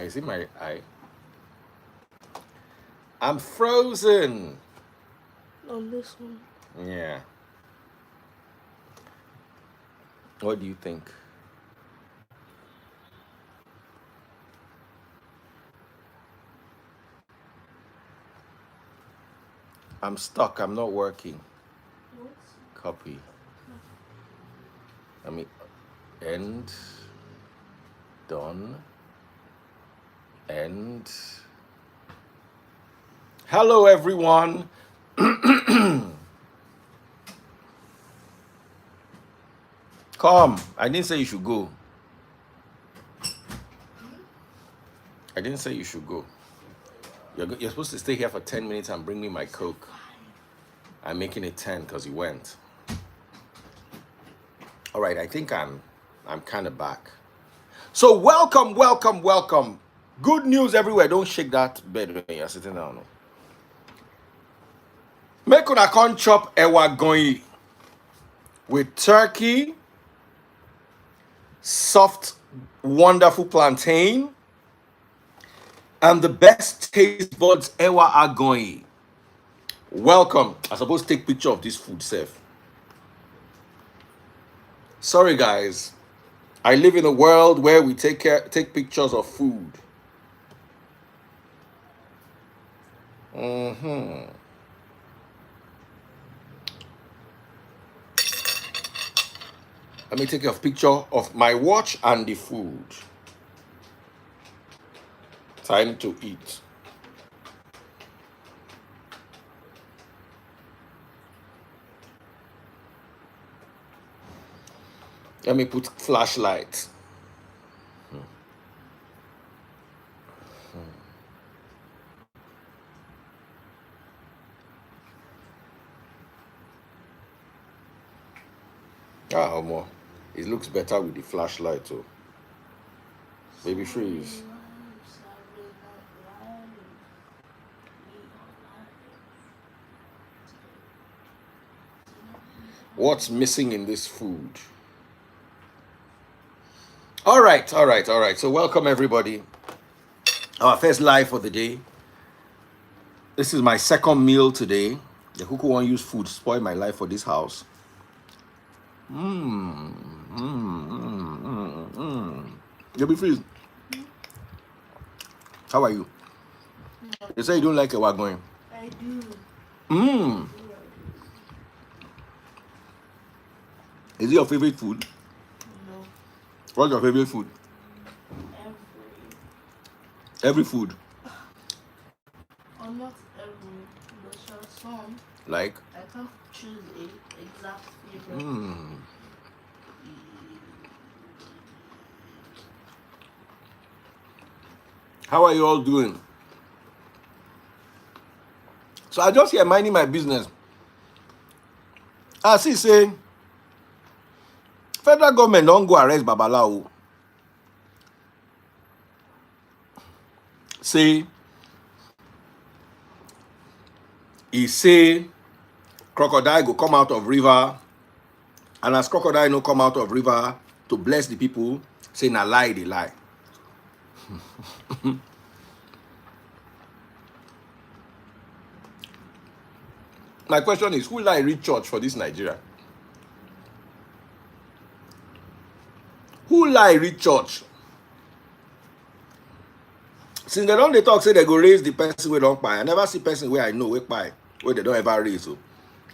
I see my eye. I'm frozen. On this one. Yeah. What do you think? I'm stuck. I'm not working. What? Copy. Let me end. Done. End. Hello, everyone. Come. I didn't say you should go. I didn't say you should go. You're supposed to stay here for 10 minutes and bring me my Coke. I'm making it 10 because you went. All right, I think I'm kind of back. So welcome. Good news everywhere. Don't shake that bed when you're sitting down. Make una come chop ewa going with turkey, soft, wonderful plantain, and the best taste buds ewa are going. Welcome. I suppose take picture of this food, safe. Sorry, guys. I live in a world where we take pictures of food. Let me take a picture of my watch and the food. Time to eat. Let me put flashlight. More. It looks better with the flashlight too. Baby freeze. What's missing in this food? All right. So welcome everybody. Our first live for the day. This is my second meal today. The cuckoo won't use food spoil my life for this house. Baby freeze. How are you? You say you don't like a wagon. I do. Is it your favorite food? No. What's your favorite food? Every food. Or not every, but some. Like? I can't choose a exact favorite. How are you all doing? So I just here minding my business. I see say federal government don't go arrest Babalawo. Say he say crocodile go come out of river, and as crocodile no come out of river to bless the people, say na lie they lie. My question is, who lie read church for this Nigeria? Who lie read church? Since they don't talk, say they go raise the person we don't buy. I never see person where I know we buy where they don't ever raise. So.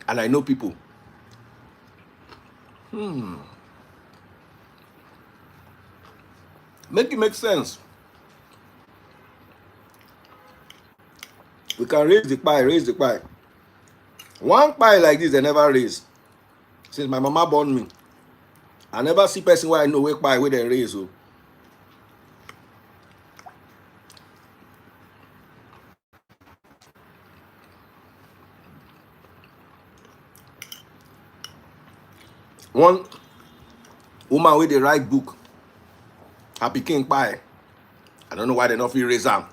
And I know people. Make it make sense. We can raise the pie. One pie like this, they never raise. Since my mama born me. I never see person where I know where pie where they raise. So. One woman with the right book, Happy King Pie. I don't know why they not feel raise them.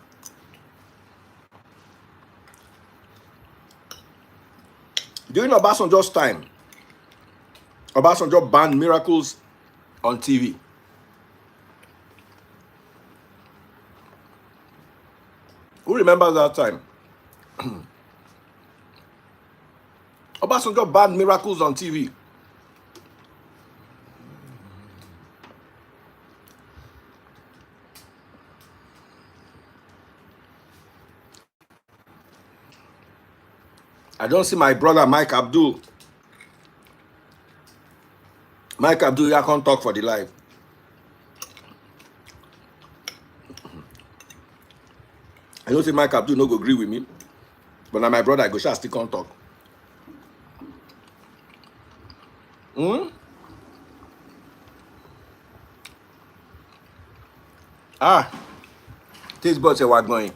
During Obasanjo's time, Obasanjo banned miracles on TV. Who remembers that time? Obasanjo banned miracles on TV. I don't see my brother Mike Abdul. Mike Abdul, I can't talk for the life. I don't say Mike Abdul no go agree with me, but now my brother I go shall still can't talk. This boy say we're going.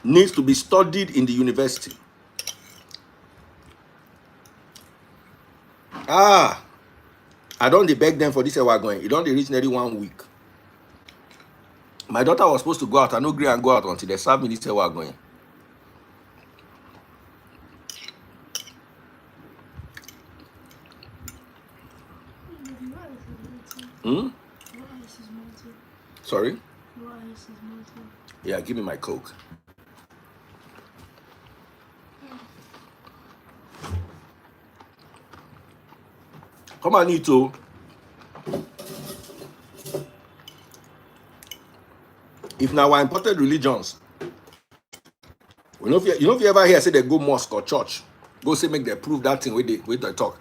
Needs to be studied in the university. I don't beg them for this we're going. It don't reach nearly 1 week. My daughter was supposed to go out. I no agree and go out until they serve me this we're going. Sorry? Yeah, give me my Coke. Come on, Nito. If now we're imported religions, you know if you ever hear say they go mosque or church, go say make them prove that thing where they talk.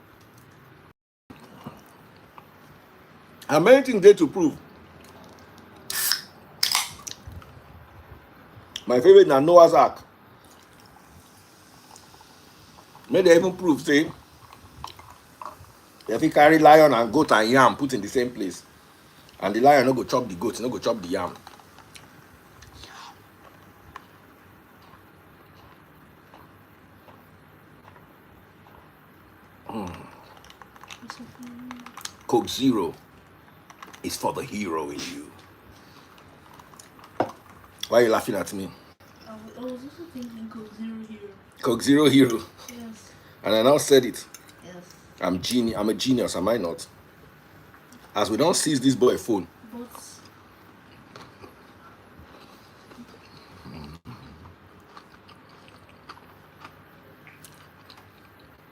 And many things they to prove. My favorite now Noah's Ark. May they even prove say if you carry lion and goat and yam put in the same place, and the lion no go chop the goat, no go chop the yam. Coke Zero is for the hero in you. Why are you laughing at me? I was also thinking Coke Zero Hero. Coke Zero hero. Yes. And I now said it. Yes. I'm a genius, am I not? As we don't seize this boy phone. But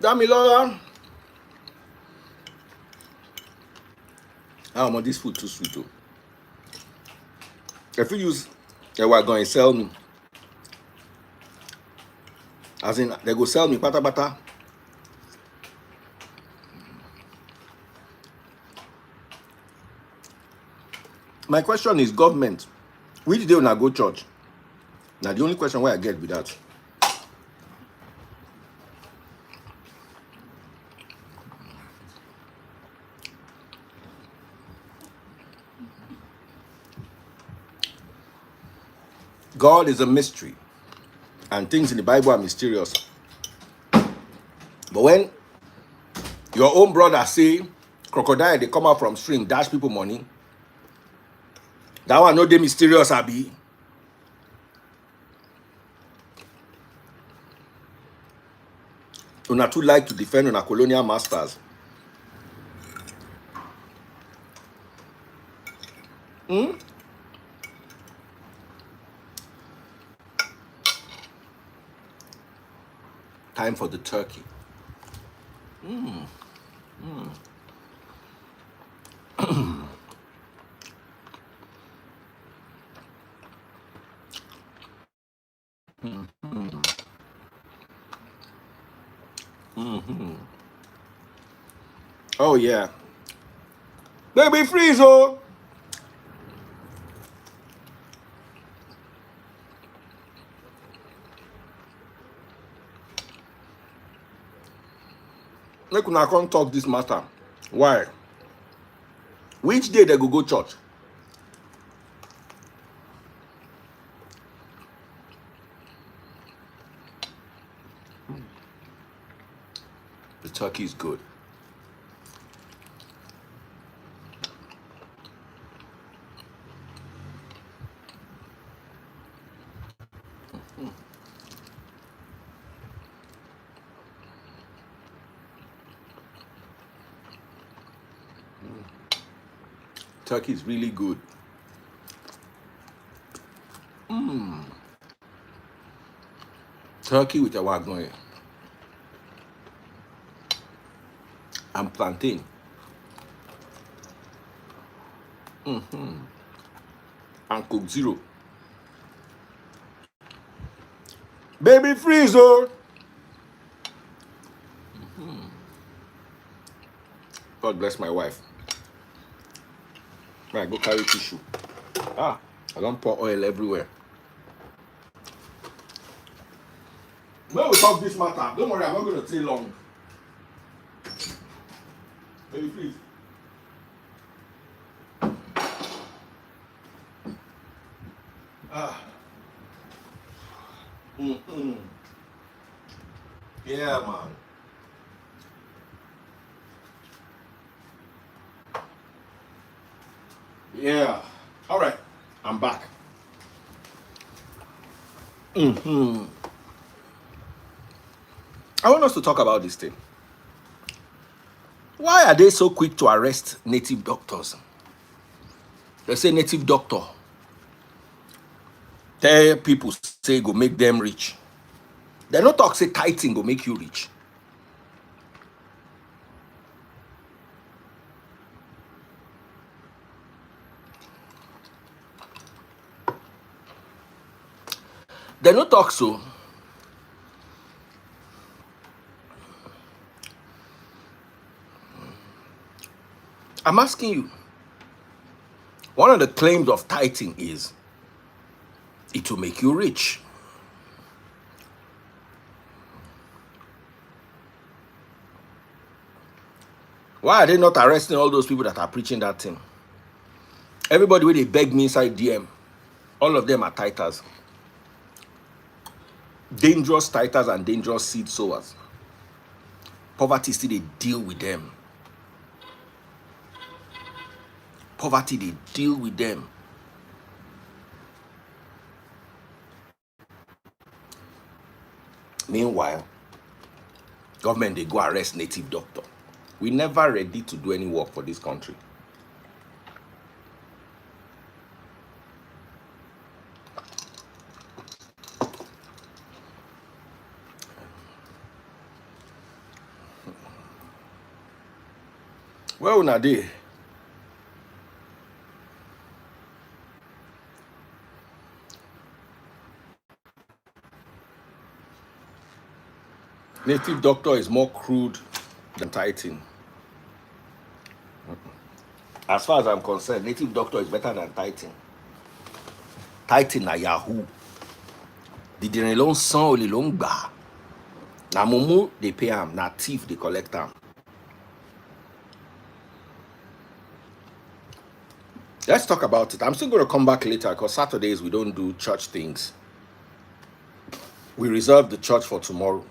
Damilola. Oh, this food too sweet though. If you use we're going to sell me. As in, they go sell me pata pata. My question is, government, which day when I go church? Now the only question why I get with that. God is a mystery, and things in the Bible are mysterious. But when your own brother say crocodile they come out from stream, dash people money, that one no dey mysterious, abi. Una too like to defend una colonial masters. Time for the turkey. Oh yeah. Baby freeze, oh. Make una come talk this matter. Why? Which day they go church? The turkey is good. Turkey is really good. Turkey with a wagon and plantain. And Coke Zero. Baby freeze, oh. God bless my wife. Right, go carry tissue. I don't pour oil everywhere. When we talk this matter, don't worry, I'm not going to stay long. Baby freeze. Yeah, man. Yeah. All right. I'm back. I want us to talk about this thing. Why are they so quick to arrest native doctors? They say native doctor. Tell people say go make them rich. They no talk say tithing go make you rich. They no talk so. I'm asking you. One of the claims of tithing is it will make you rich. Why are they not arresting all those people that are preaching that thing? Everybody where they beg me inside DM, all of them are tithers. Dangerous tithers and dangerous seed sowers. Poverty still they deal with them. Poverty they deal with them. Meanwhile, government they go arrest native doctor. We never ready to do any work for this country. Well, una dey. Native doctor is more crude than tithing. As far as I'm concerned, native doctor is better than tithing. Tithing na Yahoo. Didn't loan son only loan ba. Na mumu they pay am, na thief they collect am. Let's talk about it. I'm still going to come back later because Saturdays we don't do church things. We reserve the church for tomorrow.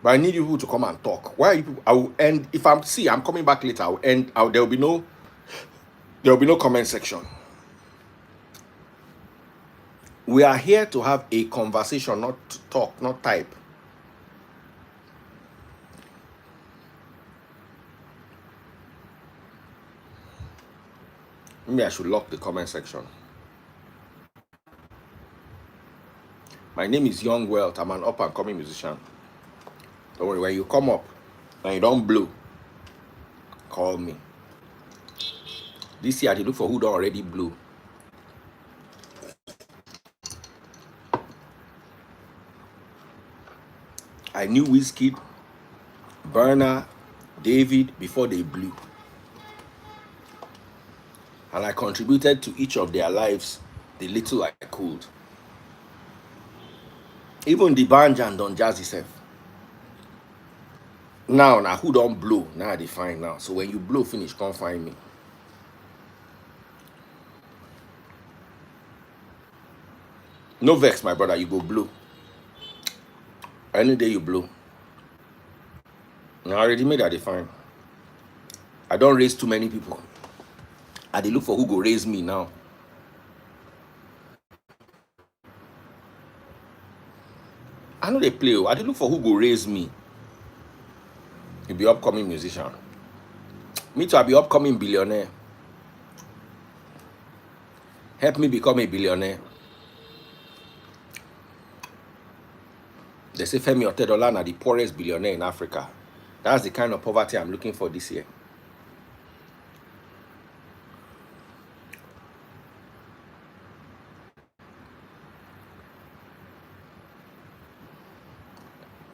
But I need you people to come and talk. Why are you people? I will end. If I'm coming back later. I will end. There will be no comment section. We are here to have a conversation, not to talk, not type. Maybe I should lock the comment section. My name is Young Wealth. I'm an up and coming musician. Don't worry, when you come up and you don't blow, call me. This year, I look for who don't already blow. I knew Wizkid, Burner, David before they blew. And I contributed to each of their lives the little I could. Even the Banja and Don Jazzy self. Now who don't blow? Now they find now. So when you blow finish, come find me. No vex, my brother, you go blow. Any day you blow. I already made that define. I don't raise too many people. I dey look for who go raise me now. I know they play. I dey look for who go raise me. You be upcoming musician. Me too, I be upcoming billionaire. Help me become a billionaire. They say Femi Otedola na the poorest billionaire in Africa. That's the kind of poverty I'm looking for this year.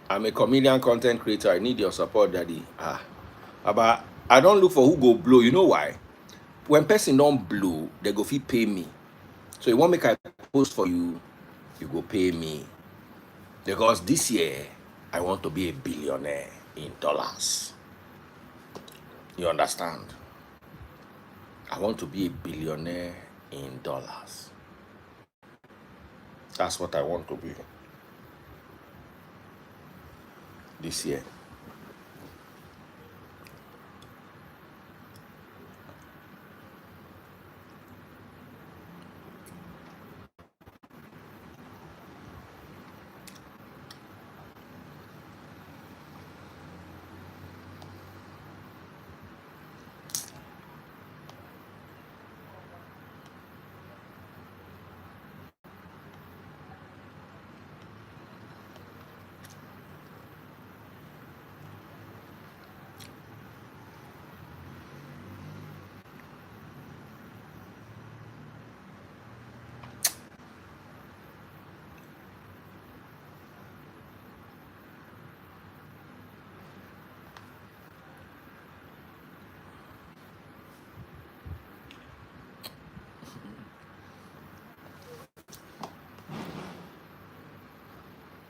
I'm a comedian content creator. I need your support, daddy. But I don't look for who go blow. You know why? When person don't blow, they go fit pay me. So you want make I post for you, you go pay me. Because this year, I want to be a billionaire in dollars. You understand? I want to be a billionaire in dollars. That's what I want to be this year.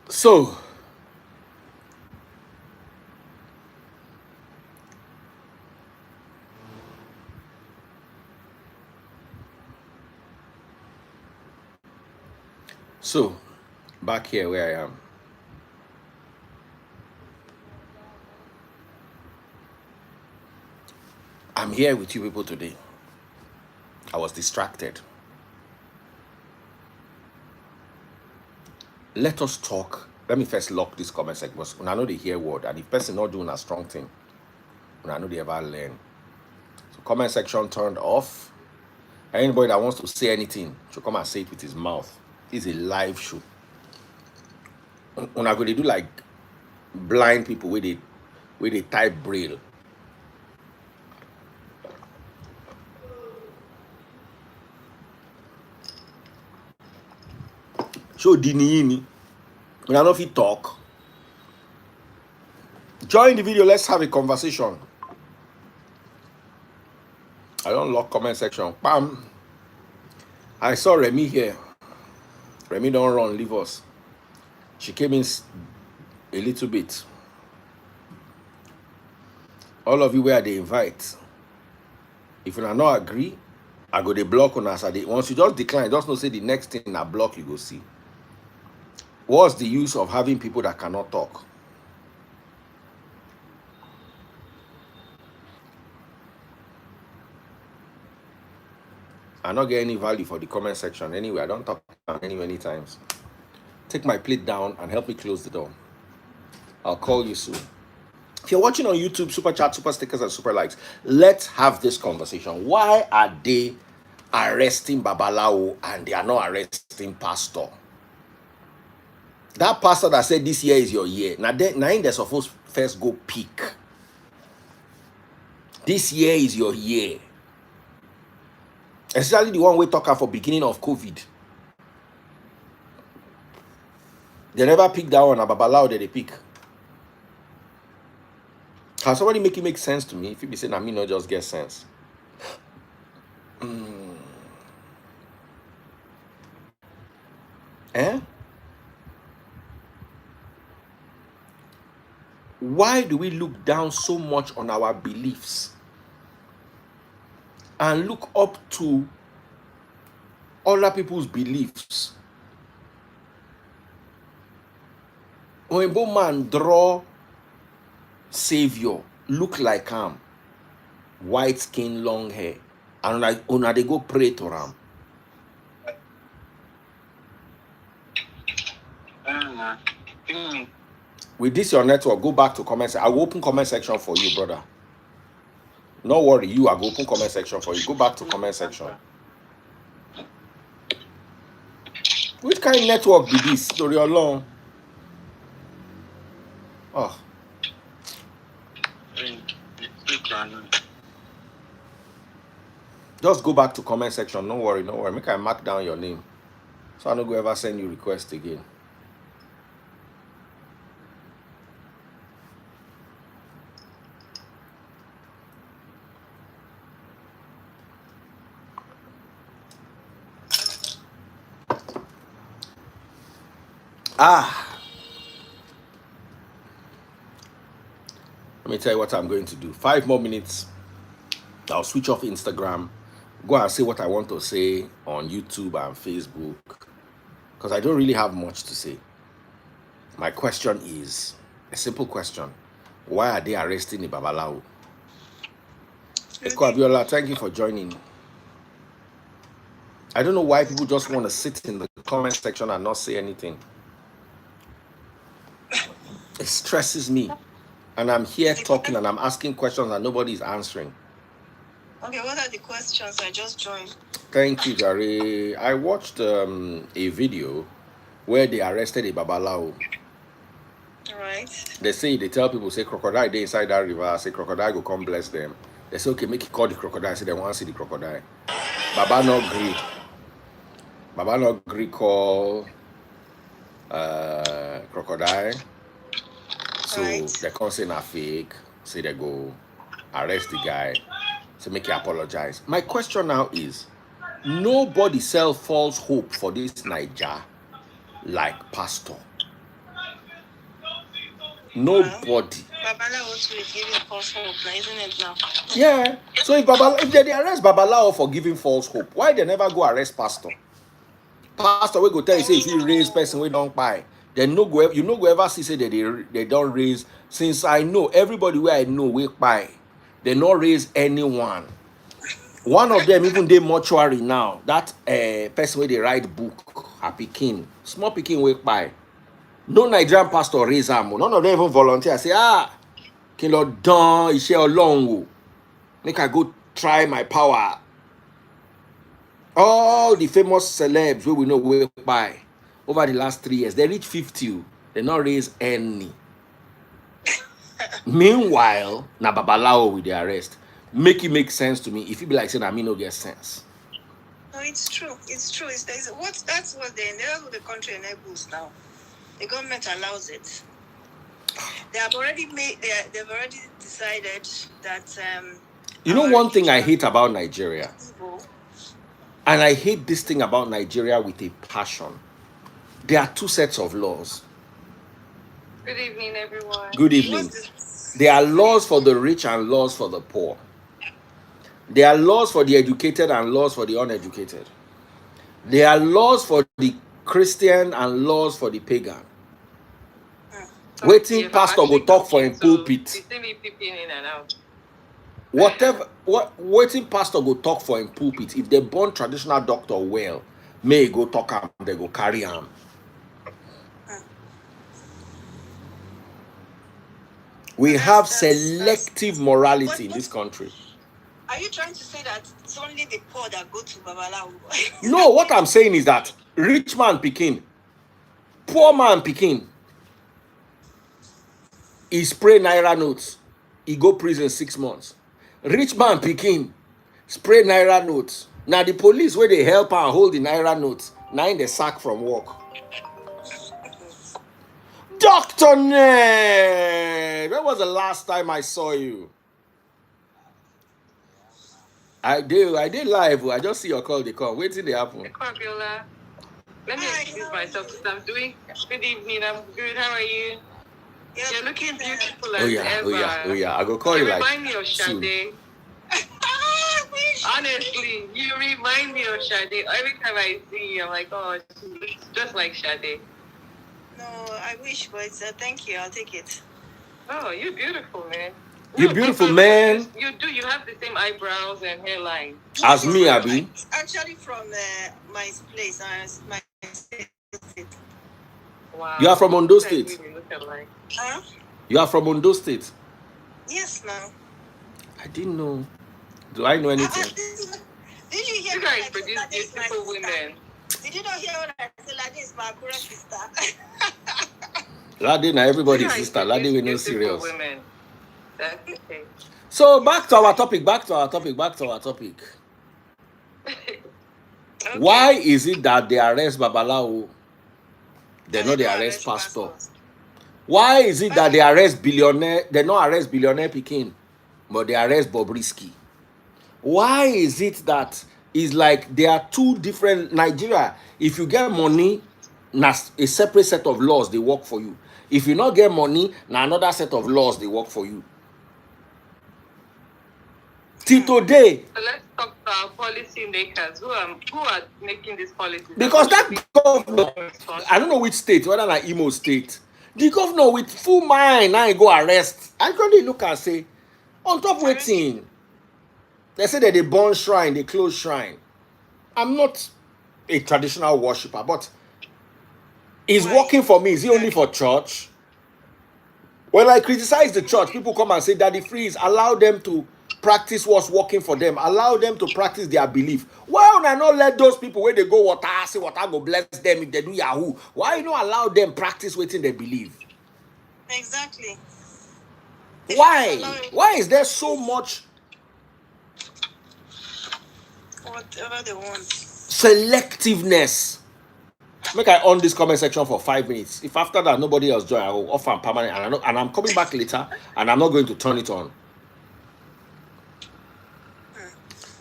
So, back here where I am. I'm here with you people today. I was distracted. Let us talk. Let me first lock this comment section. Because when I know they hear word, and if person not doing a strong thing, when I know they ever learn. So comment section turned off. Anybody that wants to say anything should come and say it with his mouth. This is a live show. When I go, they do like blind people where they type braille. Show Dini. When I know if he talk. Join the video. Let's have a conversation. I don't lock comment section. Bam. I saw Remy here. Remy don't run, leave us. She came in a little bit. All of you where they invite. If you not agree, I go they block on us. Once you just decline, just not say the next thing I block, you go see. What's the use of having people that cannot talk? I not get any value for the comment section anyway. I don't talk many times. Take my plate down and help me close the door. I'll call you soon. If you're watching on YouTube, super chat, super stickers, and super likes, let's have this conversation. Why are they arresting Babalawo and they are not arresting Pastor? That pastor that said this year is your year. Now they're supposed to first go peak. This year is your year. Especially the one we talk about for beginning of COVID. They never pick that one. Babalawo they pick. Can somebody make it make sense to me? If you be saying, I mean, not just get sense. Why do we look down so much on our beliefs and look up to other people's beliefs? When a man draw savior, look like him, white skin, long hair, and like they go pray to him. With this your network, go back to comment section. I will open comment section for you, brother. No worry, I will open comment section for you. Go back to comment section. Which kind of network be this? Story alone. Oh, just go back to comment section. Don't worry, don't worry. Make I mark down your name, so I don't go ever send you request again. Ah, let me tell you what I'm going to do. 5 more minutes. I'll switch off Instagram, go and say what I want to say on YouTube and Facebook, because I don't really have much to say. My question is a simple question: why are they arresting the Babalawo? Eko Abiola, thank you for joining. I don't know why people just want to sit in the comment section and not say anything. It stresses me. And I'm here talking and I'm asking questions and nobody is answering. Okay, what are the questions? I just joined. Thank you, Jare. I watched a video where they arrested a Babalawo. Right. They tell people, say, crocodile, they inside that river, say, crocodile go come bless them. They say, okay, make it call the crocodile. Say, they want to see the crocodile. Baba no agree. Baba no agree call crocodile. So they can't say na fake. Say they go arrest the guy. So make you apologize. My question now is, nobody sell false hope for this Niger like pastor. Nobody. Babalawo to give you false hope, isn't it now? Yeah. So if they arrest Babalawo for giving false hope, why they never go arrest pastor? Pastor we go tell you say if you raise person we don't buy, then no go you no go ever see say that they don't raise. Since I know everybody where I know we buy, they not raise anyone. One of them even dey mortuary now. That person where they write book, Happy King, small Pikin we buy. No Nigerian pastor raise am. None of them even volunteer. Say kí lọ dán iṣẹ́ Ọlọ́run wò. Make I go try my power. All the famous celebs we know we buy over the last 3 years, they reach 50. They not raise any. Meanwhile, na Babalawo with the arrest. Make it make sense to me. If you be like saying, I mean, no get sense. No, it's true. It's true. That's what the country enables now. The government allows it. They have already they've already decided that you know one thing I hate about Nigeria, and I hate this thing about Nigeria with a passion. There are 2 sets of laws. Good evening, everyone. Good evening. There are laws for the rich and laws for the poor. There are laws for the educated and laws for the uneducated. There are laws for the Christian and laws for the pagan. Waiting pastor go talk for him pulpit. Waiting pastor go talk for him pulpit. If they born traditional doctor well, may go talk him, they go carry him. We have selective morality in this country. Are you trying to say that it's only the poor that go to Babalawo? No, what I'm saying is that rich man pikin, poor man pikin, he spray naira notes, he go prison 6 months. Rich man pikin, spray naira notes. Now the police where they help and hold the naira notes, now in the sack from work. Dr. Ned, when was the last time I saw you? I did live. I just see your call. They come. Wait till they happen. Let me introduce myself because I'm doing. Good evening. I'm good. How are you? You're looking beautiful as ever. Oh yeah. I go call you like remind me of Sade. Honestly, you remind me of Sade. Every time I see you, I'm like, oh, she's just like Sade. No, I wish, but thank you. I'll take it. Oh, you're beautiful, man. You're beautiful, man. You do. You have the same eyebrows and hairline. As me, Abby. Actually, from my place, my state. Wow. You are from Ondo State? Huh? You are from Ondo State? Yes, now. I didn't know. Do I know anything? Did you hear? You guys produce beautiful women. Did you not hear what I said? Like, is my Akura sister. Ladi, now everybody's Yeah, sister. it's Ladi, we know beautiful serious. women. That's okay. So back to our topic. Okay. Why is it that they arrest Babalawo? They know they arrest pastor. pastors. Why is it that they arrest billionaire? They don't arrest billionaire Pekin, but they arrest Bobrisky. Why is it that it's like there are two different Nigeria? If you get money, na a separate set of laws they work for you. If you not get money, na another set of laws they work for you. Till today, So let's talk to our policy makers who are making these policies. because that governor, I don't know which state, whether like Imo State, the governor with full mind now go arrest. I can look and say, on top waiting. They say that they burn shrine, they close shrine. I'm not a traditional worshiper, but it's working for me. Is it only for church? When I criticize the church, people come and say, Daddy Freeze, allow them to practice what's working for them. Allow them to practice their belief. Why don't I not let those people where they go water, say water go bless them if they do Yahoo? Why you not allow them practice waiting they believe? Exactly. Why? Why is there so much whatever they want? Selectiveness. Make I on this comment section for 5 minutes. If after that nobody else join, I will offer them permanent, and I'm coming back later, and I'm not going to turn it on.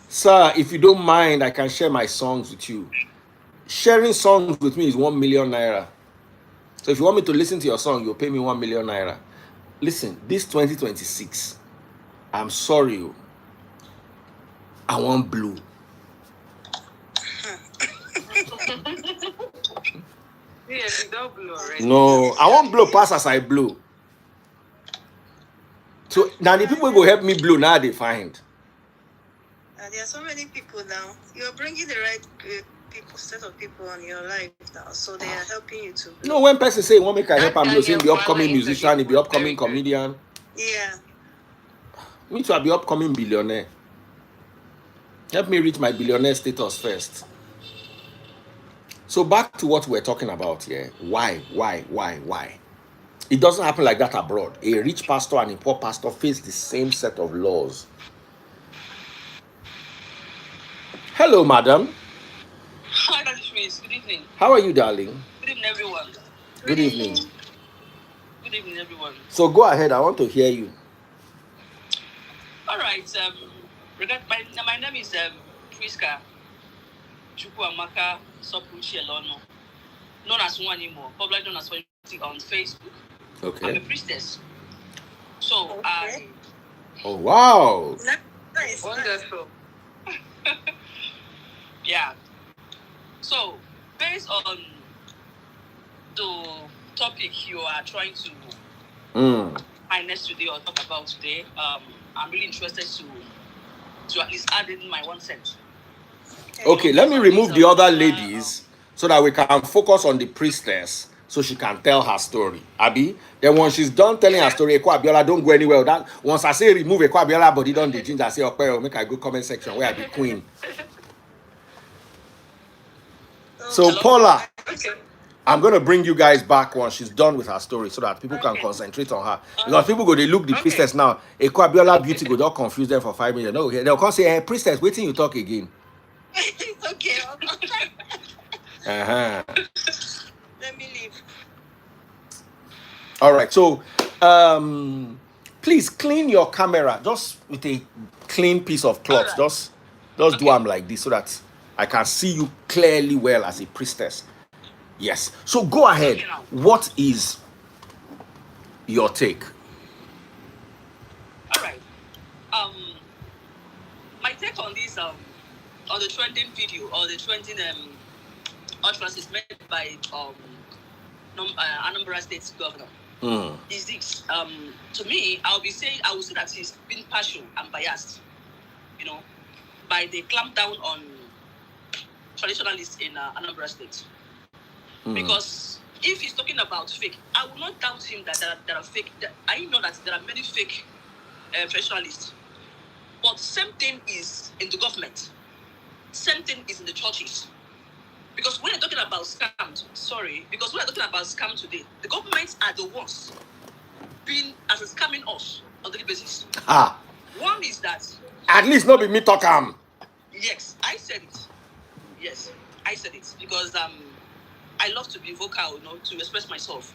Sir, if you don't mind, I can share my songs with you. Sharing songs with me is 1 million naira. So if you want me to listen to your song, you'll pay me 1 million naira. Listen, this 2026, I'm sorry, I want blue. Yes, you don't blow already. No, I want blow pass as I blow. So now the people who go help me blow, now they find. There are so many people now. You're bringing the right set of people on your life now, so they are helping you to blow. No, when person say one make I help am blow, say be upcoming musician, he be upcoming comedian. Yeah. Me too, I be upcoming billionaire. Help me reach my billionaire status first. So back to what we're talking about here. Why? It doesn't happen like that abroad. A rich pastor and a poor pastor face the same set of laws. Hello, madam. Hi, Dr. Smith. Good evening. How are you, darling? Good evening, everyone. Good evening. Good evening, everyone. So go ahead. I want to hear you. All right. My name is Priska Chukwuamaka Sopuchi Elono, known as one anymore, popularly known as on Facebook. Okay. I'm a priestess. So Okay. Oh wow. Nice. Wonderful. Yeah. So based on the topic you are trying to harness today or talk about today, I'm really interested to at least add in my 1 cent. Okay, let me remove the other ladies so that we can focus on the priestess so she can tell her story. Abi, then when she's done telling her story, Eko Abiola don't go anywhere with that. Once I say remove Eko Abiola body, don't the ginger say okay, make I go comment section where I be queen. So Hello? Paula, Okay. I'm gonna bring you guys back once she's done with her story so that people can concentrate on her. Because people go they look the priestess now. Eko Abiola beauty go don't confuse them for 5 minutes. No, they'll come say, hey, priestess, wait till you talk again. It's okay. Let me leave. All right. So, please clean your camera just with a clean piece of cloth. Right. Just do them like this so that I can see you clearly well as a priestess. Yes. So go ahead. What is your take? All right. My take on this on the trending video or the trending utterances made by Anambra State Governor is this. To me, I would say that he's been partial and biased, by the clampdown on traditionalists in Anambra State. Because if he's talking about fake, I will not doubt him that there are fake. I know that there are many fake traditionalists. But same thing is in the government. Same thing is in the churches. Because when you're talking about scam, because when you're talking about scam today, the governments are the ones being as a scamming us on daily basis. One is that at least not be me talk am. Yes, I said it. Yes, I said it because I love to be vocal, to express myself.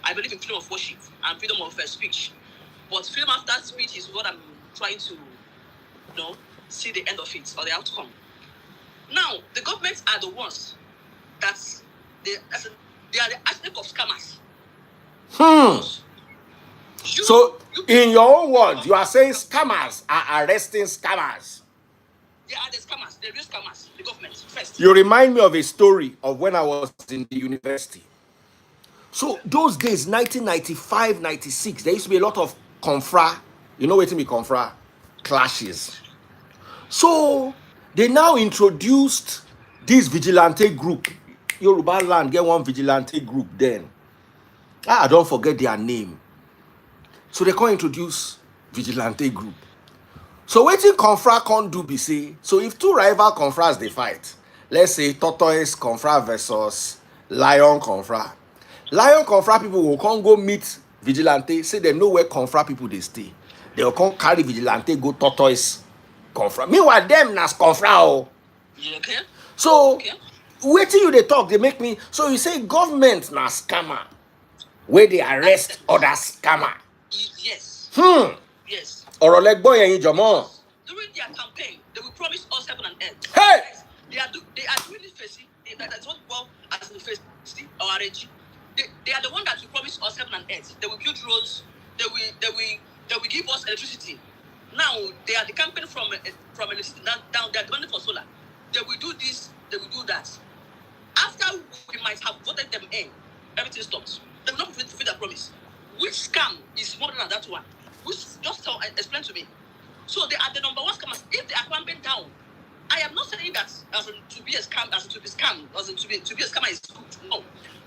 I believe in freedom of worship and freedom of speech. But freedom after speech is what I'm trying to, see the end of it or the outcome. Now, the governments are the ones they are the architect of scammers. So, in your own words, you are saying scammers are arresting scammers. They are the scammers, the real scammers, the government first. You remind me of a story of when I was in the university. So those days, 1995, 96, there used to be a lot of confra. You know what I mean, confra? Clashes. So they now introduced this vigilante group. Yoruba land get one vigilante group then. I don't forget their name. So they can't introduce vigilante group. So wetin confra can't do be say, so if two rival confras they fight, let's say tortoise confra versus lion confra. Lion confra people will come go meet vigilante, say they know where confra people they stay. They will come carry vigilante go tortoise confra. Meanwhile, them nas confra oh. Okay. So wetin you they talk, they make me. So you say government na scammer, where they arrest other scammer. Yes. Yes. Ọ̀rọ̀ lẹ́gbọ́n yẹn jọmọ́. During their campaign, they will promise us heaven and earth. Hey! They are doing it facing. That's what we call as the face or RNG. They are the one that will promise us heaven and earth. They will build roads. They will give us electricity. Now they are the campaign from electricity down. They are demanding for solar. They will do this. They will do that. After we might have voted them in, everything stops. They will not fulfill their promise. Which scam is more than that one? Just explain to me. So they are the number one scammers. If they are clamping down, I am not saying that to be a scam, to be a scammer is good. No.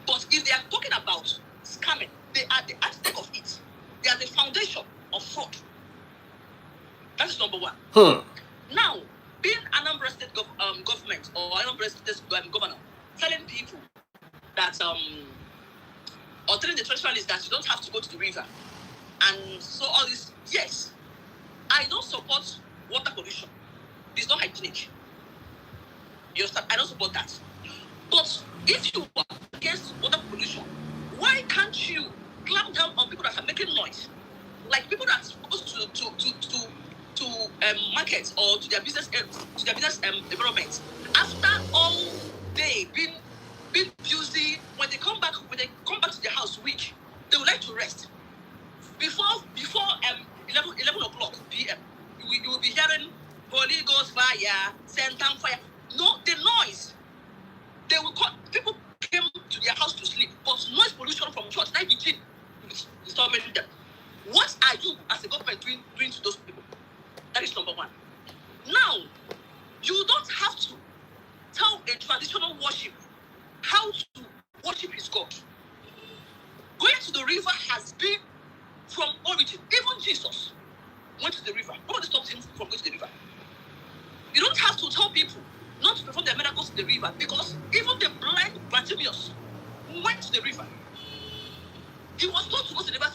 But if they are talking about scamming, they are the architect of it. They are the foundation of fraud. That is number one. Now, being an Anambra State government or Anambra State governor telling people that or telling the traditionalists that you don't have to go to the river, and so all this, yes, I don't support water pollution. It's not hygienic. You understand? I don't support that. But if you are against water pollution, why can't you clamp down on people that are making noise? Like people that are supposed to market or to their business environment. After all day being busy, when they come back to their house weak, they would like to rest. Before 11 o'clock p.m., you will be hearing Holy Ghost fire, Satan fire. No, the noise. They will call, people came to their house to sleep, but noise pollution from church, 19, disturbing them. What are you as a government doing to those people? That is number one. Now, you don't have to tell a traditional worship how to worship his God. Going to the river has been from origin. Even Jesus went to the river. Nobody stopped him from going to the river. You don't have to tell people not to perform their miracles in the river, because even the blind Bartimaeus went to the river. He was told to go to the river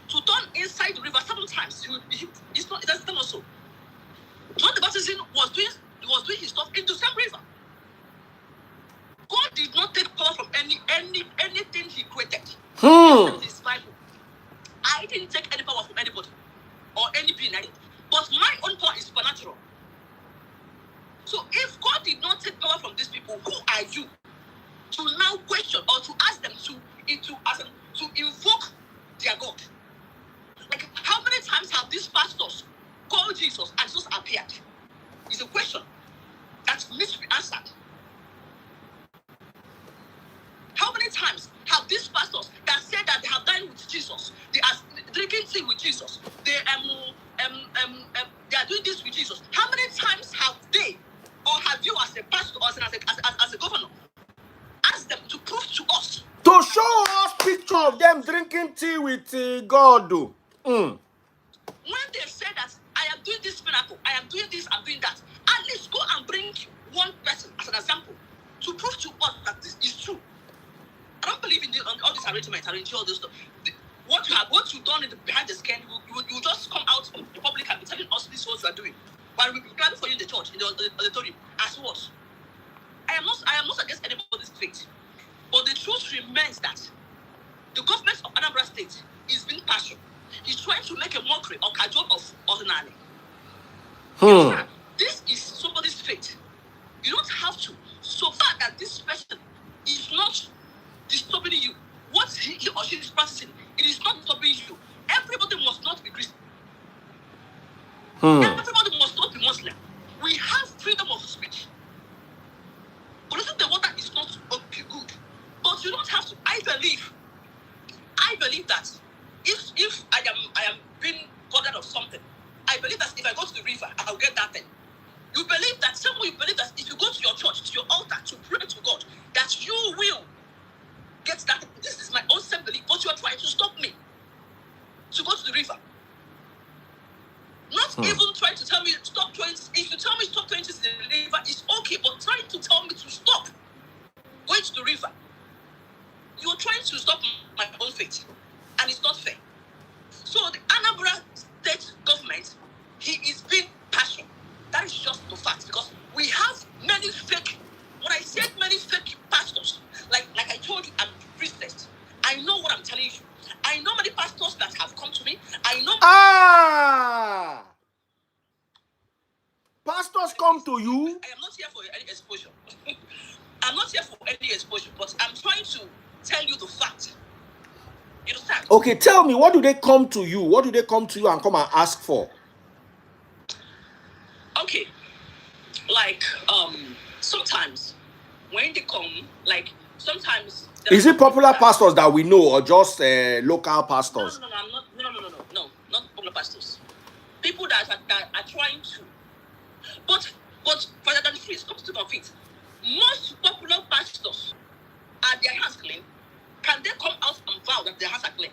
to turn inside the river 7 times. It doesn't tell us so. John the Baptist was doing his stuff in the same river. God did not take power from anything he created. His Bible. I didn't take any power from anybody or any being. But my own power is supernatural. So if God did not take power from these people, who are you to now question or to ask them to invoke their God? Like, how many times have these pastors called Jesus and Jesus appeared? It's a question that needs to be answered. How many times have these pastors that said that they have dined with Jesus, they are drinking tea with Jesus, they are doing this with Jesus? How many times have they, or have you as a pastor or as a governor, asked them to prove to us? To show us picture of them drinking tea with God. When they say that I am doing this miracle, I am doing this, I'm doing that, at least go and bring one person as an example to prove to us that this is true. I don't believe in all this arrangement, arranging all this stuff. What you've done behind the screen, you just come out of the public and be telling us this is what you are doing. While we plan for you in the church, in the auditorium, as what? I am not against anybody's faith. But the truth remains that the government of Anambra State is being partial. He's trying to make a mockery or cajole of ordinary. This is somebody's faith. You don't have to. So far that this person is not disturbing you, what he or she is practicing, it is not disturbing you. Everybody must not be Christian. Everybody must not be Muslim. We have freedom of speech. But the water is not okay, good. But you don't have to. I believe that if I am being bothered of something, I believe that if I go to the river, I'll get that thing. You believe that, someone you believe that if you go to your church, to your altar, to pray to God, that you will get that. This is my own self-belief, but you are trying to stop me to go to the river. Not even trying to tell me stop 20. If you tell me stop 20 to the river, it's okay, but trying to tell me to stop going to the river, you're trying to stop my own faith, and it's not fair. So the Anambra State government, he is being partial. That is just the fact, because we have many fake. When I said many fake pastors, like I told you, I'm priestess. I know what I'm telling you. I know many pastors that have come to me. I know. Pastors come to you. I am not here for any exposure. I'm not here for any exposure, but I'm trying to tell you the fact. You understand? Okay, tell me, what do they come to you? What do they come to you and come and ask for? Okay, like sometimes when they come, like sometimes. Is it popular pastors that we know, or just local pastors? No, I'm not. No, not popular pastors. People that are trying to. But Father Daddy Freeze comes to confess. Most popular pastors are their hands clean. Can they come out and vow that their hands are clean?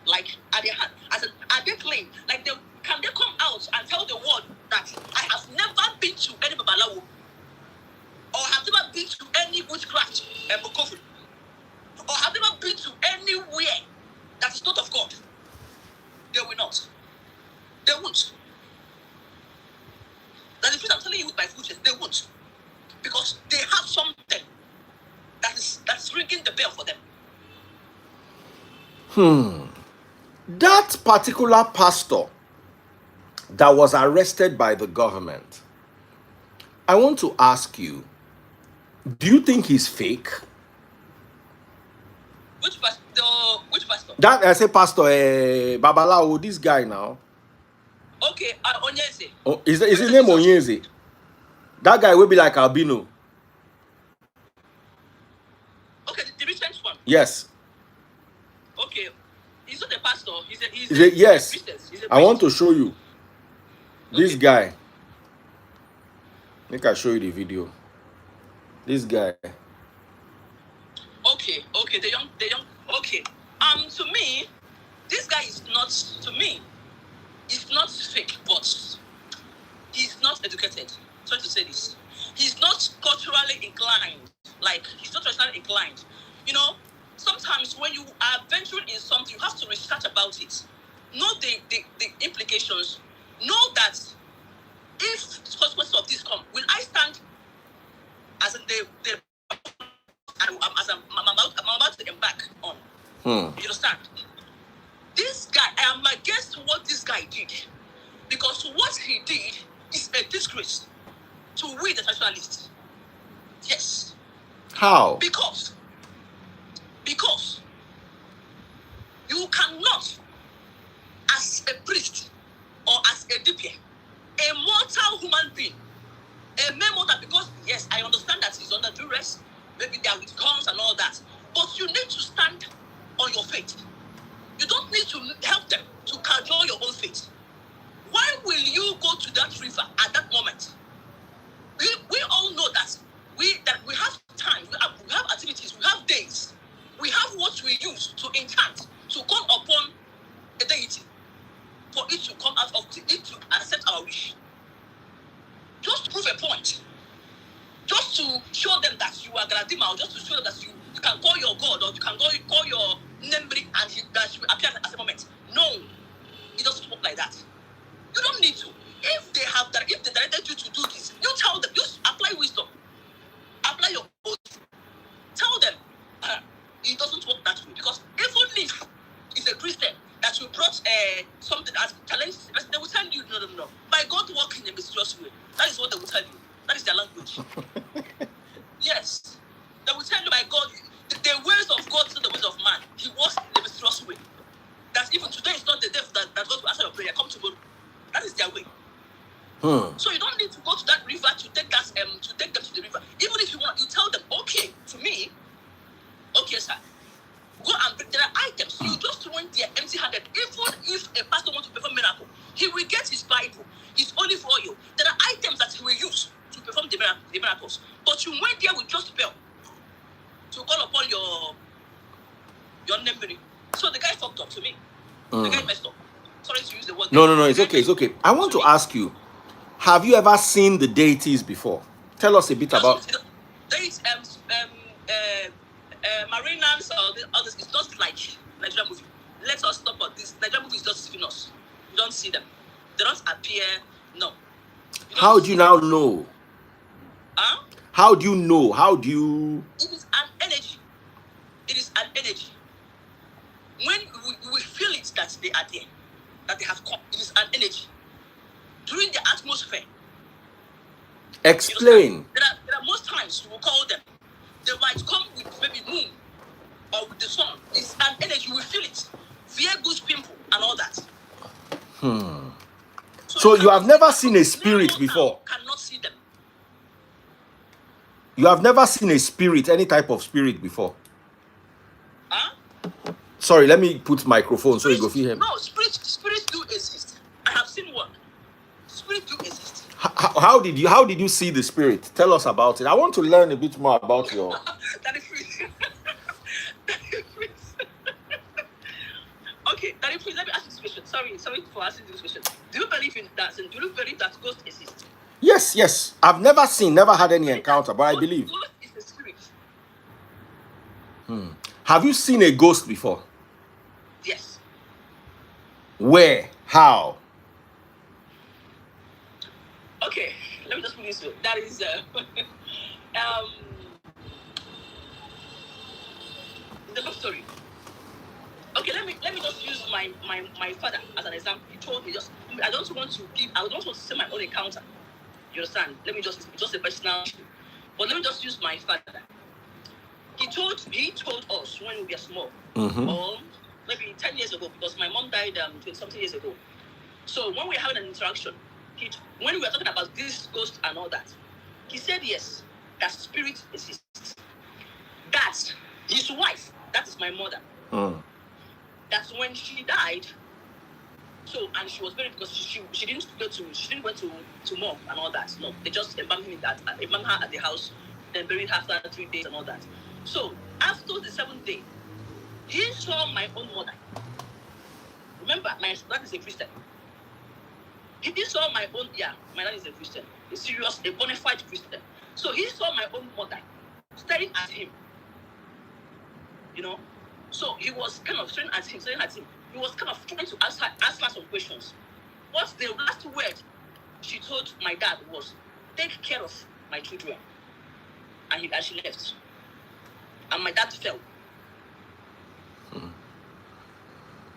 Like, are their hands? Are they clean? Like, can they come out and tell the world that I have never been to any babalawo, or have never been to any witchcraft or have never been to anywhere that is not of God? They will not. They won't. That's the truth I'm telling you with my future. They won't. Because they have something that's ringing the bell for them. That particular pastor that was arrested by the government, I want to ask you, do you think he's fake? Which pastor? That I say pastor Babalawo, this guy now. Okay, Onyeze. Oh, is his name Onyeze? That guy will be like albino. Okay, the recent one. Yes. Okay, he's not a pastor. Yes. He's a priest. I want to show you this guy. Make I show you the video. This guy. Okay, the young. Okay, to me, this guy is not. To me, he's not fake, but he's not educated. Sorry to say this. He's not culturally inclined. Like, he's not traditionally inclined. You know, sometimes when you are venturing in something, you have to research about it. Know the implications. Know that if the consequences of this come, will I stand as in I'm about to embark on? You understand? This guy, I am against what this guy did. Because what he did is a disgrace to we the traditionalists. Yes. How? Because you cannot, as a priest or as a DP, a mortal human being, a mere mortal, because yes, I understand that he's under duress, maybe they are with guns and all that, but you need to stand on your faith. You don't need to help them to cajole your own faith. Why will you go to that river at that moment? We all know that we have time, we have activities, we have days, we have what we use to enchant, to call upon a deity, for it to come out of it to accept our wish. Just to prove a point. Just to show them that you are Galadima, or just to show them that you can call your God, or you can call your memory, and that she will appear at a moment. No, it doesn't work like that. You don't need to. If they directed you to do this, you tell them. Just apply wisdom. Apply your oath. Tell them it doesn't work that way, because even if it's a Christian that you brought something as challenge, they will tell you no. By God working in a mysterious way. That is what they will tell you. That is their language. Yes, they will tell you by God. The ways of God is not the ways of man. He works in a mysterious way. That even today is not the day that God will answer your prayer. Come tomorrow. That is their way. So you don't need to go to that river to take that to take them to the river. Even if you want, you tell them, okay, to me, okay, sir, go and bring. There are items. You just went there empty-handed. Even if a pastor wants to perform miracle, he will get his Bible, his olive oil. There are items that he will use to perform the miracles. But you went there with just spell to call upon your memory. So the guy fucked up to me. The guy messed up. Sorry to use the word. No, it's okay. I want to ask you, have you ever seen the deities before? Tell us a bit about. Deities, Marinans or others. It's just like Nigerian movie. Let us stop on this. Nigerian movie is just deceiving us. You don't see them. They don't appear. No. How do you now know? Huh? How do you know? How do you? It is an energy. It is an energy. When we feel it that they are there, that they have come, it is an energy. During the atmosphere. Explain. There are most times you will call them. They might come with maybe moon or with the sun. It's an energy. We feel it. Fear, goose pimple, and all that. So you have never seen a spirit before? Cannot see them. You have never seen a spirit, any type of spirit before? Huh? Sorry, let me put microphone so you go feel him. No, spirits do exist. I have seen one. Spirits do exist. How did you see the spirit? Tell us about it. I want to learn a bit more about your. Daddy Freeze. Daddy Freeze. Okay, Daddy Freeze, let me ask you this question. Sorry for asking this question. Do you believe in that? Do you believe that ghosts exist? Yes. I've never had any encounter, but I believe. Ghost is a spirit. Have you seen a ghost before? Yes. Where? How? Okay, let me just put this way. That is the love story. Okay, let me just use my father as an example. He told me I don't want to say my own encounter. You understand? It's just a personal issue. But let me just use my father. He told us when we were small, or maybe 10 years ago, because my mom died 20-something years ago. So when we were having an interaction, when we were talking about this ghost and all that, he said yes, that spirit exists. That his wife, that is my mother. That's when she died. So, and she was buried because she didn't go to morgue and all that. No, they just embalmed her at the house, then buried her after 3 days and all that. So after the 7th day, he saw my own mother. Remember, my dad is a Christian. He saw my dad is a Christian, a bona fide Christian. So he saw my own mother staring at him. So he was kind of staring at him. He was kind of trying to ask her some questions. What's the last word she told my dad was, "Take care of my children," and she left. And my dad fell.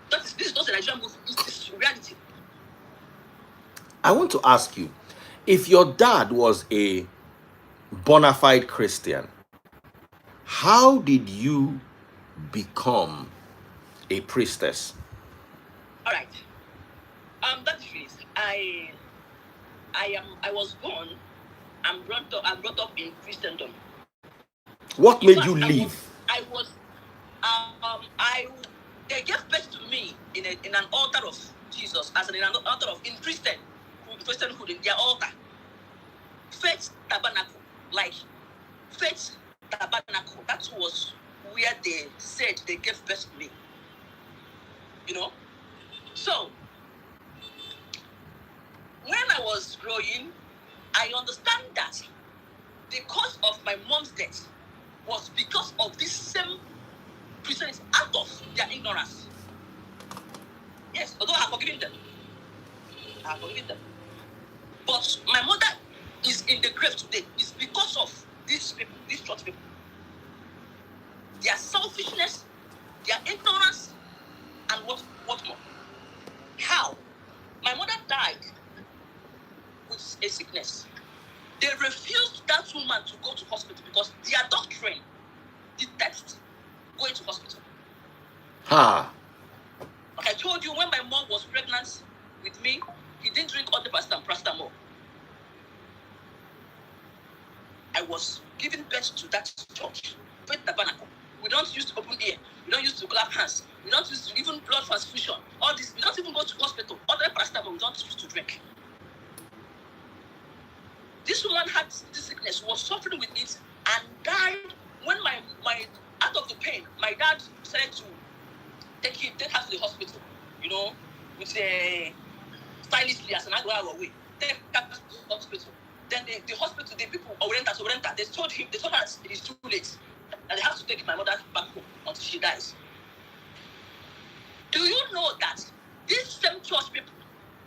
This is not a Nigerian movie. This is reality. I want to ask you, if your dad was a bona fide Christian, how did you become a priestess? All right. That is I was born and brought up in Christendom. What made you leave? They gave birth to me in an altar of Jesus, in an altar of Christianhood, in their altar. Faith tabernacle, faith tabernacle. That was where they said they gave birth to me. So when I was growing, I understand that the cause of my mom's death was because of this same Christians out of their ignorance. Yes, although I have forgiven them. But my mother is in the grave today. It's because of these people, these church people. Their selfishness, their ignorance, and what more? How? My mother died with a sickness. They refused that woman to go to hospital because their doctrine detects going to hospital. Like I told you, when my mom was pregnant with me, he didn't drink all the paracetamol. I was giving birth to that church, faith tabernacle. We don't use to open ear. We don't use to clap hands. We don't use to even blood transfusion. All this. We don't even go to hospital. All the paracetamol we don't use to drink. This woman had this sickness, was suffering with it, and died when my out of the pain, my dad decided to take her to the hospital, with a stylishly as an hour away. Take her to the hospital. Then the hospital, the people, Orienta, they told her it is too late. And they have to take my mother back home until she dies. Do you know that these same church people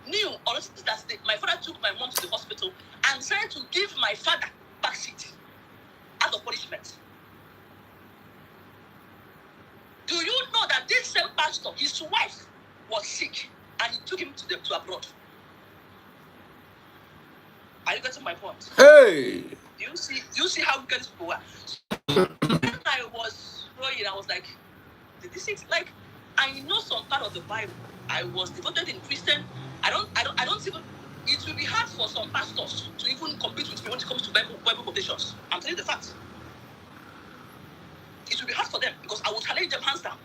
knew or that my father took my mom to the hospital and tried to give my father back seat out of punishment? Do you know that this same pastor, his wife, was sick and he took him to abroad? Are you getting my point? Hey! Do you see how good these people were? When I was growing, I was like, this is like, I know some part of the Bible. I was devoted in Christian. I don't even. It will be hard for some pastors to even compete with me when it comes to Bible quotations. I'm telling you the fact. It will be hard for them because I will challenge them hands down.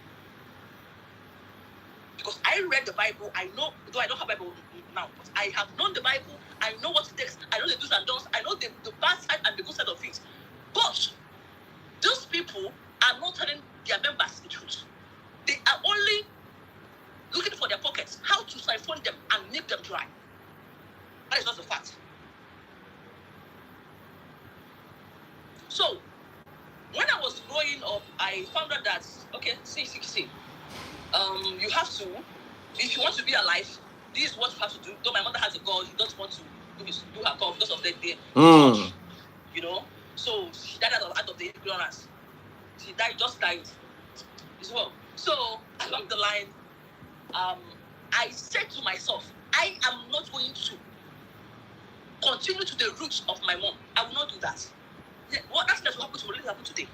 Because I read the Bible, I know, though I don't have Bible now, but I have known the Bible, I know what it takes, I know the do's and don'ts, I know the bad side and the good side of it. But those people are not telling their members the truth. They are only looking for their pockets, how to siphon them and make them dry. That is not the fact. So, when I was growing up, I found out that, okay, see, you have to, if you want to be alive, this is what you have to do. Though my mother has a God, he doesn't want to do her God because of the church, So she died out of the ignorance. She just died as well. So along the line, I said to myself, I am not going to continue to the roots of my mom. I will not do that. What that's what happen to me, happen today.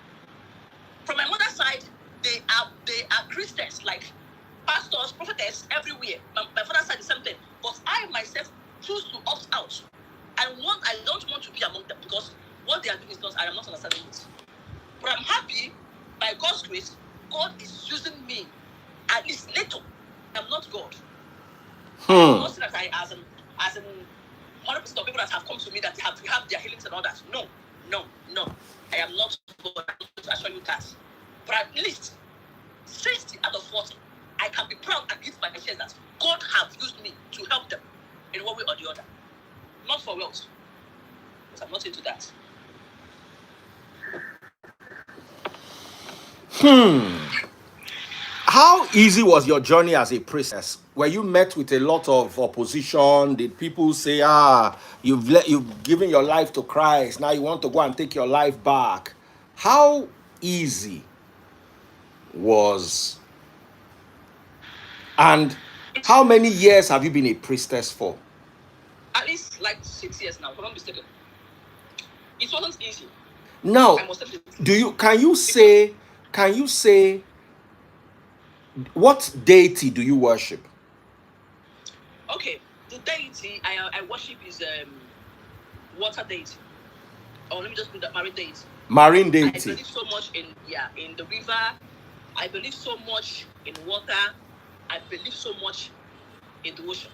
From my mother's side, they are Christians, like pastors, prophetess everywhere. My father's side is the same thing. But I myself choose to opt out. I don't want to be among them because what they are doing is not, I am not understanding it. But I'm happy, by God's grace, God is using me at least little. I'm not God. I'm not saying that as in 100% of people that have come to me that have their healings and all that. No. I am not God. I'm not to assure you that. But at least 60 out of 40, I can be proud and give my chest that God have used me to help them in one way or the other. Not for wealth, because I'm not into that. How easy was your journey as a priestess? Were you met with a lot of opposition? Did people say, you've given your life to Christ, now you want to go and take your life back? How easy was, and how many years have you been a priestess for? At least like 6 years now, if I'm not mistaken. It wasn't easy. Now, can you say what deity do you worship? Okay, the deity I worship is water deity. Or let me just put that marine deity. Marine deity. I believe so much in the river. I believe so much in water. I believe so much in the ocean.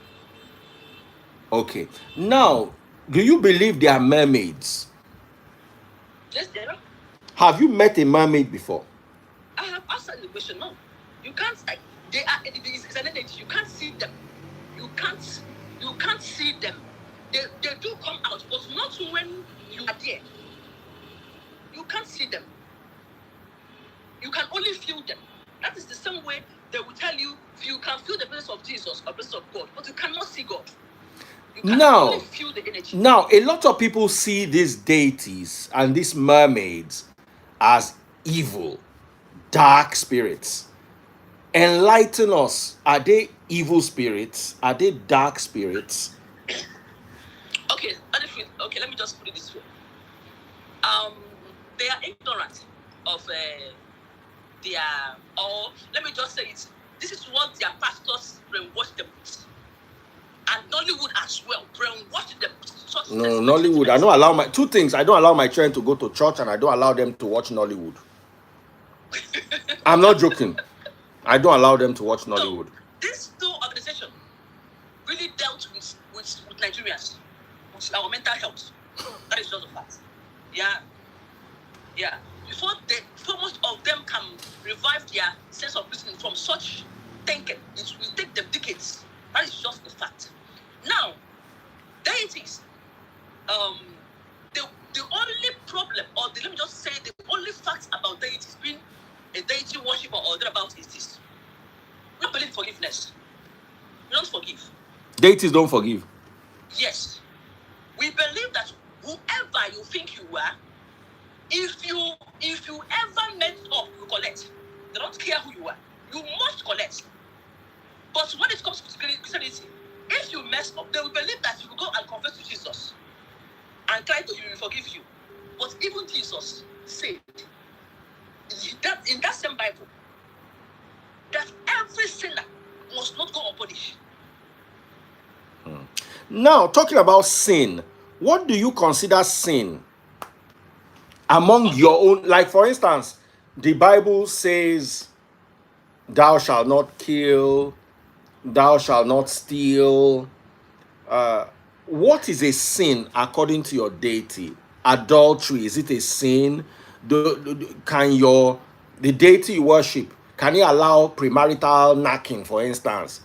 Okay. Now, do you believe there are mermaids? Yes, there are. Have you met a mermaid before? I have answered the question. No, you can't. They are. It's an energy. You can't see them. You can't see them. They do come out, but not when you are there. see them. You can only feel them. That is the same way they will tell you can feel the presence of Jesus or presence of God, but you cannot see God. You can only feel the energy. Now, a lot of people see these deities and these mermaids as evil, dark spirits. Enlighten us. Are they evil spirits? Are they dark spirits? Okay, let me just put it this way. They are ignorant of or let me just say it. This is what their pastors brainwash them with, and Nollywood as well brainwash them. No, Nollywood. I don't allow two things. I don't allow my children to go to church, and I don't allow them to watch Nollywood. I'm not joking. I don't allow them to watch Nollywood. So, this two organization really dealt with Nigerians, with our mental health. That is just a fact. Yeah. Before most of them can revive their sense of reasoning from such thinking, it will take them decades. That is just a fact. Now, deities, the only problem, or let me just say, the only fact about deities being a deity worshiper or thereabout is this: we don't believe in forgiveness. We don't forgive. Deities don't forgive. Yes, we believe that whoever you think you are, if you ever mess up, you collect. They don't care who you are. You must collect. But when it comes to Christianity, if you mess up, they will believe that you will go and confess to Jesus and try to forgive you. But even Jesus said that in that same Bible that every sinner must not go unpunished. Now, talking about sin, what do you consider sin among your own? Like, for instance, the Bible says, thou shalt not kill, thou shalt not steal. What is a sin according to your deity? Adultery, is it a sin? Can the deity you worship, can it allow premarital knacking, for instance?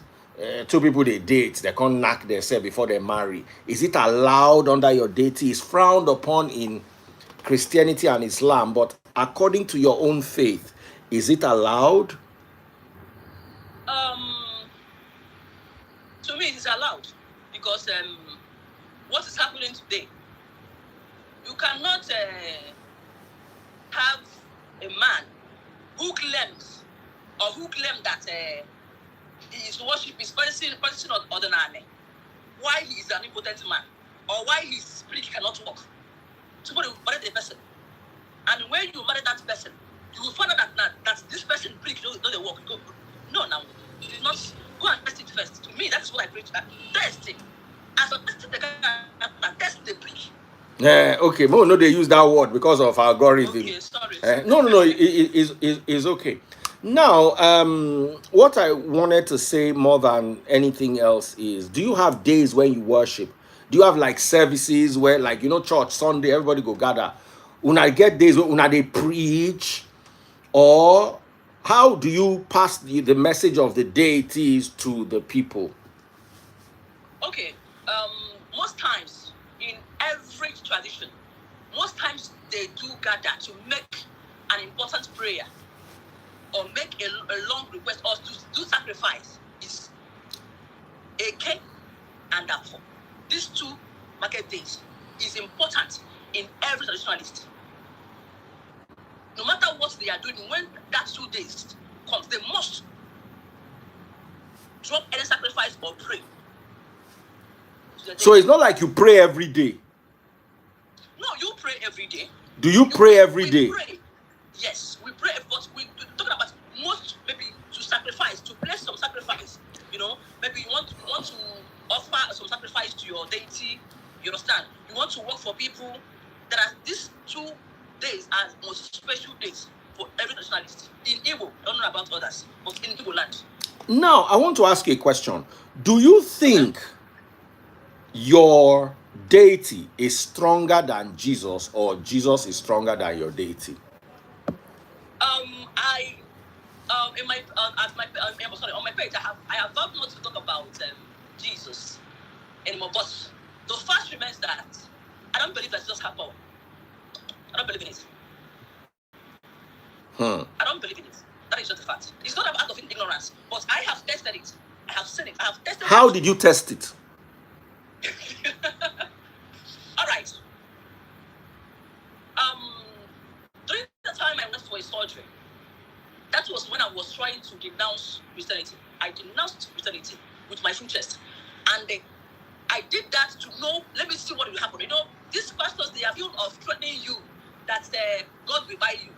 Two people they date, they can't knack themselves before they marry. Is it allowed under your deity? It's frowned upon in Christianity and Islam, but according to your own faith, is it allowed? To me, it is allowed because what is happening today, you cannot have a man who claims that his worship is practicing ordinary, why he is an impotent man, or why his spirit cannot work. Somebody will marry the person, and when you marry that person, you will find out that this person spirit doesn't work. You go, no, now you did not go and test it first. To me, that is what I preach. Test it. As a testing the car, test the brick. Okay, but no, they use that word because of algorithm. Okay, sorry. No, it's okay. Now, what I wanted to say more than anything else is, do you have days when you worship? Do you have like services where, like, church Sunday, everybody go gather? Una get days where una they preach, or how do you pass the message of the deities to the people? Okay, most times in every tradition, most times they do gather to make an important prayer or make a long request or to do sacrifice. Is a king and a four. These two market days is important in every traditionalist. No matter what they are doing, when that 2 days comes, they must drop any sacrifice or pray. So it's not like you pray every day. No, you pray every day. Do you pray every day? Pray. Yes, we pray, but we're talking about most, maybe to sacrifice, to place some sacrifice. Maybe you want to offer some sacrifice to your deity. You understand? You want to work for people. There are these 2 days as most special days for every nationalist. In Igbo, I don't know about others, but in Igbo land. Now, I want to ask you a question. Do you think your deity is stronger than Jesus, or Jesus is stronger than your deity? On my page, I have vowed not to talk about Jesus anymore. But the fact remains that I don't believe that Jesus has power. I don't believe in it. I don't believe in it. That is just a fact. It's not out of ignorance, but I have tested it. I have seen it. I have tested it. How did you test it? All right. During the time I went for a surgery, that was when I was trying to denounce Christianity. I denounced Christianity with my full chest. And I did that to know, let me see what will happen. You know, these pastors, they are full of threatening you that God will buy you.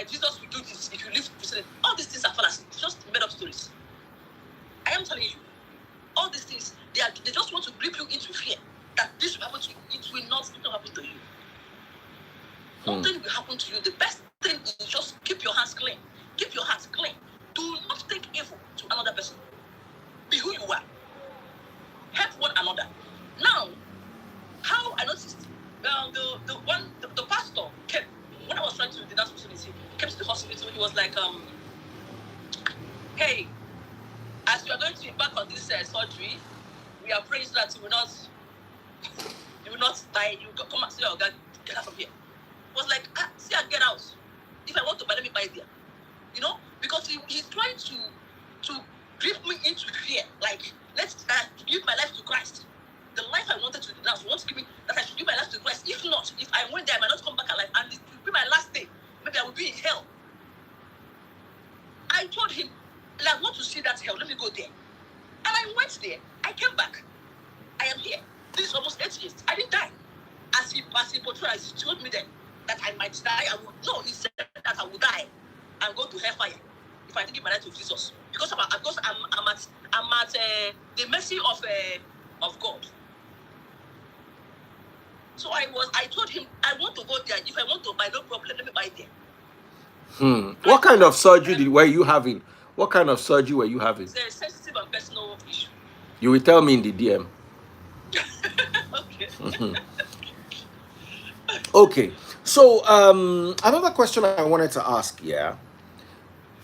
Jesus will do this if you leave Christianity. All these things are fallacy. It's just made up stories. I am telling you, all these things, they just want to grip you into fear that this will happen to you. It will not happen to you. Nothing will happen to you. The best thing is just keep your hands clean. Keep your heart clean. Do not think evil to another person. Be who you are. Help one another. Now, how I noticed, the pastor came, when I was trying to denounce Christianity, he came to the hospital. He was like, hey, as you are going to embark on this surgery, we are praying so that you will not die. You come and say, oh God, get out from here. He was like, see, I get out. If I want to buy, let me buy there. You know, because he's trying to grip me into fear. Like, let's give my life to Christ. The life I wanted to denounce, he wants to give me that I should give my life to Christ. If not, if I went there, I might not come back alive, and it will be my last day. Maybe I will be in hell. I told him, I want to see that hell. Let me go there. And I went there. I came back. I am here. This is almost 8 years. I didn't die. As he portrayed, he told me then that I might die. He said that I would die and go to hellfire if I didn't give my life to Jesus. Because I'm at the mercy of God. So I told him, I want to go there. If I want to buy, no problem, let me buy there. What kind of surgery were you having? What kind of surgery were you having? It's a sensitive and personal issue. You will tell me in the DM. Okay. Okay. So another question I wanted to ask, yeah.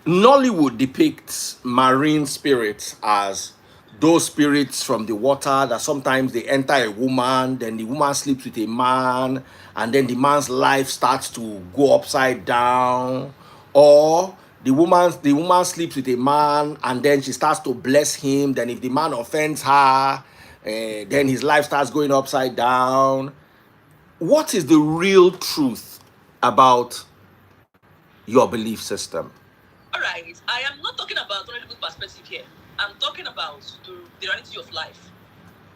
Nollywood depicts marine spirits as those spirits from the water that sometimes they enter a woman, then the woman sleeps with a man, and then the man's life starts to go upside down. Or the woman sleeps with a man and then she starts to bless him. Then if the man offends her, then his life starts going upside down. What is the real truth about your belief system? All right, I am not talking about only good perspective here. I'm talking about the reality of life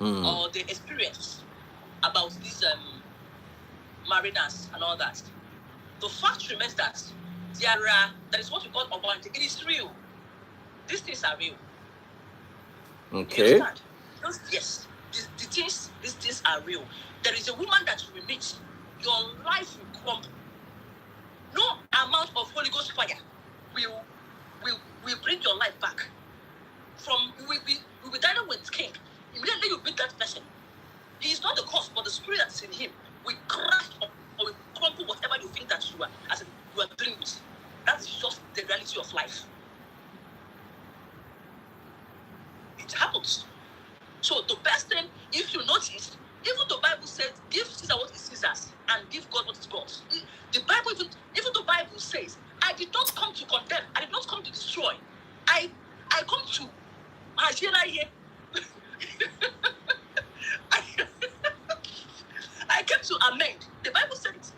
or the experience about these mariners and all that. The fact remains that there is what we call Govt. It is real. These things are real. Okay. You understand? Yes, these things are real. There is a woman that you will meet. Your life will crumble. No amount of Holy Ghost fire will bring your life back. You will be dining with king. Immediately you meet that person. He is not the cause, but the spirit that is in him will crush or will crumple whatever you think that you are dealing with. That is just the reality of life. It happens. So the best thing, if you notice, even the Bible says, give Caesar what is Caesar's and give God what is God's. The Bible, even the Bible says, I did not come to condemn. I did not come to destroy. I come to I came to amend. The Bible said it.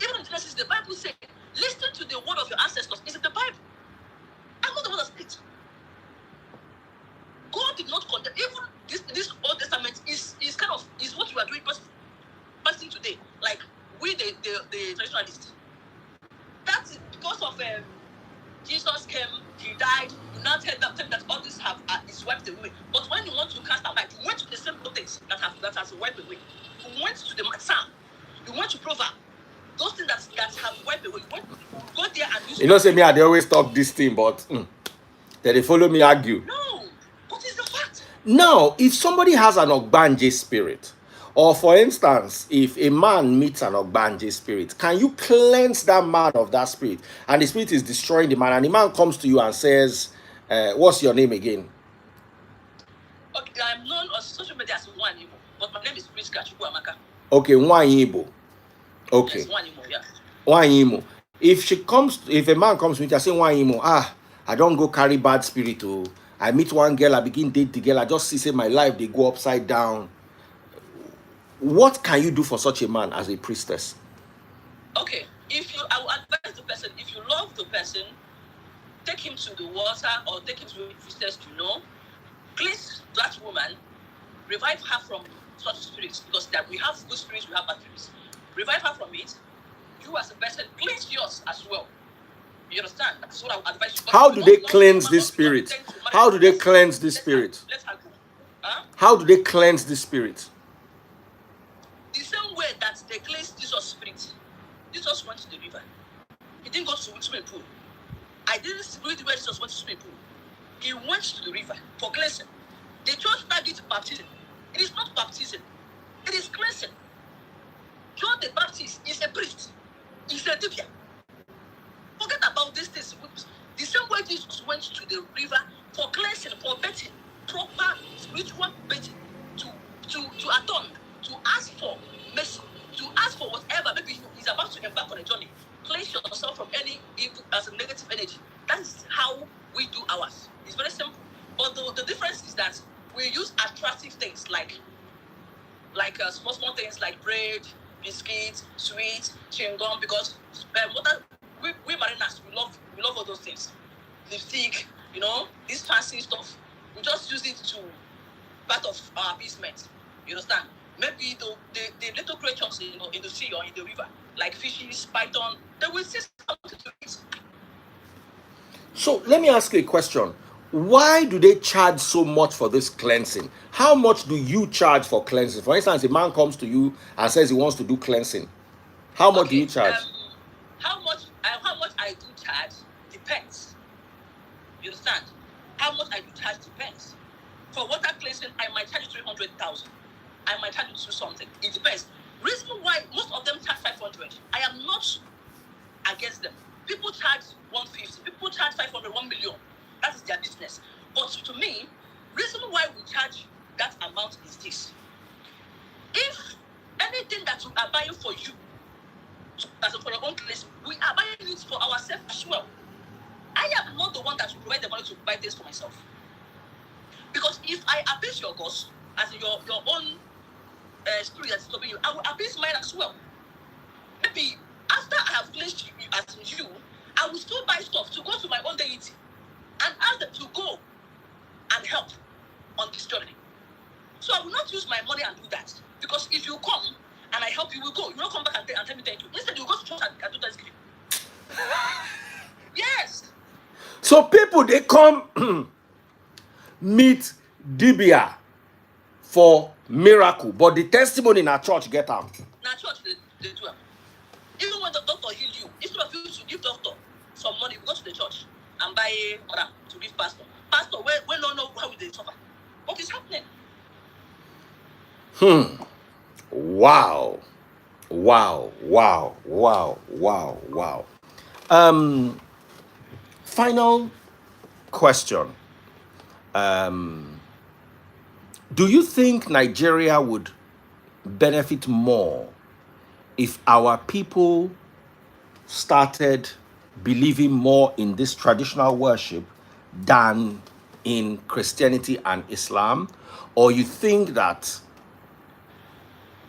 Even in Genesis, the Bible said, listen to the word of your ancestors. It's in the Bible. I'm not the one that said it. God did not condemn. Even this Old Testament is what you are doing person today. Like we the traditionalists. That's because of Jesus came, he died. You now tell them that all this is wiped away. But when you want to cast out light, you went to the simple things that has wiped away. You went to the Psalm. You went to Proverbs. Those things that have wiped away. You go there and use. You know, say me, they always talk this thing, but they follow me argue. No, what is the fact? Now, if somebody has an Ogbanje spirit, or for instance, if a man meets an Ogbanje spirit, can you cleanse that man of that spirit? And the spirit is destroying the man, and the man comes to you and says, what's your name again? Okay, I'm known on social media as Nwanyibo, but my name is Priska Chukwuamaka. Okay, Nwanyibo. Okay. Yes, Nwanyibo, yeah. Nwanyibo. If a man comes to me and say, "Why emo? I don't go carry bad spirit. Oh, I meet one girl, I begin date the girl. I just see say my life they go upside down." What can you do for such a man as a priestess? Okay, I will advise the person, if you love the person, take him to the water or take him to a priestess to know, cleanse that woman, revive her from such spirits, because that we have good spirits, we have bad spirits. Revive her from it. You as a person, cleanse yours as well. You understand? That's what I would advise you. How do they cleanse this spirit? How do they cleanse this spirit? Let her go. Huh? How do they cleanse this spirit? The same way that they cleansed Jesus' spirit. Jesus went to the river. He didn't go to the swimming pool. I didn't read where Jesus went to the swimming pool. He went to the river for cleansing. The church targets baptism. It is not baptism. It is cleansing. John the Baptist is a priest. He's a dibia. Forget about these things. The same way Jesus went to the river for cleansing, for bathing, proper spiritual bathing, to atone, to ask for mercy, to ask for whatever. Maybe he's about to embark on a journey. Cleanse yourself from any evil as a negative energy. That is how we do ours. It's very simple. But the difference is that we use attractive things like small things like bread, biscuits, sweets, chewing gum, because we mariners, we love all those things. Lipstick, this fancy stuff. We just use it to part of our appeasement. You understand? Maybe the little creatures in the sea or in the river, like fishes, python, they will see something to eat. So let me ask you a question. Why do they charge so much for this cleansing? How much do you charge for cleansing? For instance, a man comes to you and says he wants to do cleansing. How much do you charge? How much I do charge depends. You understand? How much I do charge depends. For water cleansing, I might charge you 300,000. I might charge you to something. It depends. Reason why most of them charge 500. I am not against them. People charge 150. People charge 500, 1 million. That is their business. But to me, reason why we charge that amount is this. If anything that we are buying for you, as for your own cleansing, we are buying it for ourselves as well. I am not the one that will provide the money to buy this for myself. Because if I appease your gods, as in your own spirit that is stopping you, I will appease mine as well. Maybe after I have cleansed you, as in you, I will still buy stuff to go to my own deity and ask them to go and help on this journey. So I will not use my money and do that. Because if you come and I help you, will go. You will not come back and tell me thank you. Instead, you go to church and do Thanksgiving. Yes. So people, they come meet Dibia for miracle, but the testimony in our church get them. In our church, they do. Even when the doctor heal you, instead of you to give doctor some money, we go to the church and buy order to give pastor. Pastor, we don't know how they suffer. What is happening? Wow. Final question. Do you think Nigeria would benefit more if our people started believing more in this traditional worship than in Christianity and Islam? Or you think that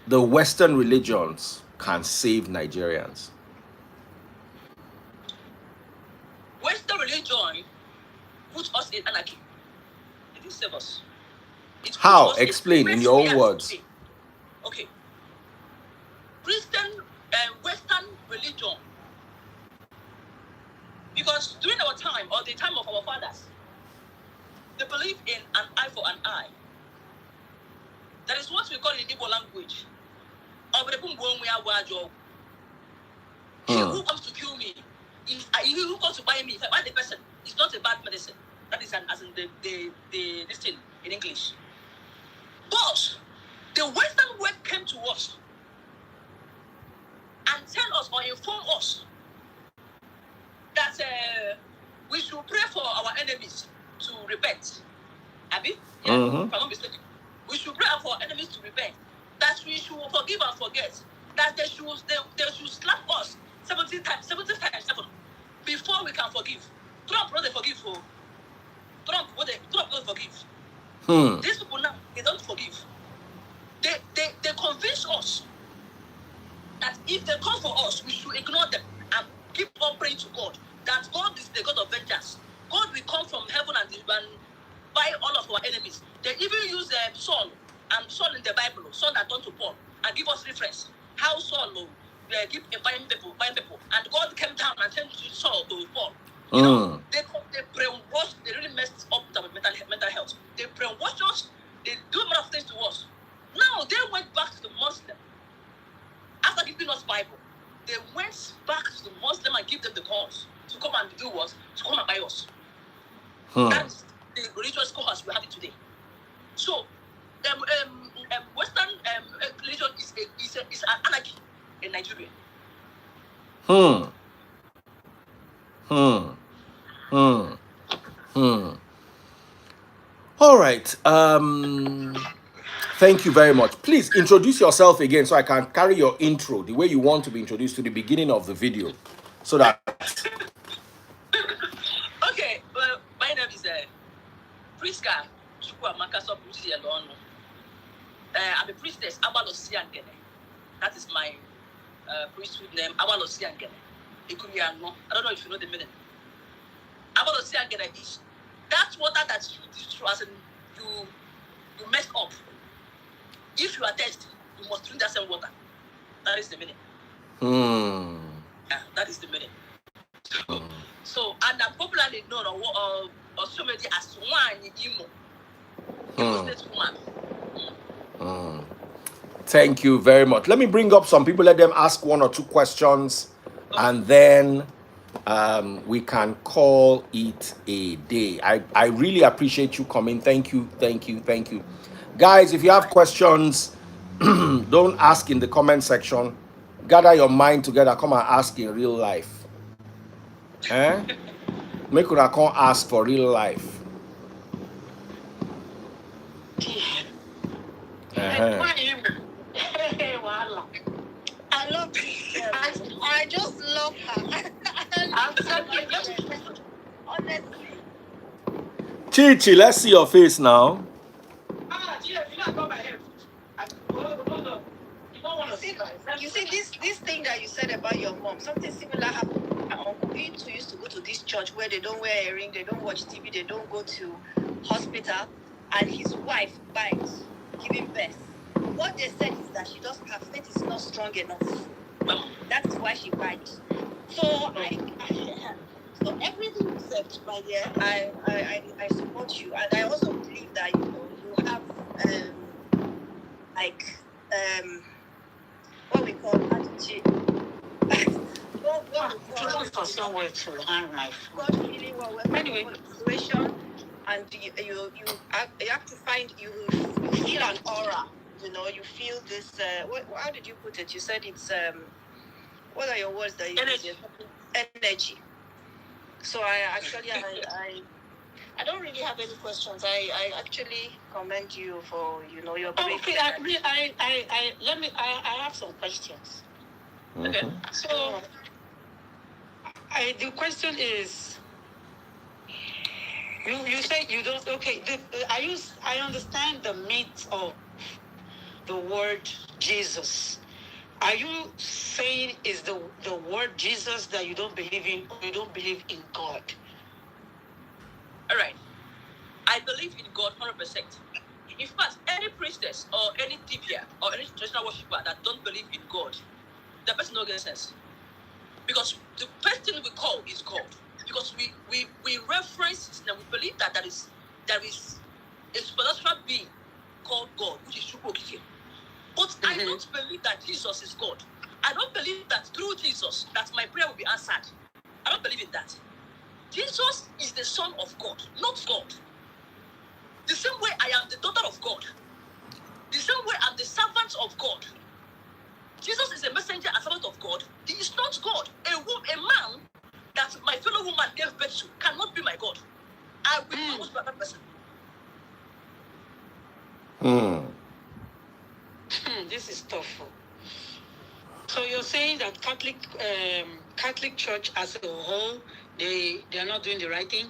the Western religions can save Nigerians? Western religion put us in anarchy. It didn't save us. How? Explain in your own words. Okay. Christian Western religion. Because during our time, or the time of our fathers, they believe in an eye for an eye. That is what we call in Igbo language. He who comes to kill me, he who comes to buy me, if I buy the person, it's not a bad medicine. That is as in this thing in English. But the Western word came to us and tell us or inform us that we should pray for our enemies to repent. Abi? Yeah, if I'm not mistaken. We should pray for our enemies to repent. That we should forgive and forget. That they should slap us 70 times These people now, they don't forgive. They convince us that if they come for us, we should ignore them and keep on praying to God. That God is the God of vengeance. God will come from heaven and buy all of our enemies. They even use Saul in the Bible, Saul that turned to Paul, and give us reference. How Saul keep buying people, and God came down and changed Saul to Paul. You know, they brainwash. They really messed up our mental health. They brainwash us. They do a lot of things to us. Now they went back to the Muslim. After giving us Bible, they went back to the Muslim and give them the cause to come and do what? To come and buy us. That's the religious compass we have it today. So, Western religion is an anarchy in Nigeria. All right. Thank you very much. Please introduce yourself again so I can carry your intro the way you want to be introduced to the beginning of the video. So that... Okay, well, my name is Priska Chukwamaka Sobuchi Elono. I'm a priestess, Abalosiangene. That is my priesthood name, Abalosiangene. I don't know if you know the meaning. Abalosiangene is that water that you destroy, as in you messed up. If you are thirsty, you must drink that same water. That is the meaning. That is the meaning. So, and I'm popularly known on social media as one Imo. State woman. Thank you very much. Let me bring up some people, let them ask 1 or 2 questions, and then we can call it a day. I really appreciate you coming. Thank you. Guys, if you have questions, don't ask in the comment section. Gather your mind together. Come and ask in real life. Make una come ask for real life. I love her. I just love her. Honestly. Chichi, let's see your face now. You see this thing that you said about your mom, something similar happened. We used to go to this church where they don't wear a ring, they don't watch TV, they don't go to hospital, and his wife bites, giving birth. What they said is that her faith is not strong enough. That is why she bites. So so everything you said, my dear, I support you, and I also believe that you have what we call attitude. Somewhere to hang my phone. God really well anyway. Situation, and you have to find you feel an aura. You feel this. How did you put it? You said it's what are your words that you use? Energy. So I don't really have any questions. I actually commend you for your brave. Okay, I have some questions. Okay. So the question is, you say you don't. Okay. I understand the myth of the word Jesus. Are you saying is the word Jesus that you don't believe in, or you don't believe in God? All right. I believe in God 100%. In fact, any priestess or any dibia or any traditional worshiper that don't believe in God, the person don't get sense. Because the person we call is God. Because we reference it and we believe that there is a supernatural being called God, which is Chukwokike. But I don't believe that Jesus is God. I don't believe that through Jesus that my prayer will be answered. I don't believe in that. Jesus is the Son of God, not God. The same way I am the daughter of God. The same way I'm the servant of God. Jesus is a messenger and servant of God. He is not God. A man that my fellow woman gave birth to cannot be my God. I will not be that person. This is tough. So you're saying that Catholic Church as a whole, they are not doing the right thing?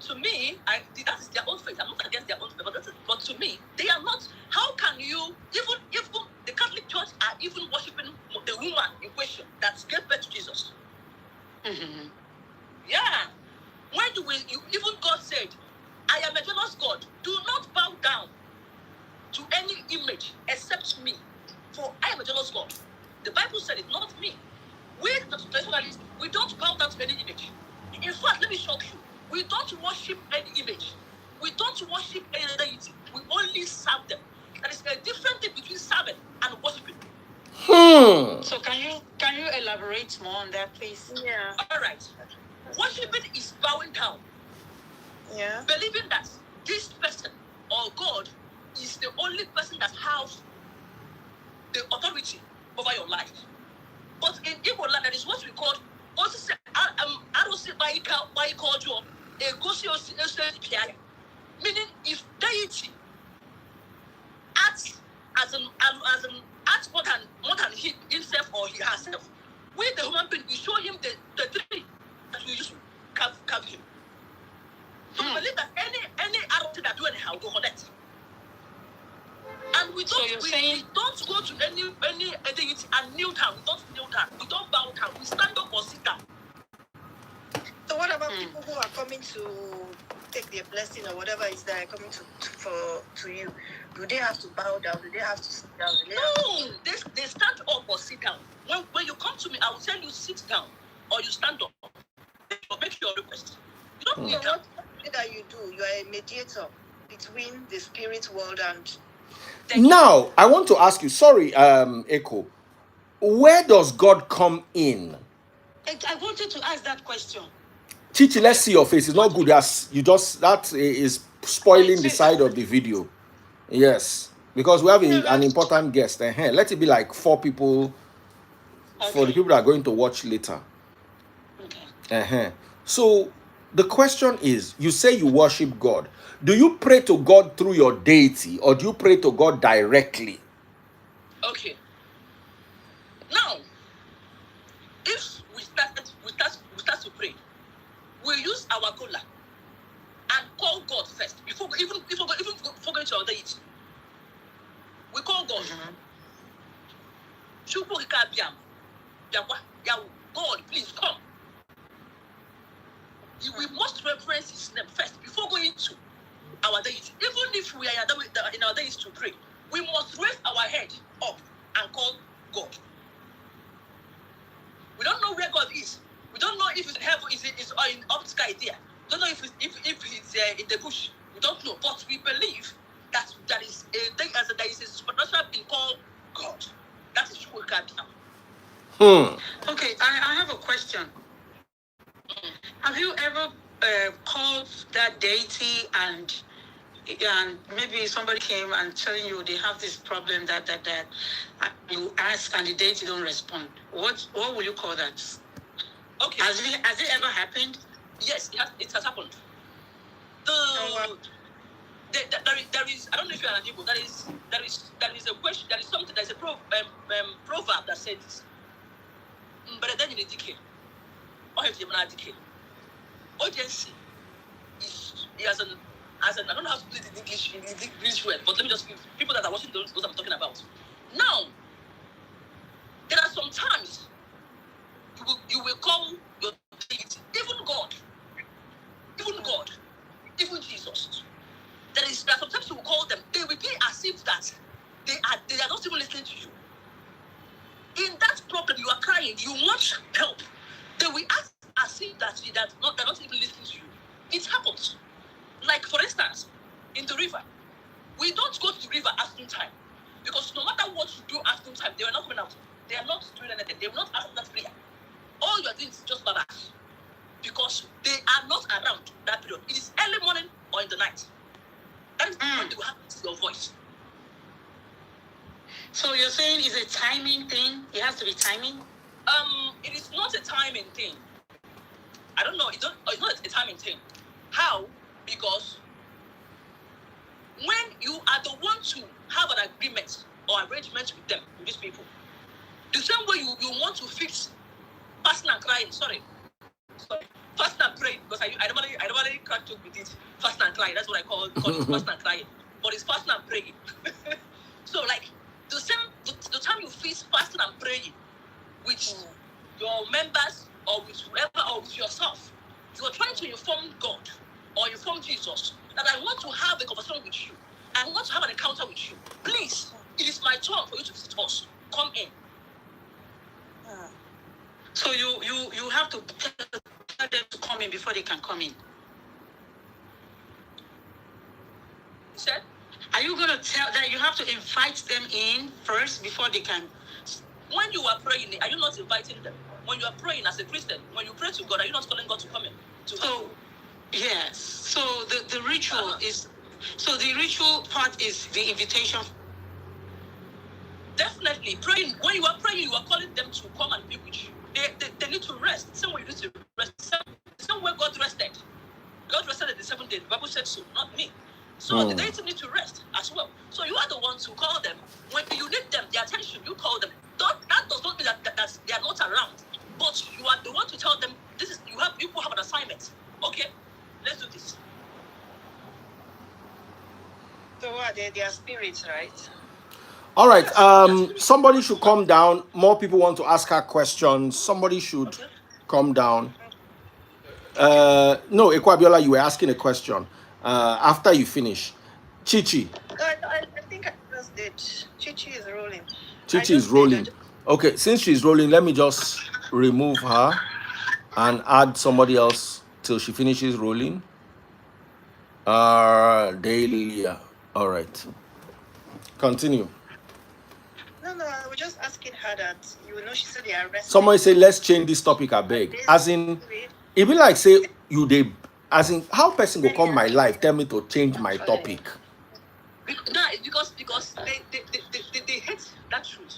to me, that is their own faith. I'm not against their own faith, but to me, they are not. How can you even the Catholic Church are even worshiping the woman in question that gave birth to Jesus? Mm-hmm. Yeah. When even God said, "I am a jealous God. Do not bow down to any image except me, for I am a jealous God." The Bible said it, not me. We, the traditionalists, we don't bow down to any image. In fact, let me shock you. We don't worship any image. We don't worship any deity. We only serve them. There is a difference between serving and worshiping. So can you elaborate more on that, please? Yeah. All right. Worshiping is bowing down. Yeah. Believing that this person or God is the only person that has the authority over your life. But in Igbo land, that is what we call also say I don't say by culture a gosi meaning if deity acts as an acts more than he himself or he herself, we the human being we show him the tree that we use to carve him. So we believe that any arrow that do anyhow go on that. And we don't we don't go to any deity and kneel down. We don't kneel down. We don't bow down. We stand up or sit down. So what about people who are coming to take their blessing or whatever is that coming to you? Do they have to bow down? Do they have to sit down? No, they stand up or sit down. When you come to me, I will tell you sit down or you stand up. Make your request. You don't kneel down. What that you do? You are a mediator between the spirit world and. Now, I want to ask you, sorry, Echo, where does God come in? I wanted to ask that question. Chichi, let's see your face. It's not good. That is spoiling the side of the video. Yes, because we have an important guest. Let it be like 4 people for the people that are going to watch later. Okay. So the question is, you say you worship God. Do you pray to God through your deity or do you pray to God directly? Okay. Now, if we start to pray, we use our kola and call God first before going to our deity. We call God. God, please come. We must reference his name first before going to our deity. Even if we are in our deity to pray, we must raise our head up and call God. We don't know where God is. We don't know if it's in heaven, is in up sky there. We don't know if he's in the bush. We don't know, but we believe that there is a supernatural being called God. That is true. Okay, I have a question. Have you ever called that deity and maybe somebody came and telling you they have this problem that you ask and the deity don't respond? What will you call that? Okay. Has it ever happened? Yes, it has happened. There is I don't know if you're an Igbo. There is a question. There is something. There is a proverb that says, "But then in the decay, or if you're not decay, urgency is as an I don't know how to put it in English word, but let me just give people that are watching those I'm talking about. Now, there are some times you will call your deity, even God, even Jesus. There are sometimes you will call them. They will be as if that they are not even listening to you. In that problem you are crying, you want help. They will act as if that they're not even listening to you. It happens. Like for instance, in the river, we don't go to the river afternoon time because no matter what you do afternoon time, they are not coming out. They are not doing anything. They will not ask that prayer. All you are doing is just babash because they are not around that period. It is early morning or in the night. That is when they will have to see your voice. So you're saying it's a timing thing? It has to be timing? It is not a timing thing. I don't know. It's not a timing thing. How? Because when you are the one to have an agreement or arrangement with them, with these people, the same way you want to fix fasting and crying. Sorry. fast and pray, because I normally crack joke with it. Fast and cry. That's what I call it. Fast and crying. But it's fast and praying. So like the time you feast fasting and praying with your members or with whoever or with yourself, you are trying to inform God or inform Jesus that I want to have a conversation with you. I want to have an encounter with you. Please, it is my turn for you to visit us. Come in. So you have to tell them to come in before they can come in. You said? Are you going to tell that you have to invite them in first before they can? When you are praying, are you not inviting them? When you are praying as a Christian, when you pray to God, are you not calling God to come in? Yes. So the ritual is. So the ritual part is the invitation. Definitely. Praying. When you are praying, you are calling them to come and be with you. They need to rest. Same way you need to rest. Same way God rested. God rested at the 7th day. The Bible said so, not me. So the deity need to rest as well. So you are the one to call them. When you need them, their attention, you call them. That does not mean that they are not around. But you are the one to tell them, you people have an assignment. Okay, let's do this. So what? They are spirits, right? All right. Somebody should come down. More people want to ask her questions. Somebody should come down. No, Ekwabiola, you were asking a question. After you finish, Chichi. I think I just did. Chichi is rolling. Chichi is rolling. Okay, since she's rolling, let me just remove her and add somebody else till she finishes rolling. Dahlia. All right. Continue. No, I was just asking her that, she said they are resting. Somebody say, let's change this topic, I beg. As in, it be like say, you they, as in, how person will come my life, tell me to change my topic. No, it's because they hate that truth.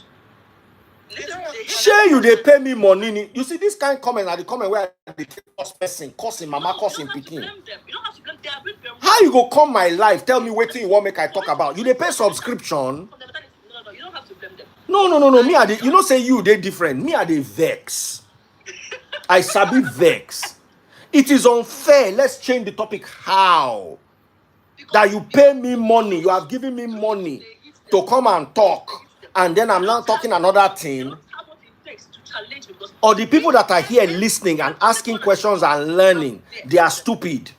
Sure, they pay me money. You see this kind of comment at the comment where they take person, cursing mama, cursing picking. You don't have to blame them. How you go come my life? Tell me what thing you want make I talk about. You they pay subscription. No, you don't have to blame them. No. Me are they, say you they different. Me are they vex. I sabi vex. It is unfair. Let's change the topic. How? That you pay me money. You have given me money to come and talk. And then I'm now talking another thing. Or the people that are here listening and asking questions and learning, they are stupid.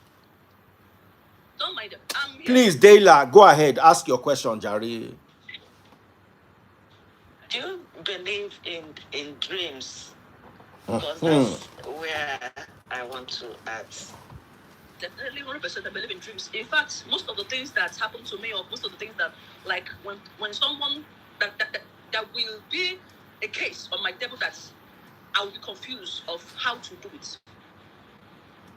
Don't mind them. Please, Dayla, go ahead. Ask your question, Jari. Do you believe in dreams? Because that's where I want to ask. Definitely 100% I believe in dreams. In fact, most of the things that happen to me, or most of the things that, like when someone that will be a case on my table that I will be confused of how to do it.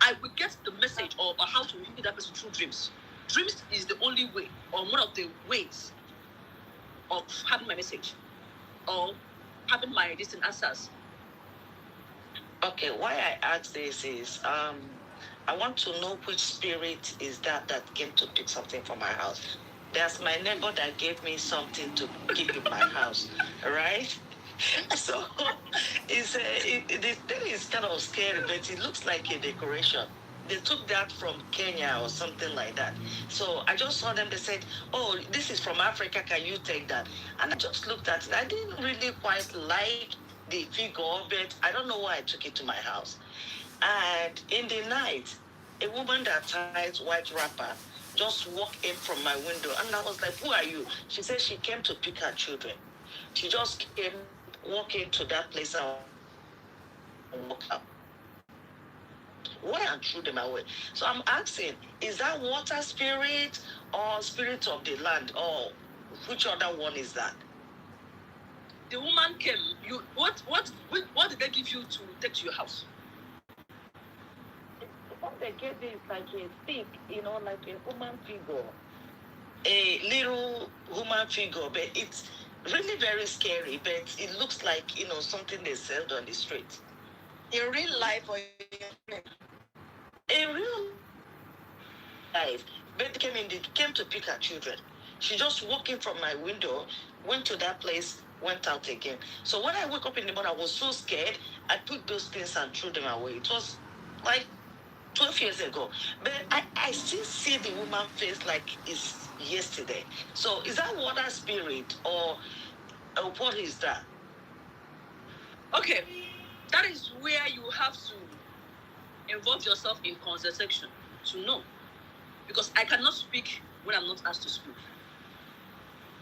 I will get the message or how to read that person through dreams. Dreams is the only way, or one of the ways of having my message or having my distant answers. Okay, why I ask this is I want to know which spirit is that came to pick something from my house. There's my neighbor that gave me something to keep in my house, right? So the thing is kind of scary, but it looks like a decoration. They took that from Kenya or something like that. So I just saw them, they said, oh, this is from Africa, can you take that? And I just looked at it. I didn't really quite like the figure, but I don't know why I took it to my house. And in the night, a woman that ties white wrapper just walked in from my window. And I was like, who are you? She said she came to pick her children. She just came, walk into that place and walk out. Why and threw them away. So I'm asking, is that water spirit or spirit of the land, or which other one is that? The woman came. What did they give you to take to your house? What they gave me is like a stick, like a human figure. A little human figure, but it's really very scary, but it looks like, something they sold on the street. In real life or in real life, but came to pick her children. She just walked in from my window, went to that place, went out again. So when I woke up in the morning, I was so scared. I took those things and threw them away. It was like 12 years ago. But I still see the woman face like it's yesterday. So is that water spirit or what is that? Okay, that is where you have to involve yourself in conversation to know, because I cannot speak when I'm not asked to speak.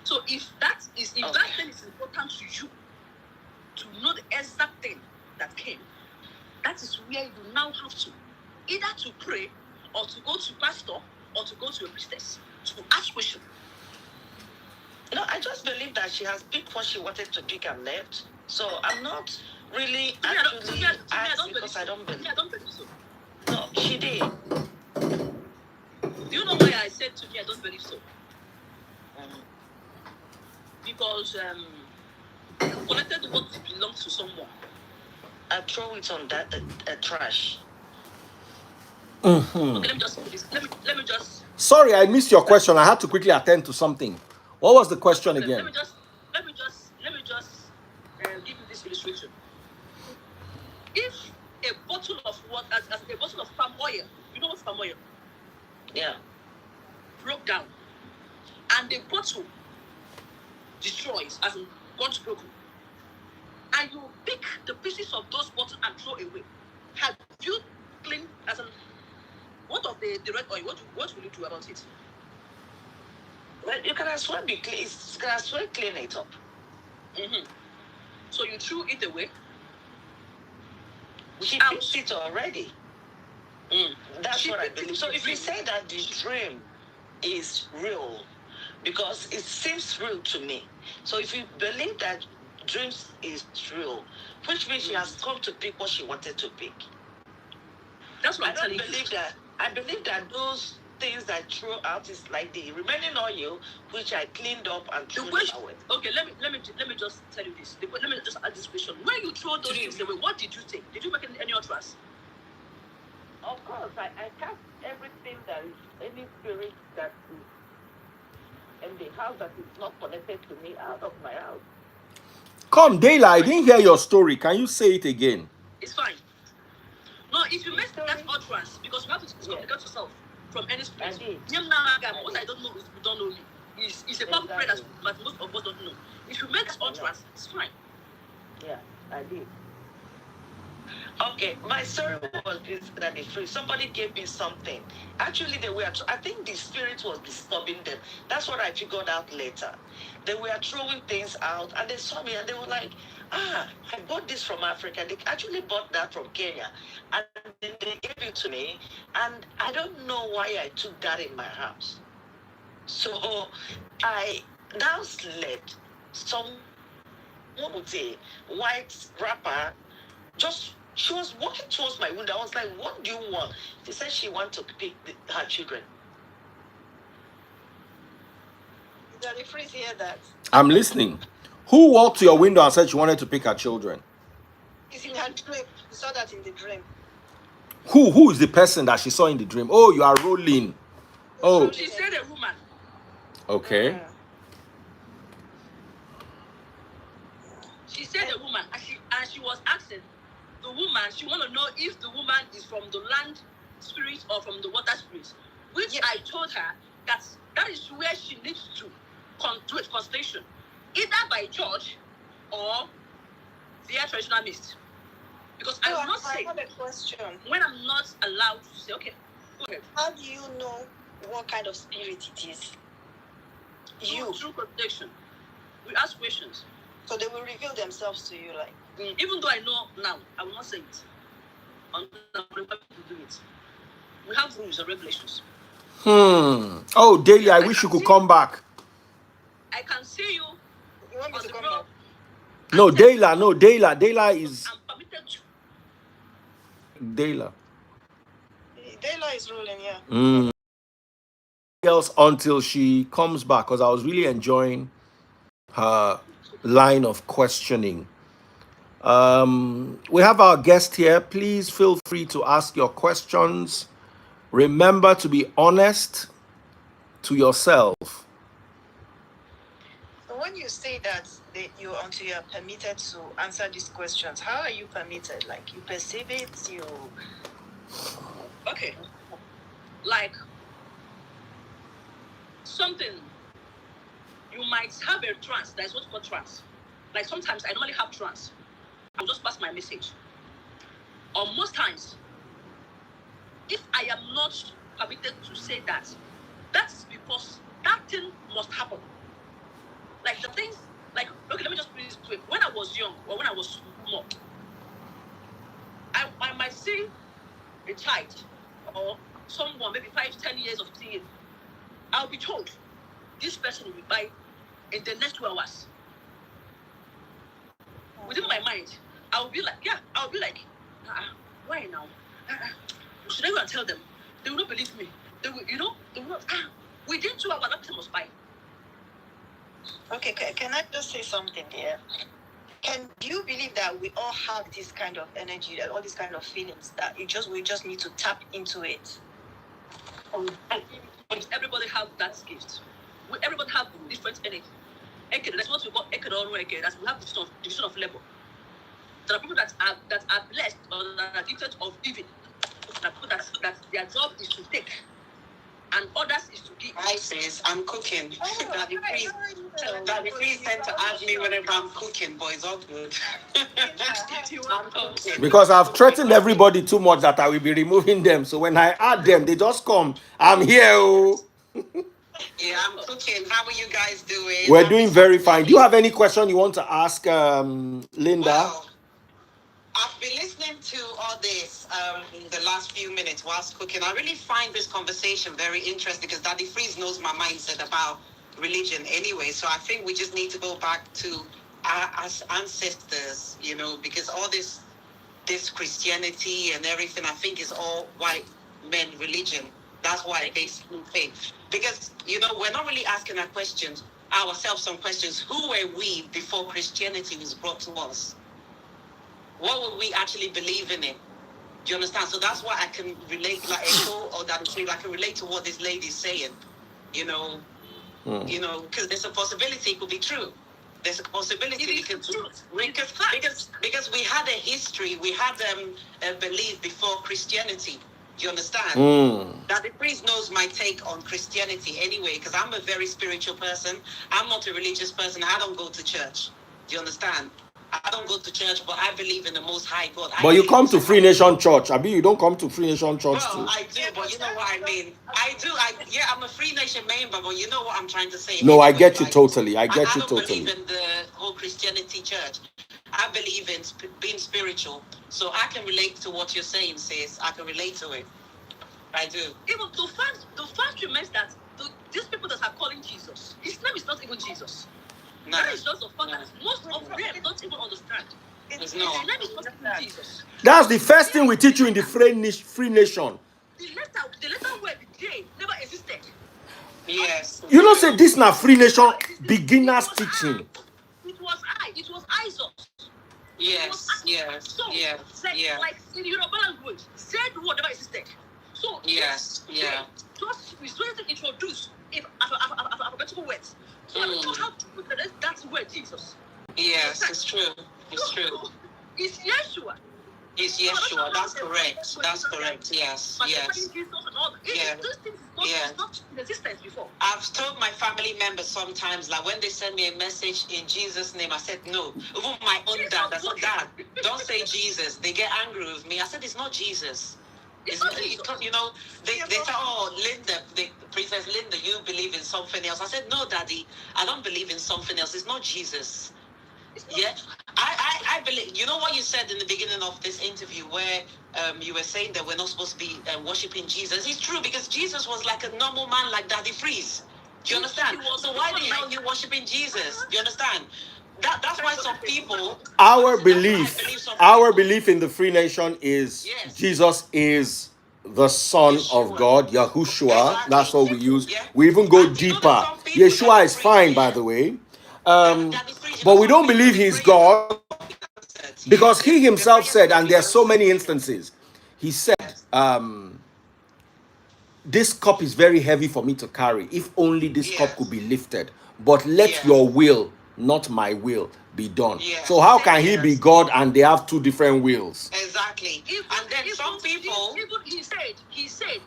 So if that thing is important to you, to know the exact thing that came, that is where you now have to either to pray or to go to pastor or to go to a priestess to ask questions. No, I just believe that she has picked what she wanted to pick and left. So I'm not really actually asked because I don't believe. I don't believe so. No, she did. Do you know why I said to me I don't believe so? Because you collected what belongs to someone. I throw it on that trash. Mm-hmm. Okay, let me just finish. Let me just. Sorry, I missed your question. I had to quickly attend to something. What was the question again? Let me just give you this illustration. If a bottle of water, as a bottle of palm oil, you know what's palm oil? Yeah. Broke down, and the bottle destroys, as in got broken, and you pick the pieces of those bottles and throw away. Have you cleaned, as in, what of the red oil? What will you do about it? Well, you can as well be clean. You can as well clean it up. Mm-hmm. So you threw it away. She picked it already. That's what I believe. So if you say that the dream is real, because it seems real to me. So if you believe that dreams is real, which means she has come to pick what she wanted to pick. That's what I'm telling you. I believe that those things that I threw out is like the remaining oil, which I cleaned up and threw away. Okay, let me just tell you this. Let me just ask this question. When you throw those things away, what did you take? Did you make any utterance? Of course, I cast everything that is any spirit that is in the house that is not connected to me out of my house. Come, Dayla, I didn't hear your story. Can you say it again? It's fine. No, if you make that utterance, because you have to disconnect yourself from any spirit. What I don't know is you don't know me. It's a powerful prayer that most of us don't know. If you make this utterance, it's fine. Yeah, I did. Okay, my story was this, that somebody gave me something. Actually, I think the spirit was disturbing them. That's what I figured out later. They were throwing things out, and they saw me, and they were like, I bought this from Africa. They actually bought that from Kenya, and then they gave it to me, and I don't know why I took that in my house. So I now slept. Someone with a white wrapper she was walking towards my window. I was like, what do you want? She said she wants to pick her children. Did the freeze hear that? I'm listening. Who walked to your window and said she wanted to pick her children? It's in her dream. You saw that in the dream. Who is the person that she saw in the dream? Oh, you are rolling. Oh. She said a woman. Okay. She said a woman, and she was asking the woman, she want to know if the woman is from the land spirit or from the water spirit, which I told her that is where she needs to do a consultation, either by church or via traditional mist. Because I will not say, I have a question. When I'm not allowed to say, okay, go ahead. How do you know what kind of spirit it is? Through consultation. We ask questions. So they will reveal themselves to you, like. Even though I know now, I will not say it. Until I'm able to do it. We have rules and regulations. Oh, Daily, I wish you could come back. I can see you. You want me to come back? No, Dayla. Dayla is. I'm permitted to. Dayla. Dayla is ruling, yeah. Else until she comes back, because I was really enjoying her line of questioning. We have our guest here. Please feel free to ask your questions. Remember to be honest to yourself. So when you say that until you are permitted to answer these questions, how are you permitted? Like you perceive it, Okay. Like something, you might have a trance. That is what we call trance. Like sometimes I normally have trance. I'll just pass my message. Or most times, if I am not permitted to say that, that is because that thing must happen. Like the things, like, okay, let me just put it this way. When I was young, or when I was small, I might see a child or someone, maybe 5, 10 years of 15 years. I'll be told this person will buy in the next 2 hours. Within my mind, I'll be like, why now? Should I go and tell them? They will not believe me. They will, they will not. Within 2 hours, that person must buy. Okay, can I just say something here? Do you believe that we all have this kind of energy, that all these kind of feelings, that we just need to tap into it? Everybody have that gift. Everybody have different energy. That's what we call that's we have division of labor. There are people that are blessed or that are gifted of giving. There are people that their job is to take, and others is to give. Hi sis, I'm cooking. Daddy please tend to ask me whenever I'm cooking, but it's all good. I'm cooking. Because I've threatened everybody too much that I will be removing them. So when I add them, they just come. I'm here. Oh. Yeah, I'm cooking. How are you guys doing? We're doing very fine. Do you have any question you want to ask Linda? Well, I've been listening to all this in the last few minutes whilst cooking. I really find this conversation very interesting because Daddy Freeze knows my mindset about religion anyway. So I think we just need to go back to our ancestors, because all this Christianity and everything, I think is all white men religion. That's why I basically think. Because, we're not really asking ourselves some questions. Who were we before Christianity was brought to us? What would we actually believe in it? Do you understand? So that's why I can relate, like Echo or that I can relate to what this lady is saying. Because there's a possibility it could be true. There's a possibility because we had a history, we had a belief before Christianity. Do you understand? That the priest knows my take on Christianity anyway, because I'm a very spiritual person. I'm not a religious person. I don't go to church. Do you understand? I don't go to church, but I believe in the Most High God. But you come to Free Nation Church. Abi, you don't come to Free Nation Church too. Well, I do, but you know what I mean. I do. I'm a Free Nation member, but you know what I'm trying to say. No, anyway, I get you totally. I get you don't totally. believe in the whole Christianity church. I believe in being spiritual. So I can relate to what you're saying, sis. I can relate to it. I do. Even the fact remains that these people that are calling Jesus, his name is not even Jesus. No. That is just a fact that most of them don't even understand. His name is not even Jesus. That's the first thing we teach you in the Free Nation. The letter word, the J, never existed. Yes. You know, say this now Free Nation beginners teaching. It was Isos. Yes. So, Yeah. like in the Yoruba language, Z word never existed. So Yes. Yeah. Just we started to introduce alphabetical words. So I don't know how to put that word Jesus. Yes, it's true. It's true. It's Yeshua. It's Yeshua. That's correct. That's correct. Yes. Yes. Those things is not in existence before. I've told my family members sometimes, like when they send me a message in Jesus' name, I said no. Even my own dad, I said, Dad, don't say Jesus. They get angry with me. I said, it's not Jesus. It's not, they say, oh, Linda, Princess Linda, you believe in something else. I said, no, Daddy, I don't believe in something else. It's not Jesus. Yeah, I believe. You know what you said in the beginning of this interview, where you were saying that we're not supposed to be worshiping Jesus. It's true, because Jesus was like a normal man, like Daddy Freeze. Do you understand? So why the hell are you worshiping Jesus? Do you understand? That's why some people. Our belief in the Free Nation is Jesus is the Son of God, Yahushua. Exactly. That's what we use. Yeah. We even go And you know deeper. that some people Yeshua that is fine, by preach, the way. Daddy Freeze, But we some don't people believe they he's pray God, as- because he They himself pray said, as and there's so many Jesus. instances, he said, this cup is very heavy for me to carry. If only this cup could be lifted. But let your will not my will be done. Yes. So how can he Yes. be God and they have two different wills? Exactly. And then some people. Even he said,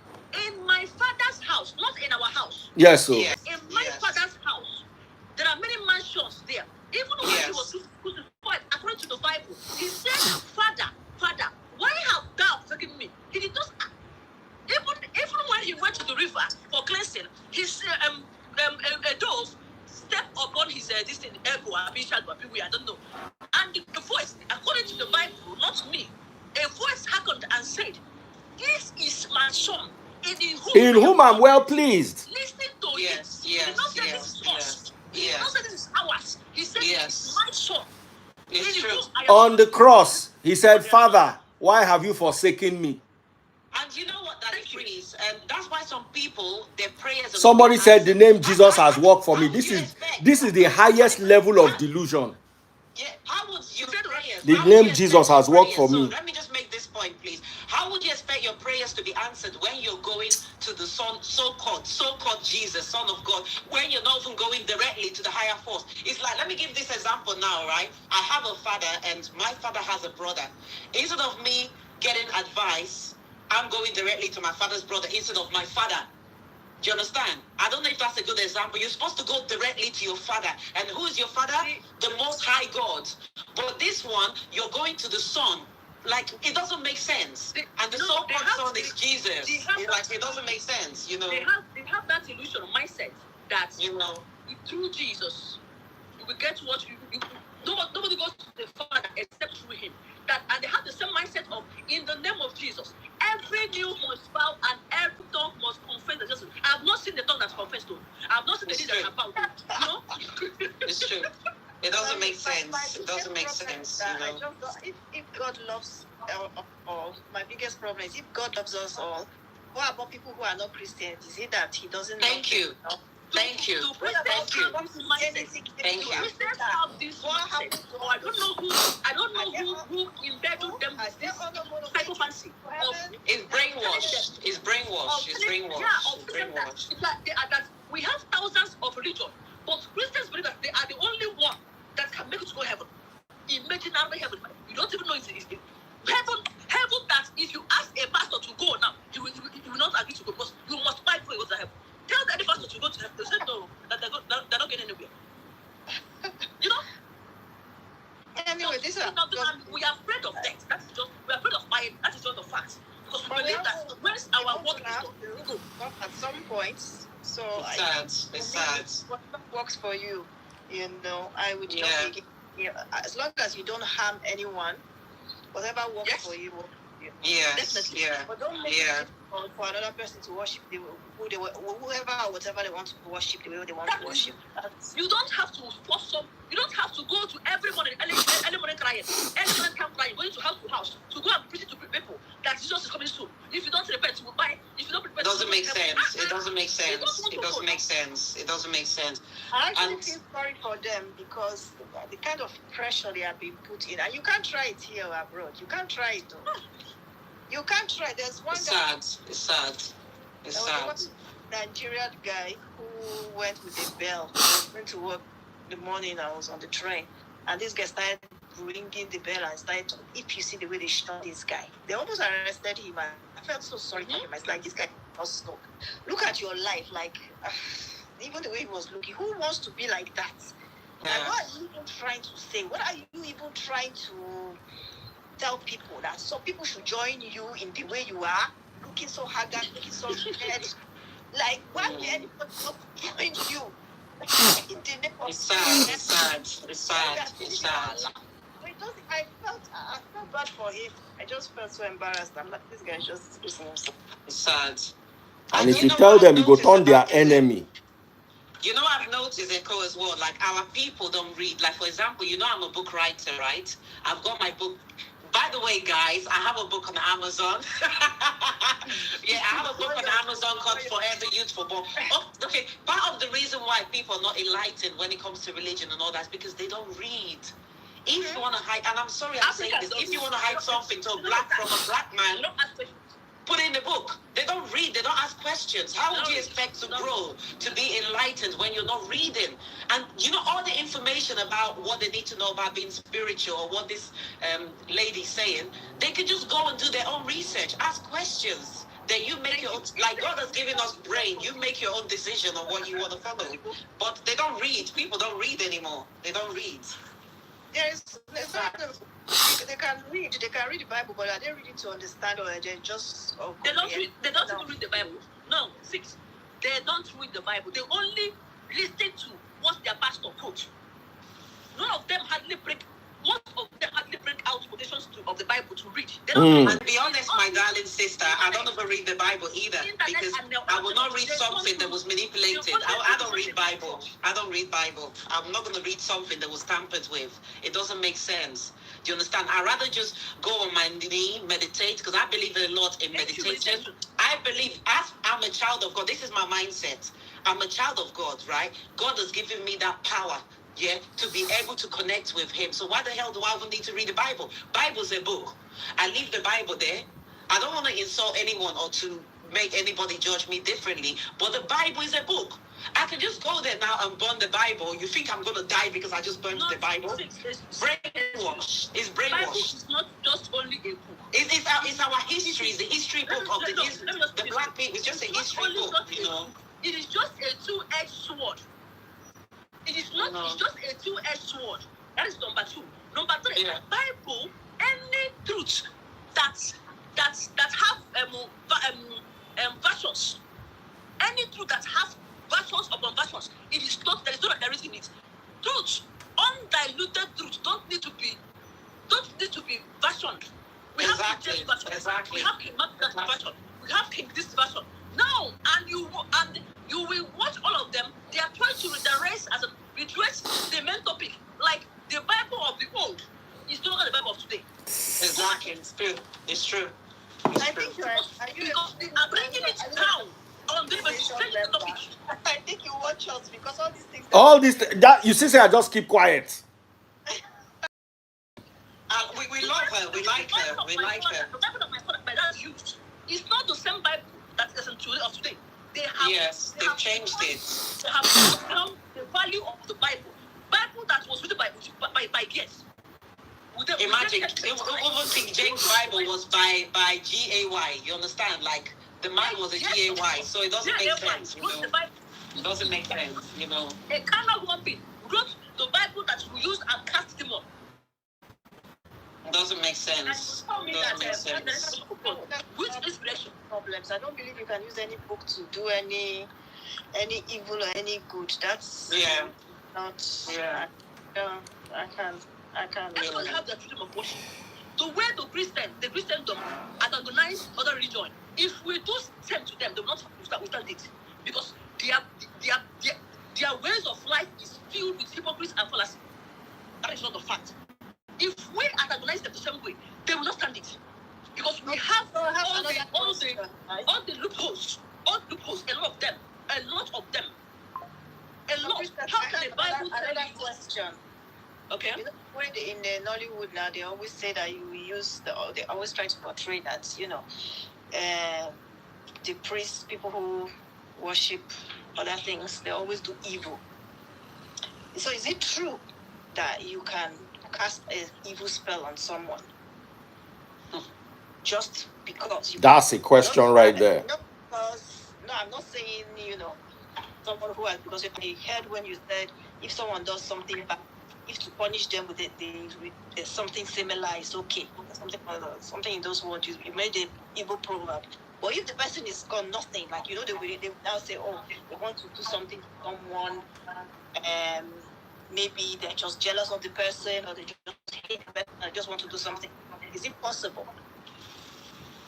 in my father's house, not in our house. Yes, so. Yes. In my father's house, there are many mansions there. Even when he was crucified, according to the Bible, he said, Father, why have thou forgiven me? He did not. Even when he went to the river for cleansing, his a dove stepped upon his this thing, ego, I don't know. And the voice, according to the Bible, not me, a voice hearkened and said, "This is my son, in whom I'm well pleased." Listening to him. He did not say this is us. He did not say this is ours. He said, "It's my son." It's true. On the cross, he said, "Father, why have you forsaken me?" And you know what that frees? And that's why some people, their prayers are Somebody said the name Jesus has worked for me. This is the highest level of delusion. Yeah, how would you The name Jesus has worked for me. So let me just make this point, please. How would you expect your prayers to be answered when you're going to the so-called Jesus, Son of God, when you're not even going directly to the higher force? It's like, let me give this example now, right? I have a father and my father has a brother. Instead of me getting advice, I'm going directly to my father's brother instead of my father. Do you understand? I don't know if that's a good example. You're supposed to go directly to your father. And who is your father? The Most High God. But this one, you're going to the Son. Like, it doesn't make sense. And the so-called Son is Jesus. It doesn't make sense, you know. They have that illusion of mindset that, you know, through Jesus, you will get what nobody goes to the Father except through him. And they have the same mindset of, in the name of Jesus, every knee must bow and every tongue must confess that Jesus. I have not seen the tongue that's confessed to. I have not seen the knee that have bowed to. You know? It's true. It doesn't make sense. It doesn't make sense. You know? If God loves all, my biggest problem is if God loves us all, what about people who are not Christians? Is it that he doesn't Thank you. Thank you. Thank you. Thank you. Christians have this mindset. Oh, I don't know who embedded them with this psychopathy. It's brainwashed. It's brainwashed. It's brainwashed. It's brainwashed. That we have thousands of religions, but Christians believe that they are the only one that can make it to go heaven. Imaginary heaven. You don't even know it's heaven that if you ask a pastor to go now, he will not agree to go because you must fight for it to heaven. Tell any pastor to go to heaven. They say no, that they're not getting anywhere. You know? Anyway, this is we are afraid of death. That is just we are afraid of fire. That is just the fact. Because we believe that once our work is done, at some point. So it's sad. What works for you, you know, I would just be, as long as you don't harm anyone, whatever works for you. Yes. Yeah. But don't make it for another person to worship whoever or whatever they want to worship the way they want to worship. You don't have to force some. You don't have to go to every morning, early morning crying, early morning camp crying, going to house to go and preach to people that Jesus is coming soon. If you don't repent, you will buy. If you don't repent, it doesn't make sense. It doesn't make sense. It doesn't make sense. It doesn't make sense. I actually feel sorry for them because the kind of pressure they are being put in, and you can't try it here or abroad. You can't try it though. You can't try. There's one guy. It's sad. It's sad. One Nigerian guy who went with a bell. Went to work in the morning. I was on the train, and this guy started ringing the bell and started. If you see the way they shot this guy, they almost arrested him. I felt so sorry for him. It's like this guy must stop. Look at your life, like even the way he was looking. Who wants to be like that? Yeah. And what are you even trying to say? What are you even trying to tell people that some people should join you in the way you are, looking so haggard, looking so scared? Like, why would anybody not join you? In the name of it's sad. It's sad. It's sad. It's sad. I felt bad for him. I just felt so embarrassed. I'm like, this guy's just losing himself. It's sad. And if you tell them, you go turn their enemy. You know, I've noticed, Echo, as well, like, our people don't read. Like, for example, you know I'm a book writer, right? I've got my book. By the way, guys, I have a book on Amazon. I have a book on Amazon called Forever Youthful Book. Oh, okay, part of the reason why people are not enlightened when it comes to religion and all that is because they don't read. If you want to hide, and I'm sorry I'm saying this, if you want to hide something to a black from a black man, put in the book. They don't read. They don't ask questions. How would you expect to grow, to be enlightened when you're not reading? And you know, all the information about what they need to know about being spiritual or what this lady's saying, they can just go and do their own research, ask questions. Then you make your own, like God has given us brain, you make your own decision on what you want to follow. But they don't read. People don't read anymore. They don't read. There's they can read the Bible, but are they reading to understand, or are they just they don't even read the Bible. No, 6. They don't read the Bible. They only listen to what their pastor quotes. None of them hardly break. Most of them hardly break out quotations of the Bible to read. They don't And to be honest, my darling sister, I don't ever read the Bible either, because I will not read something that was manipulated. I don't read Bible. I don't read Bible. I'm not going to read something that was tampered with. It doesn't make sense. Do you understand? I'd rather just go on my knee, meditate, because I believe a lot in meditation. I believe, as I'm a child of God, this is my mindset. I'm a child of God, right? God has given me that power, to be able to connect with him. So why the hell do I even need to read the Bible? Bible's a book. I leave the Bible there. I don't want to insult anyone or to make anybody judge me differently, but the Bible is a book. I can just go there now and burn the Bible. You think I'm going to die because I just burned the Bible? Brainwash. It's brainwash. Bible is not just only a book. It's our history. It's the history book of the black people. It's just a history book, you know. It is just a two-edged sword. It is not. It's just a two-edged sword. That is number 2. Number 3, Bible. Any truth that have versions. Any truth that have versions upon versions. It is not. There is no there is in it. Truth, undiluted truth, don't need to be versioned. We have King James version. We have King Mark version. We have King this version. No, and you will watch all of them. They are trying to redress the main topic. Like the Bible of the old is no longer the Bible of today. Exactly, it's true. It's true. I think you're because they are breaking it down on the topic. I think you watch us because all these things. All this that you see, say I just keep quiet. We love her. We like her. We like her. The Bible that my dad used is not the same Bible that is in today. They have they've changed it. They have brought down the value of the Bible. Bible that was written by years. Imagine, even King James Bible was by G-A-Y. You understand? Like the man was a G-A-Y, so it doesn't make sense. You know? It doesn't make sense. You know. A carnal woman wrote the Bible that we used and cast him up. Doesn't make sense. Doesn't make sense. Which inspiration? Problems. I don't believe you can use any book to do any evil or any good. That's not. Yeah. I can't. That's why you have the freedom of worship. The way the Christendom antagonize other religion. If we do same to them, they will not withstand it, because their ways of life is filled with hypocrisy and fallacy. That is not the fact. If we antagonize them the same way, they will not stand it, because we have all the loopholes, a lot of them. How can the Bible tell you? Question. Okay. You know, when in Nollywood now, they always say that they always try to portray that, the priests, people who worship other things, they always do evil. So is it true that you can cast an evil spell on someone just because you... That's a question right there. No, I'm not saying, someone who has... Because I heard when you said if someone does something bad, if to punish them with something similar, it's okay. Something in those words, you made an evil proverb. But if the person is got nothing, like, they now say, they want to do something to someone, maybe they're just jealous of the person, or they just hate the person, or just want to do something. Is it possible?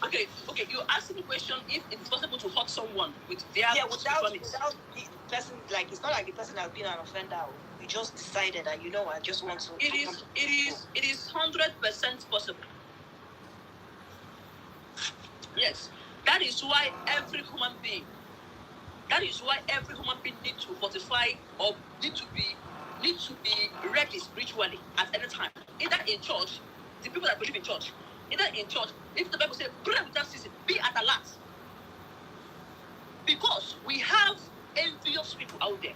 Okay. You asked the question if it's possible to hurt someone without the person, like, it's not like the person has been an offender. We just decided that, I just want to... It is 100% possible. Yes. That is why every human being needs to fortify or need to be ready spiritually at any time. Either in church, the people that believe in church, if the Bible says pray without ceasing, be at alert. Because we have envious people out there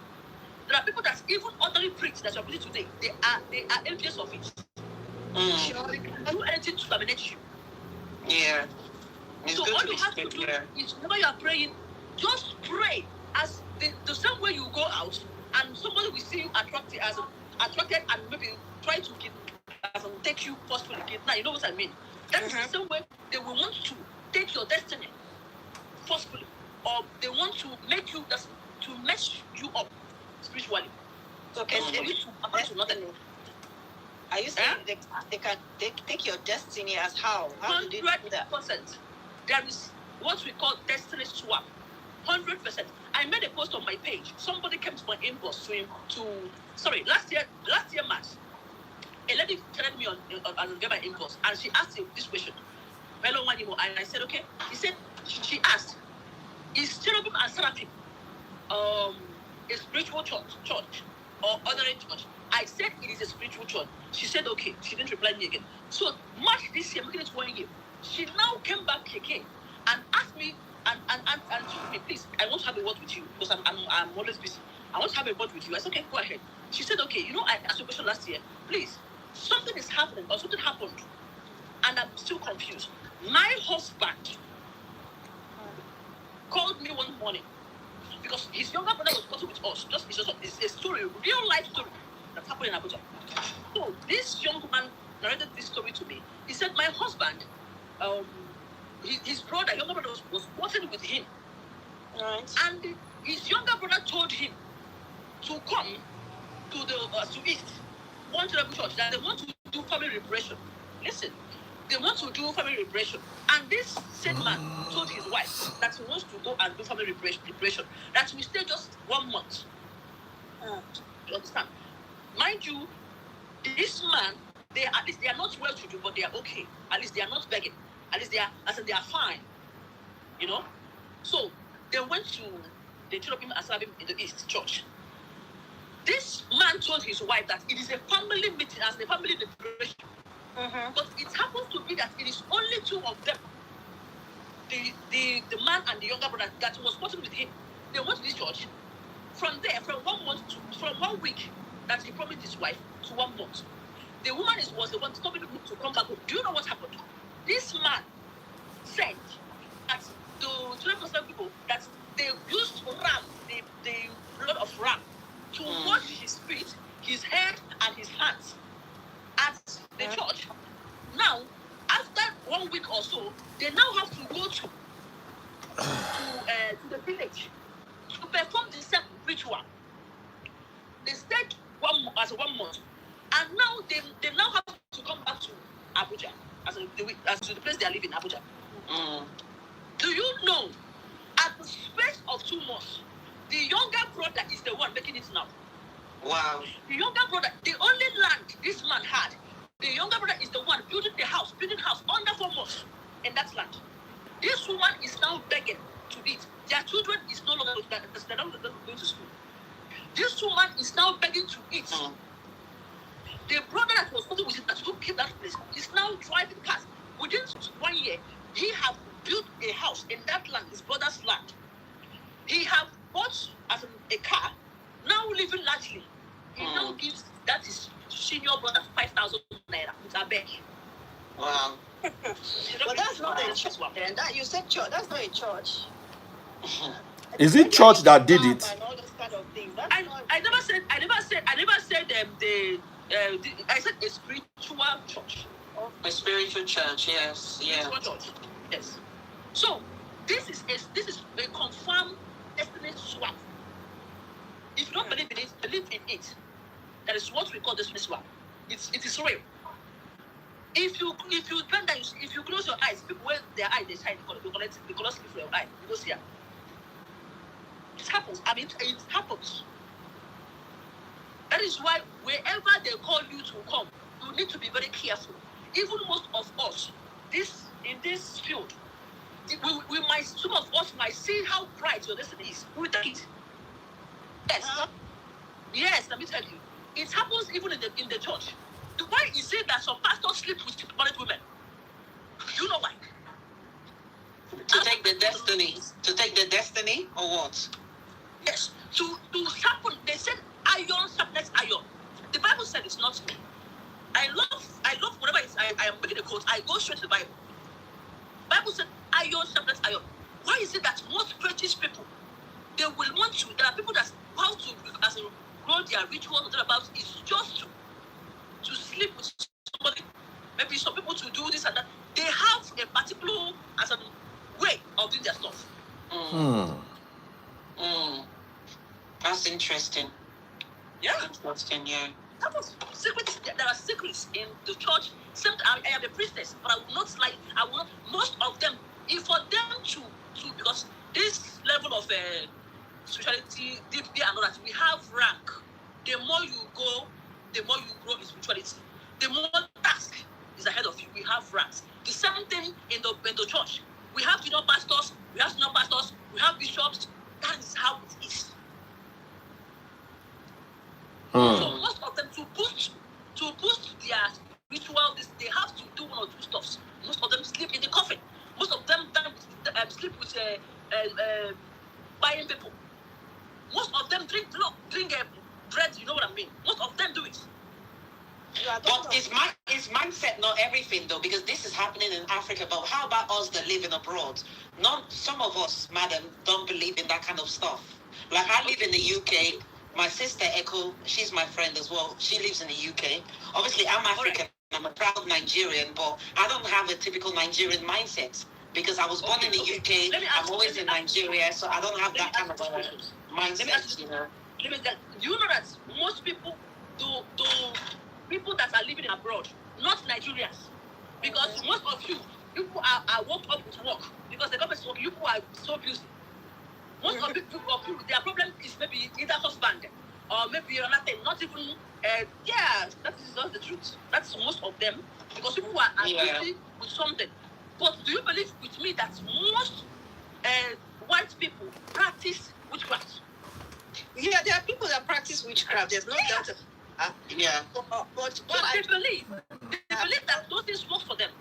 There are people that even ordinary priests that you're putting today, they are envious of it. They can do anything to terminate you. Yeah. It's So good all to you be have to do is whenever you are praying, just pray as the same way you go out and somebody will see you attracted and maybe try to take you forcefully. Now you know what I mean. That is the same way they will want to take your destiny forcefully, or they want to make you to mess you up spiritually. Okay, for you to amount to nothing. Are you saying they can take your destiny as how? How do they do that? 100%. There is what we call destiny swap. 100%. I made a post on my page. Somebody came to my inbox last year March. A lady chatted me on my inbox, and she asked me this question. Hello, Wanimo. And I said, okay. She asked, is cherubim and seraphim a spiritual church or ordinary church? I said it is a spiritual church. She said, okay. She didn't reply me again. So March this year, making it 1 year, she now came back again and asked me and told me, please, I want to have a word with you because I'm always busy. I want to have a word with you. I said, okay, go ahead. She said, okay, I asked you a question last year. Please, something is happening or something happened and I'm still confused. My husband called me one morning because his younger brother was working with us. It's a story, real life story that happened in Abuja. So this young man narrated this story to me. He said, my husband, his younger brother was working with him. Right. And his younger brother told him to come to East, one to the church, that they want to do family reparation. Listen, they want to do family reparation. And this same man told his wife that he wants to go and do family reparation, that we stay just 1 month. You understand? Mind you, this man, at least they are not well to do, but they are okay. At least they are not begging. At least they are fine. So they went to the cherubim and seraphim in the East church. This man told his wife that it is a family meeting as a family liberation. But it happens to be that it is only two of them, the man and the younger brother that was working with him. They went to this church. From there, from 1 week that he promised his wife to 1 month, the woman was the one stopping him to come back home. Do you know what happened? This man said that the 12% people that they used ram, the blood of ram, to wash his feet, his head, and his hands at the church. Now, after 1 week or so, they now have to go to the village to perform the same ritual. They stayed 1 month, and now they now have to come back to Abuja as to the place they are living, Abuja. Do you know, at the space of 2 months, the younger brother is the one making it now. Wow. The younger brother, the only land this man had, the younger brother is the one building house under 4 months in that land. This woman is now begging to eat. Their children is no longer they're not going to school. This woman is now begging to eat. The brother that was working with him that took that place is now driving cars. Within 1 year, he have built a house in that land, his brother's land. He have bought a car, now living largely. He now gives that his senior brother 5,000 naira with a bag. Wow. But that's not a church. Then that you said church. That's not a church. Is it church that did it? And all those kind of things. I never said I said a spiritual church. A spiritual church, yes. Yeah. Spiritual church. Yes. So this is a confirmed destiny swap. If you don't believe in it, believe in it. That is what we call destiny swap. It is real. If you bend down, if you close your eyes, people where their eye they shine, the color slip from your eye. You go see it. It happens. I mean, it happens. That is why wherever they call you to come, you need to be very careful. Even most of us, in this field, some of us might see how bright your destiny is. We take it. Yes. Yes, let me tell you. It happens even in the church. Why is it that some pastors sleep with married women? Do you know why? To take the destiny or what? Yes. To happen. They said Iron sharpness iron. The Bible said it's not me. I love whatever I am making a quote. I go straight to the Bible. Bible said iron sharpness iron. Why is it that most British people, they will want to? There are people that how to as a grow their rituals about is just to sleep with somebody. Maybe some people to do this and that. They have a particular as a way of doing their stuff. That's interesting. Yeah. Interesting, yeah. That was secrets. There are secrets in the church. I am a priestess, but I will not like. I will not. Most of them, if for them to because this level of spirituality, deep and all that, we have rank. The more you go, the more you grow in spirituality. The more task is ahead of you. We have ranks. The same thing in the church. We have junior pastors. We have senior pastors. We have bishops. That is how it is. So most of them to boost their ritual, they have to do one or two stuffs. Most of them sleep in the coffin. Most of them sleep with buying people. Most of them drink bread. You know what I mean? Most of them do it. But is mindset not everything though? Because this is happening in Africa. But how about us that live in abroad? Some of us, madam, don't believe in that kind of stuff. Like I live in the UK. My sister Echo, she's my friend as well. She lives in the UK. Obviously, I'm African. I'm a proud Nigerian, but I don't have a typical Nigerian mindset because I was born in the UK. I'm always in Nigeria, so I don't have that kind of mindset. You know. Do you know that most people do people that are living abroad, not Nigerians, because most of you people are woke up with work because the government is working. You people are so busy. Most of you, their problem is maybe either husband or maybe another thing. Not even, that is not the truth. That's most of them because people are busy with something. But do you believe with me that most white people practice witchcraft? Yeah, there are people that practice witchcraft. There's no doubt. But they believe that those things work for them.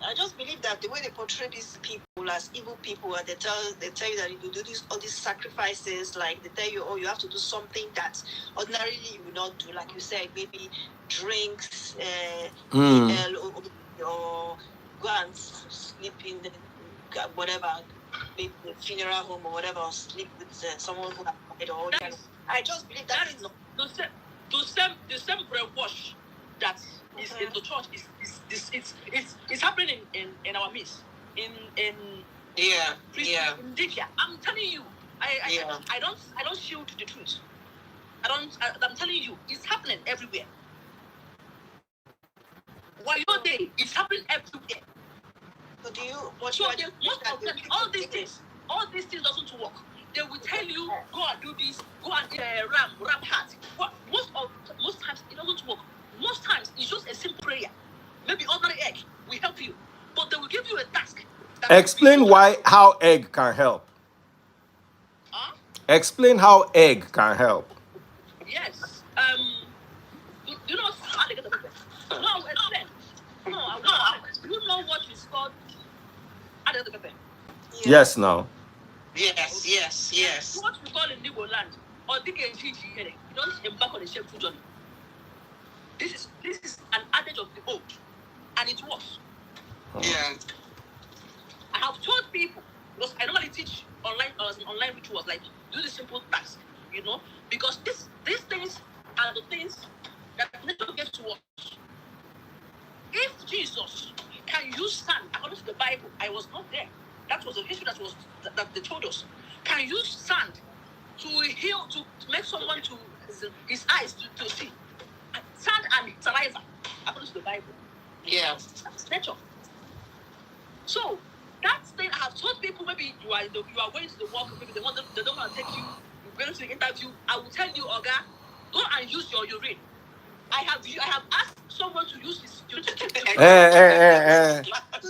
I just believe that the way they portray these people as evil people, and they tell you that you do all these sacrifices, like they tell you, oh, you have to do something that ordinarily you would not do, like you said, maybe drinks, or go and sleep in whatever, maybe the funeral home or whatever, or sleep with someone who died or all that. I just believe that is not the same brainwash that is in the church it's happening in our midst in India. I'm telling you, I don't shield the truth. I'm telling you, it's happening everywhere. While you're there, it's happening everywhere. So do you? Most of them, all these things doesn't work. They will tell you, go and do this, go and ram heart. Most times it doesn't work. Most times it's just a simple prayer. Maybe ordinary egg will help you, but they will give you a task. Explain how egg can help. Explain how egg can help. Yes. Do you know how they get the pepper? No, I will explain. No, I will explain. Do you know what is called how they get the pepper? Yes, now. Yes. What we call in Igbo land, or DKG, you don't embark on a shameful journey. This is an adage of the old, and it works. Yeah. I have told people, because I normally teach online rituals, like do the simple task, because these things are the things that nature gets to us. If Jesus can use sand, according to the Bible, I was not there. That was an issue that they told us. Can use sand to heal, to make someone to his eyes to see. Sand and saliva, according to the Bible. Yeah. That's nature. So that thing I have told people, maybe you are going to the work, maybe they don't want to take you. You're going to the interview. I will tell you, Oga, go and use your urine. I have asked someone to use his urine.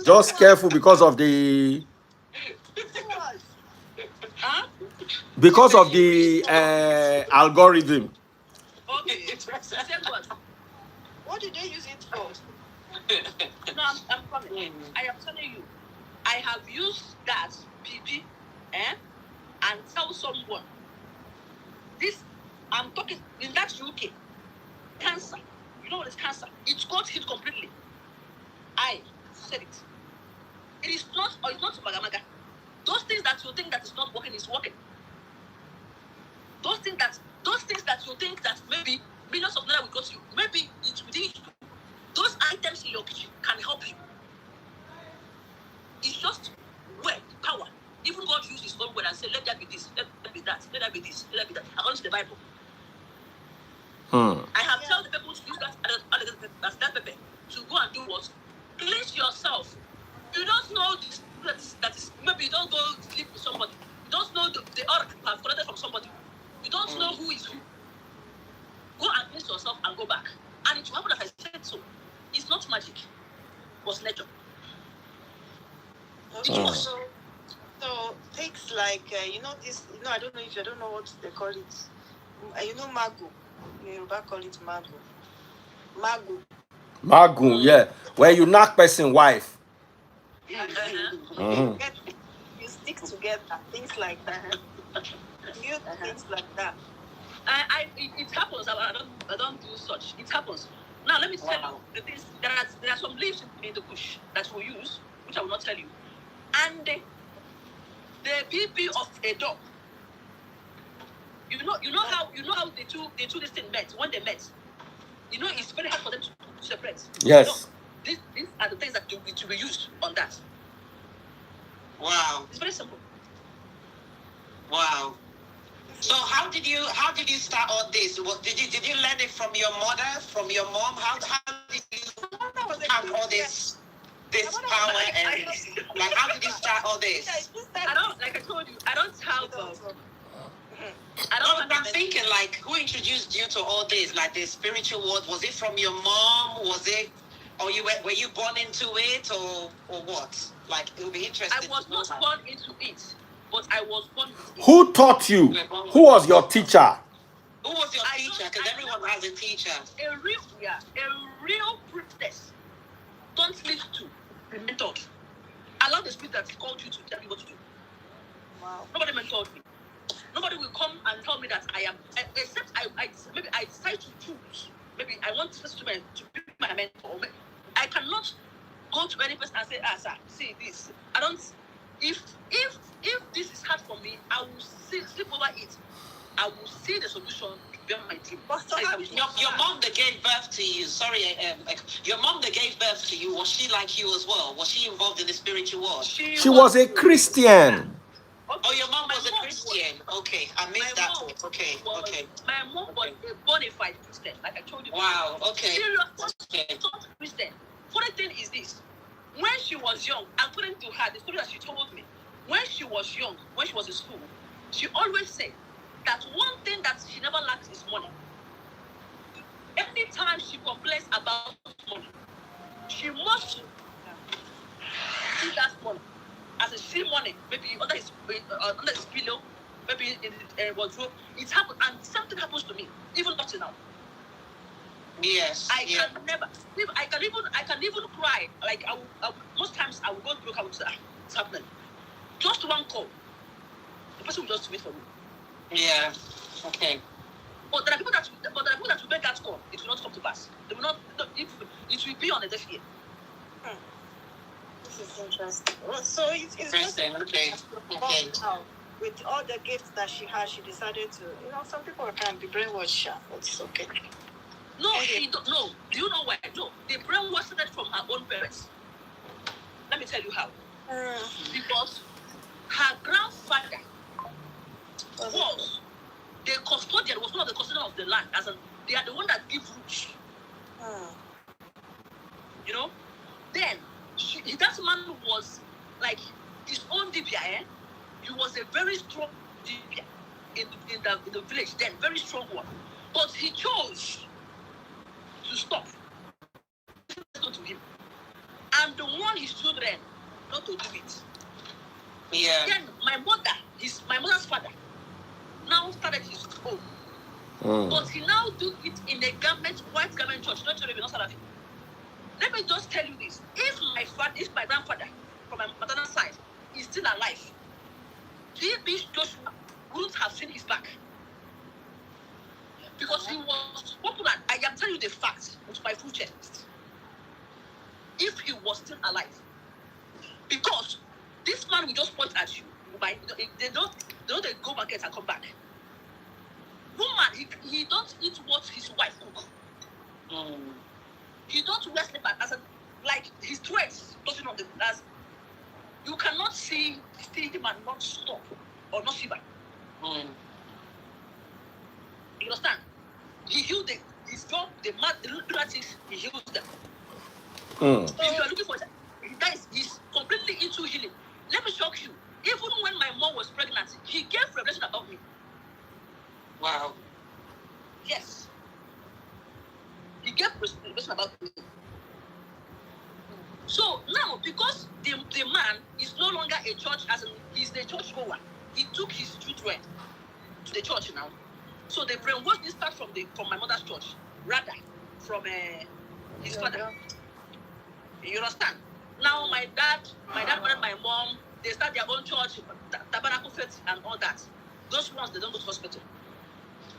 Just careful because of the. Because of the algorithm. Okay, what did they use it for? No, I'm coming. I am telling you, I have used that BB and tell someone this I'm talking in that UK. Cancer. You know what is cancer? It got hit completely. I said it. It is not, or it's not magamaga. Those things that you think that is not working is working. Those things that you think that maybe millions of naira will go to you, maybe it's within you. Those items in your kitchen can help you. It's just word, power. Even God used his own word and said, let there be this, let there be that, let there be this, let there be that, according to the Bible. I have told the people to use that paper to go and do what? Cleanse yourself. You don't know this, that is maybe you don't go sleep with somebody. You don't know the oracle have collected from somebody. You don't know who is who. Go and cleanse yourself and go back. And it will happen as I said so. It's not magic. It was nature. Okay, so things like this. I don't know if you don't know what they call it. Magu. Yoruba call it magu. Magun, yeah. Where you knock person wife. You stick together. Things like that. Things like that. It happens. I don't do such. It happens. Now let me tell you the things. There are some leaves in the bush that we use, which I will not tell you, and the BB of a dog. You know how the two this thing met when they met. It's very hard for them to separate. Yes. These are the things that to be used on that. Wow. It's very simple. Wow. So how did you start all this? What did you learn it from your mother, from your mom? How did you have all this power and like how did you start all this? I don't, like I told you, I don't have I'm thinking like who introduced you to all this? Like the spiritual world, was it from your mom? Was it or were you born into it or what? Like it would be interesting. I was not born into it, but I was born with it. Who taught you? Who was your teacher? Who was your teacher? Because everyone has a teacher. A real priestess don't need to be mentored. Allow the spirit that called you to tell you what to do. Wow. Nobody mentored me. Nobody will come and tell me that I am, except maybe I decide to choose. Maybe I want this to be my mentor. I cannot go to any person and say, sir, see this. I don't. If this is hard for me, I will sleep over it. I will see the solution beyond my dream. Your mom that gave birth to you. Sorry, your mom that gave birth to you. Was she like you as well? Was she involved in the spiritual world? She was a Christian. Oh, your mom was a Christian. Okay, I missed that part. Okay. My mom was a bona fide Christian, like I told you. Wow. Okay. Serious Christian. Funny thing is this: when she was young, according to her, the story that she told me, when she was young, when she was in school, she always said that one thing that she never lacks is money. Anytime she complains about money, she must see that money. As a see money, maybe under his pillow, maybe in the wardrobe. It happened, and something happens to me, even up to now. Yes. I can never. I can even cry. Like most times I will go through. I will say, it's happening. Just one call, the person will just wait for me. Yeah. Okay. But there are people that will make that call. It will not come to pass. They will not. It will be on a deaf ear. This is interesting. So it's interesting. Okay. With all the gifts that she has, she decided to. Some people can be brainwashed. It's okay. No, she don't. No, do you know why? No, the brainwash started from her own parents. Let me tell you how. Because her grandfather was the custodian. Was one of the custodian of the land. They are the one that give roots. Then that man was like his own dibia. He was a very strong dibia in the village then, very strong one. But he chose to stop. To him. And the one his children not to do it. Yeah. Then my mother's father, now started his own. But he now do it in a white garment church, not Salafi. Let me just tell you this. If my grandfather from my maternal side is still alive, this Joshua wouldn't have seen his back. Because he was popular. I am telling you the facts with my full chest. If he was still alive. Because this man will just point at you. They don't go market and come back. Woman, he don't eat what his wife cook. He don't wear slippers as like his threads touching on the glass. You cannot see him and not stop or not shiver. You understand? He healed his job, the lunatics, he heals them. If you are looking for that, he's completely into healing. Let me shock you. Even when my mom was pregnant, he gave revelation about me. Wow. Yes. He gave revelation about me. So now, because the man is no longer a church, as in he's the church goer, he took his children to the church now. So the brainwash didn't start from my mother's church, rather from his father. You understand? Now my dad and my mom, they start their own church, tabernacle faith and all that. Those ones, they don't go to hospital.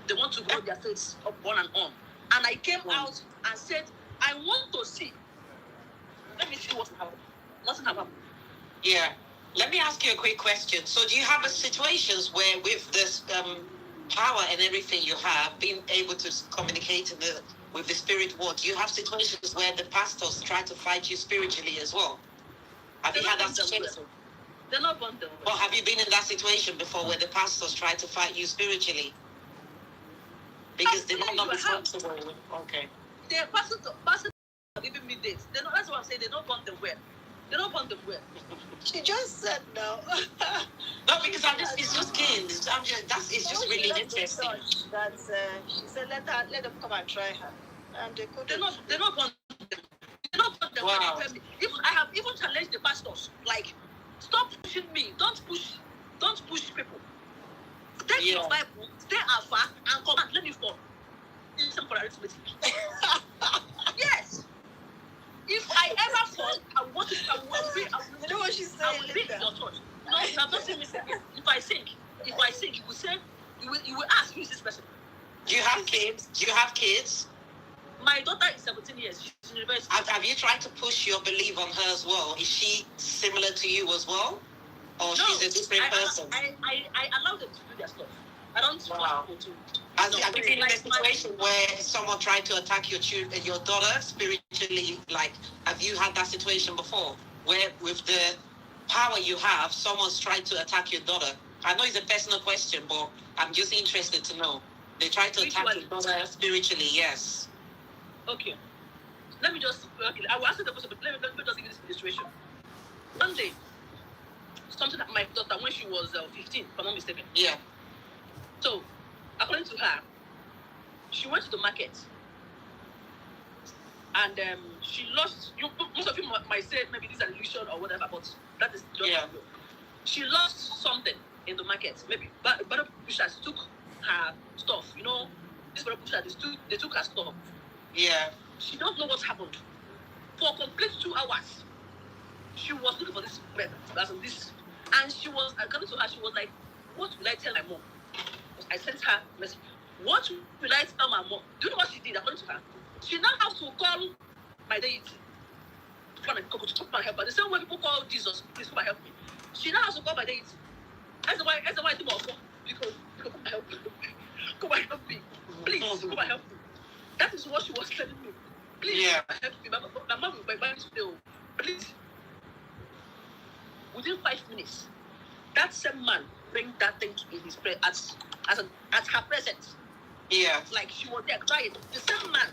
They want to hold their faith up on and on. And I came out and said, I want to see. Let me see what's happening. Nothing happened. Yeah. Let me ask you a quick question. So do you have situations where with this power and everything you have, being able to communicate with the spirit world, do you have situations where the pastors try to fight you spiritually as well? Have you had that situation? They're not going to. Well, have you been in that situation before where the pastors try to fight you spiritually? Because they might not be comfortable with. Okay. The pastors are giving me dates. That's what I'm saying. They don't want them well. They don't want them well. She just said no. No, because it's just kids. It's just really interesting. That she said let them come and try her, and they couldn't. They don't want them. They don't want them. Wow. Even I have even challenged the pastors. Like, stop pushing me. Don't push people. Take your Bible, stay afar, and come and let me fall. It's simple arithmetic. Yes. If I ever fall, I will You know what she's saying? I will be in your church. No, you have not seen me sing. If I sing, you will say, you will ask, who is this person? Do you have kids? My daughter is 17 years. She's in university. Have you tried to push your belief on her as well? Is she similar to you as well? Or she's a different person? I allow them to do their stuff. I don't want people to. Have you been in a situation where someone tried to attack your daughter spiritually? Like, have you had that situation before? Where with the power you have, someone's tried to attack your daughter? I know it's a personal question, but I'm just interested to know. They tried to attack your daughter spiritually, yes. Okay. Let me just, I will answer the question, but let me just give you this illustration. One day, something that my daughter, when she was 15, if I'm not mistaken. Yeah. So, according to her, she went to the market and she lost. Most of you might say maybe this is an illusion or whatever, but that is just she lost something in the market. Maybe but pushers took her stuff. You know, this pushers they took her stuff. Yeah. She don't know what happened. For a complete 2 hours, she was looking for this bed, and she was, according to her, she was like, "What will I tell my mom?" I sent her a message. What will I tell my mom? Do you know what she did? According to her, she now has to call my deity to come and help her. The same way people call Jesus, please come and help me. She now has to call my deity. That's why I do more because come and help me. Come and help me. Please come and help me. That is what she was telling me. Please help me. My mom will buy me still. Please. Within 5 minutes, that same man bring that thing in his prayer at her presence. Yeah. Like she was there crying. The same man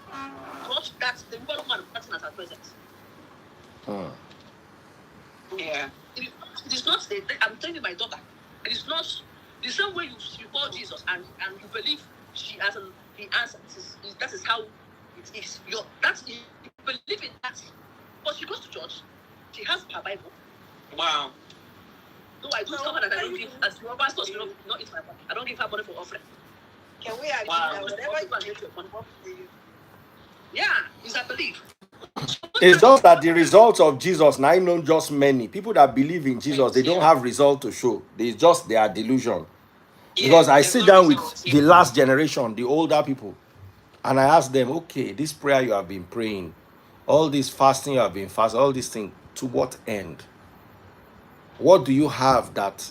brought the woman man at her presence. Yeah. It is not, I'm telling you, my daughter, it is not the same way you call Jesus and you believe she has the answer. That is how it is. You believe in that. But she goes to church, she has her Bible. Wow. So I do tell her that I don't give, as your pastors, not eat my money. I don't give her money for offering. Can we agree that whatever you get your money for you? Yeah, it's a belief. It's just that the results of Jesus, now I know just many people that believe in Jesus, they don't have result to show. It's just their delusion. Because I there's sit no down with result. the last generation, the older people, and I ask them, okay, this prayer you have been praying, all this fasting you have been fasting, all these things, to what end? What do you have that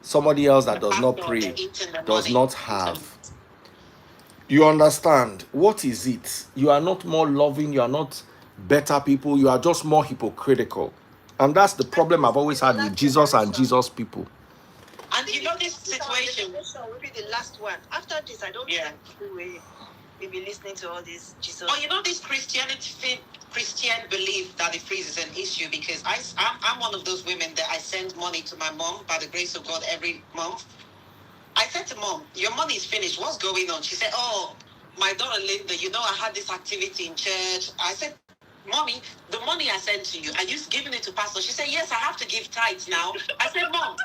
somebody else that The does not pastor, pray they're eating the does money. not have? You understand? What is it? You are not more loving, you are not better people, you are just more hypocritical. And that's the problem I've always It's the had with last Jesus and generation. Jesus people. And you know this situation. Will be the last one. After this, I don't think we will be listening to all this Jesus. Oh, you know this Christian belief that the freeze is an issue because I'm one of those women that I send money to my mom by the grace of God every month. I said to mom, your money is finished. What's going on? She said, oh, my daughter Linda, you know I had this activity in church. I said, mommy, the money I sent to you, are you giving it to pastor? She said, yes, I have to give tithes now. I said, mom,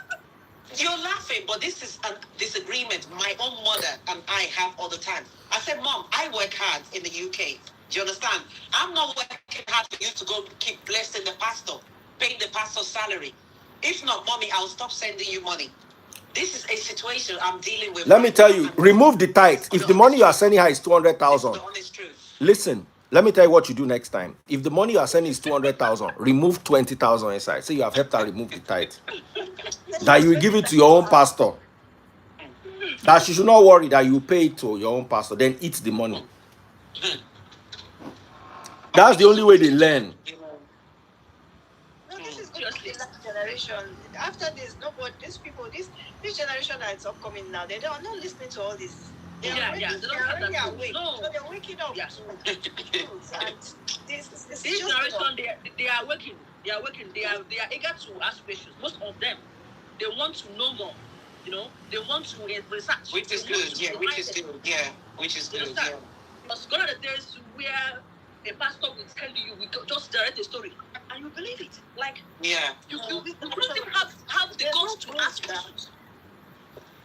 you're laughing, but this is a disagreement my own mother and I have all the time. I said, mom, I work hard in the UK. Do you understand? I'm not working hard for you to go keep blessing the pastor, paying the pastor's salary. If not, mommy, I'll stop sending you money. This is a situation I'm dealing with. Let me tell you, remove the tithe. If the money you are sending her is 200,000, the honest truth. listen, let me tell you what you do next time. If the money you are sending is 200,000, remove 20,000 inside. Say you have helped her remove the tithe. That you will give it to your own pastor. That she should not worry that you pay it to your own pastor. Then eat the money. That's the only way they learn. No, this is good for the last generation. After this, nobody, these people, this generation that is upcoming now, they are not listening to all this. They are already awake. No. So they're waking up Yeah. to truth. And this generation, they are working. They are working. They are eager to ask questions. Most of them, they want to know more. You know, they want to research. Which is good, yeah. Which is good, yeah. Which is good, yeah. Because gone are the days where a pastor will tell you, we just direct a story, and you believe it. Like, yeah, you don't even have the guts to ask questions.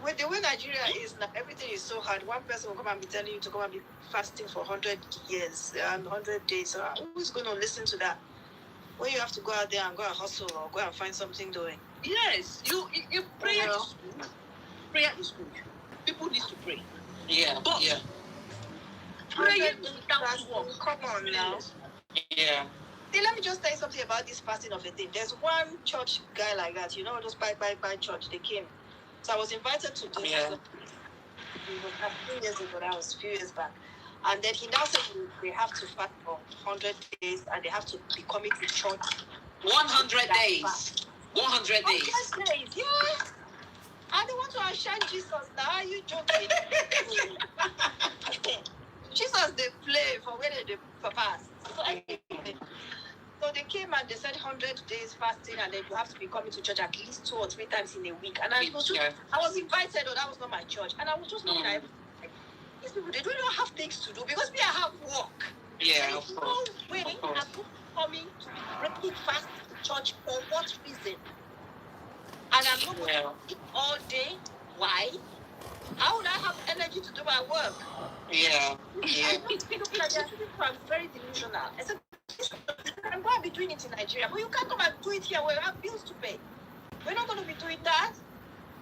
With the way Nigeria is now, everything is so hard. One person will come and be telling you to come and be fasting for 100 years and 100 days. So who's going to listen to that? When you have to go out there and go and hustle or go and find something doing. Yes, you prayer is good. Prayer is good. People need to pray. Yeah, but yeah. Prayer without work. Come on now. Yeah. See, let me just tell you something about this fasting of a thing. There's one church guy like that, you know, those bye church, they came. So I was invited to this. Yeah. It was a few years ago, that was a few years back. And then he now said they have to fast for 100 days and they have to be coming to church. 100 days. 100 days. 100 days, yeah. And they want to outshine Jesus now. Are you joking? Jesus, they play for where they fast. So they came and they said 100 days fasting and then you have to be coming to church at least 2 or 3 times in a week. And I was invited, though that was not my church. And I was just looking at these people, they do not have things to do because we have work. Yeah, of course. No way I'm coming to be breaking fast to church for what reason? And I'm not going to eat all day. Why? How would I have energy to do my work? Yeah. Yeah. I'm very delusional. I said, I'm going to be doing it in Nigeria, but you can't come and do it here where we have bills to pay. We're not going to be doing that.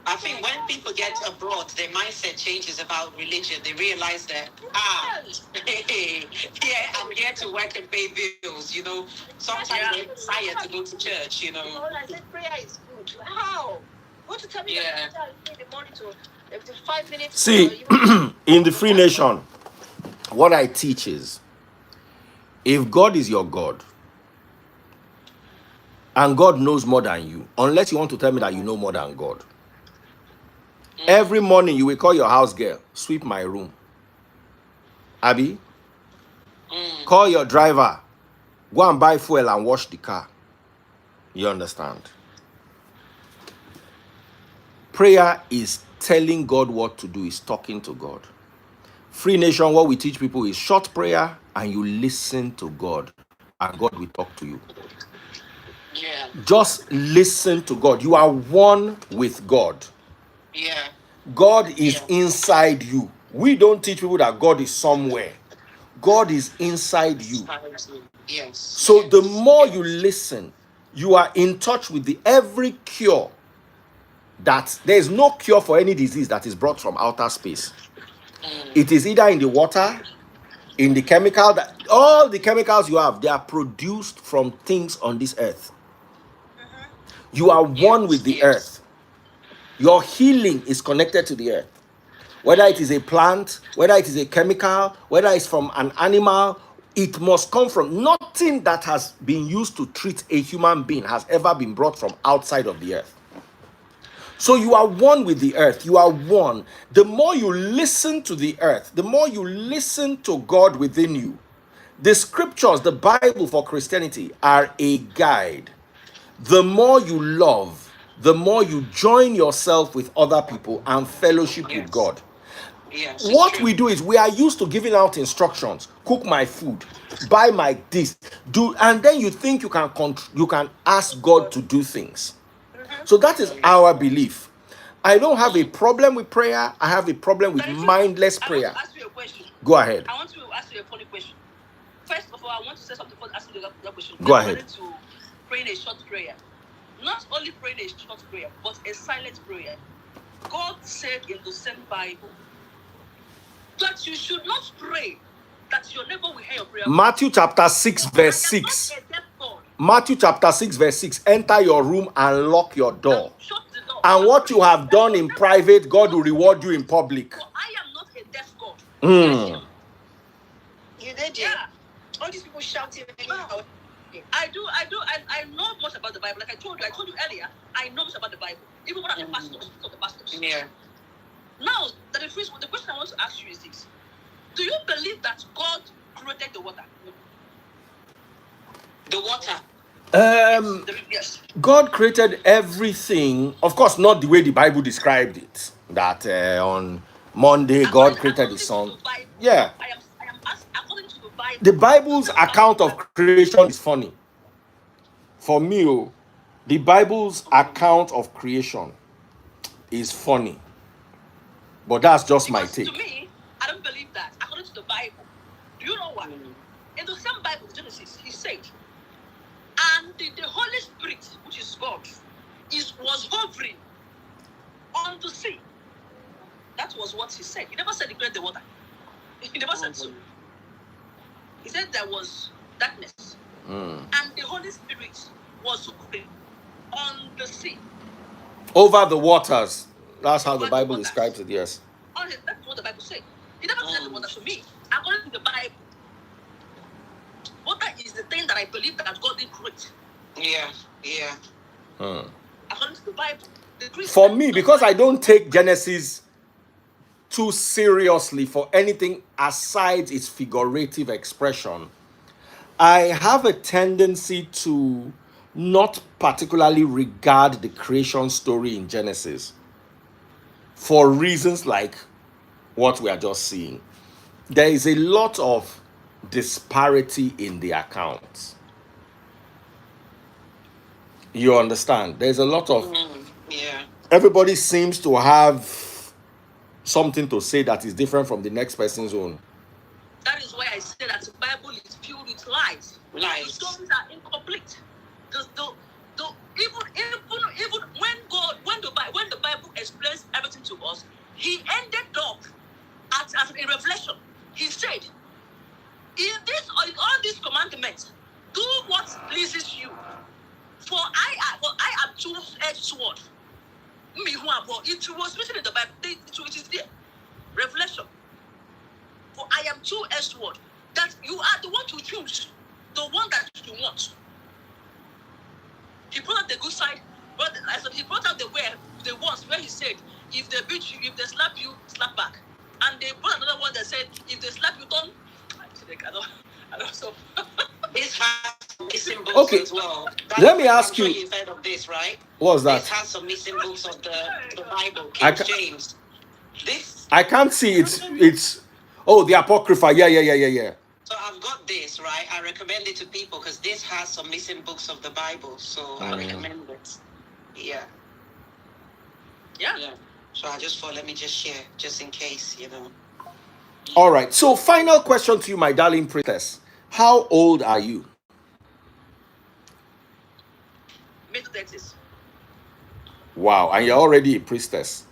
I think when people get abroad, their mindset changes about religion. They realize that, I'm here to work and pay bills, you know. Sometimes they're tired to go to church, you know. I said prayer is good. How? What to tell me that in the morning to 5 minutes? See, in the Free Nation, what I teach is, if God is your God, and God knows more than you, unless you want to tell me that you know more than God, every morning you will call your house girl, sweep my room. Abby, call your driver, go and buy fuel and wash the car. You understand? Prayer is telling God what to do, is talking to God. Free Nation, what we teach people is short prayer and you listen to God and God will talk to you. Yeah. Just listen to God. You are one with God. Yeah. God is inside you. We don't teach people that God is somewhere. God is inside you. Yes. So the more you listen, you are in touch with the every cure that there is no cure for any disease that is brought from outer space. It is either in the water, in the chemical, that all the chemicals you have, they are produced from things on this earth. You are one with the earth. Your healing is connected to the earth. Whether it is a plant, whether it is a chemical, whether it's from an animal, it must come from nothing that has been used to treat a human being has ever been brought from outside of the earth. So you are one with the earth. You are one. The more you listen to the earth, the more you listen to God within you. The scriptures, the Bible for Christianity, are a guide. The more you love, the more you join yourself with other people and fellowship with God. What we do is we are used to giving out instructions. Cook my food, buy my this, do, and then you think you can ask God to do things. So that is our belief. I don't have a problem with prayer. I have a problem with mindless prayer. I want to ask you a question. Go ahead. I want to ask you a funny question. First of all, I want to say something before asking you that question. Go ahead. To praying a short prayer. Not only praying a short prayer, but a silent prayer. God said in the same Bible that you should not pray that your neighbor will hear your prayer. Matthew chapter 6 verse 6. Matthew chapter 6 verse 6. Enter your room and lock your door. Shut the door. And what you have done in private, God will reward you in public. So I am not a deaf God. You did, yeah. All these people shouting. I know much about the Bible. Like I told you earlier, I know much about the Bible. Even when I'm the pastors, of the pastors. Yeah. Now, the question I want to ask you is this: do you believe that God created the water? The water. Yes. God created everything, of course, not the way the Bible described it. That on Monday God created the sun. Yeah. I am according to the Bible. The Bible's account of creation is funny. For me, the Bible's account of creation is funny. But that's just my take. To me, I don't believe that. According to the Bible, do you know what? In the same Bible, Genesis, he said, and the Holy Spirit, which is God, was hovering on the sea. That was what he said. He never said he created the water. He never said so. He said there was darkness. And the Holy Spirit was hovering on the sea. Over the waters. That's how the Bible describes it, yes. That's what the Bible said. He never said the water to me. According to the Bible, water is the thing that I believe that God did create. Yeah. According to the Bible. For me, because I don't take Genesis too seriously for anything aside its figurative expression, I have a tendency to not particularly regard the creation story in Genesis for reasons like what we are just seeing. There is a lot of disparity in the accounts. You understand? There's a lot of... Everybody seems to have something to say that is different from the next person's own. That is why I say that the Bible is filled with lies. The stories are incomplete. Even when the Bible explains everything to us, he ended up as a revelation. He said, in all these commandments, do what pleases you. For I am two-edged sword. It was written in the Bible. It is there. Revelation. For I am two-edged sword. That you are the one to choose. The one that you want. He brought out the good side. But he brought out the ones where he said, if they beat you, if they slap you, slap back. And they brought another one that said, if they slap you, don't. I don't know. This has some missing books as well. Let me ask you. You've heard of this, right? What's that? This has some missing books of the Bible, King James. This I can't see it's the Apocrypha. Yeah. So I've got this, right? I recommend it to people because this has some missing books of the Bible. So I recommend it. Yeah. So I just thought, let me just share, just in case, All right. So final question to you, my darling princess. How old are you? Mid-30s. Wow, and you're already a priestess.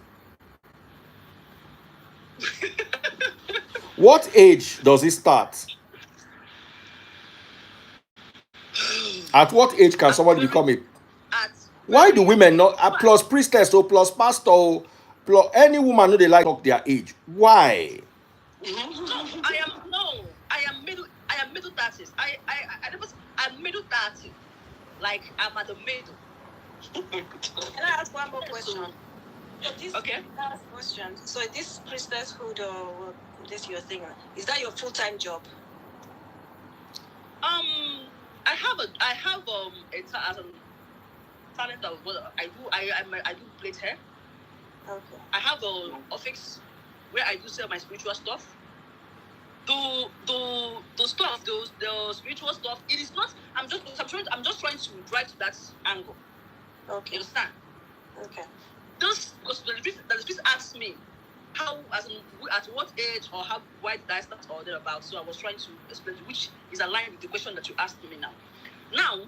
What age does it start? At what age can somebody become a? Why do women not plus priestess or plus pastor or plus any woman know they like talk their age? Why? I am middle 30s. I'm middle 30. Like I'm at the middle. Can I ask one more question? Okay. Last question. So this priestesshood or this your thing, is that your full-time job? I have a talent of what I do. I do plait hair. Okay. I have an office where I do sell my spiritual stuff. The spiritual stuff. It is not. I'm just trying to drive to that angle. Okay. You understand? Okay. Just because the priest asked me how, at what age or why did I start or thereabout. So I was trying to explain, which is aligned with the question that you asked me now. Now,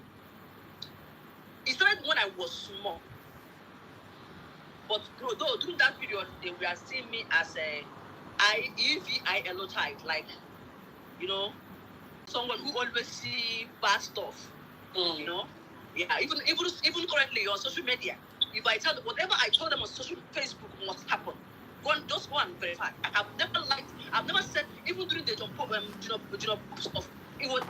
it started when I was small. But though during that period, they were seeing me as a EVILO type, like, you know, someone who always see bad stuff. You know, yeah. Even currently on social media, if I tell them whatever I told them on social Facebook must happen, just go and verify. I've never said, even during the Jumbo stuff. It was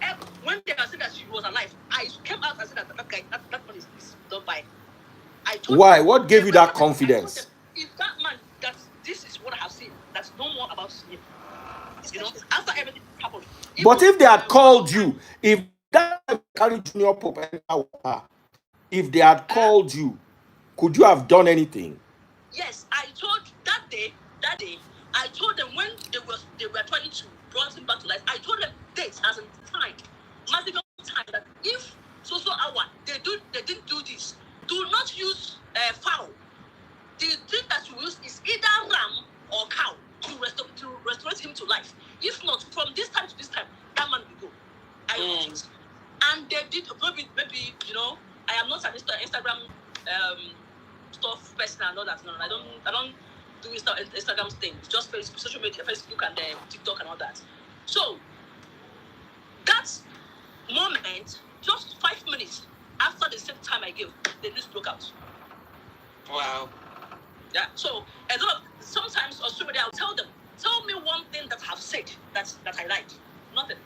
when they said that she was alive. I came out and said that that one is done by. Why? What gave you that confidence? If that man, this is what I have seen, that's no more about him. You know, after everything happened. But if they had called you, if that carried Junior Pope, if they had called you, could you have done anything? Yes, I told that day, I told them when they were trying to bring him back to life. I told them dates as in time, maximum time, that if so hour they didn't do this, do not use fowl. The thing that you use is either ram or cow to restore him to life. If not, from this time to this time, that man will go. I want it. And they did. Maybe you know, I am not an Instagram stuff person and all that. No, I don't do Instagram things. Just Facebook, social media, Facebook and TikTok and all that. So that moment, just 5 minutes after the same time I gave, the news broke out. Wow. Yeah. So sometimes on social media, I'll tell them, tell me one thing that I've said that I liked. Nothing.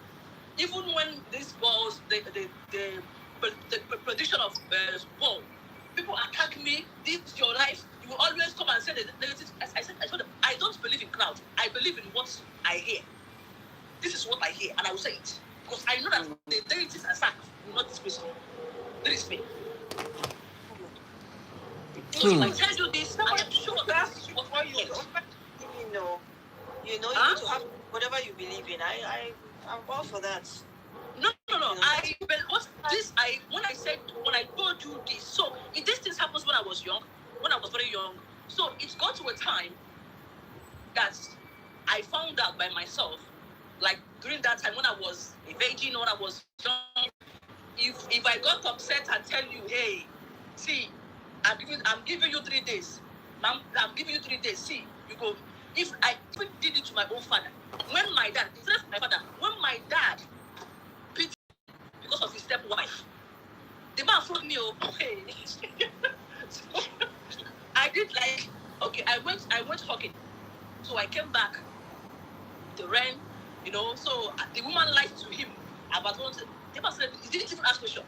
Even when these balls, the prediction of ball, people attack me. This is your life. You will always come and say the negative. I told them, I don't believe in cloud. I believe in what I hear. This is what I hear, and I will say it because I know that the deities and sack will not dismiss me. This is me. So if I tell you this, I am sure that this is what you know. You need to have whatever you believe in. I'm all for that. No. When I told you this, so this thing happens when I was young, when I was very young. So it got to a time that I found out by myself, like during that time when I was a virgin, when I was young. If I got upset and tell you, hey, see, I'm giving you 3 days. I'm giving you 3 days. See, you go. If I even did it to my own father, when my dad beat because of his stepwife, the man phoned me. Hey. So, I did like, okay, I went talking. So I came back. The rain, you know. So the woman lied to him about what. The man said he didn't even ask question.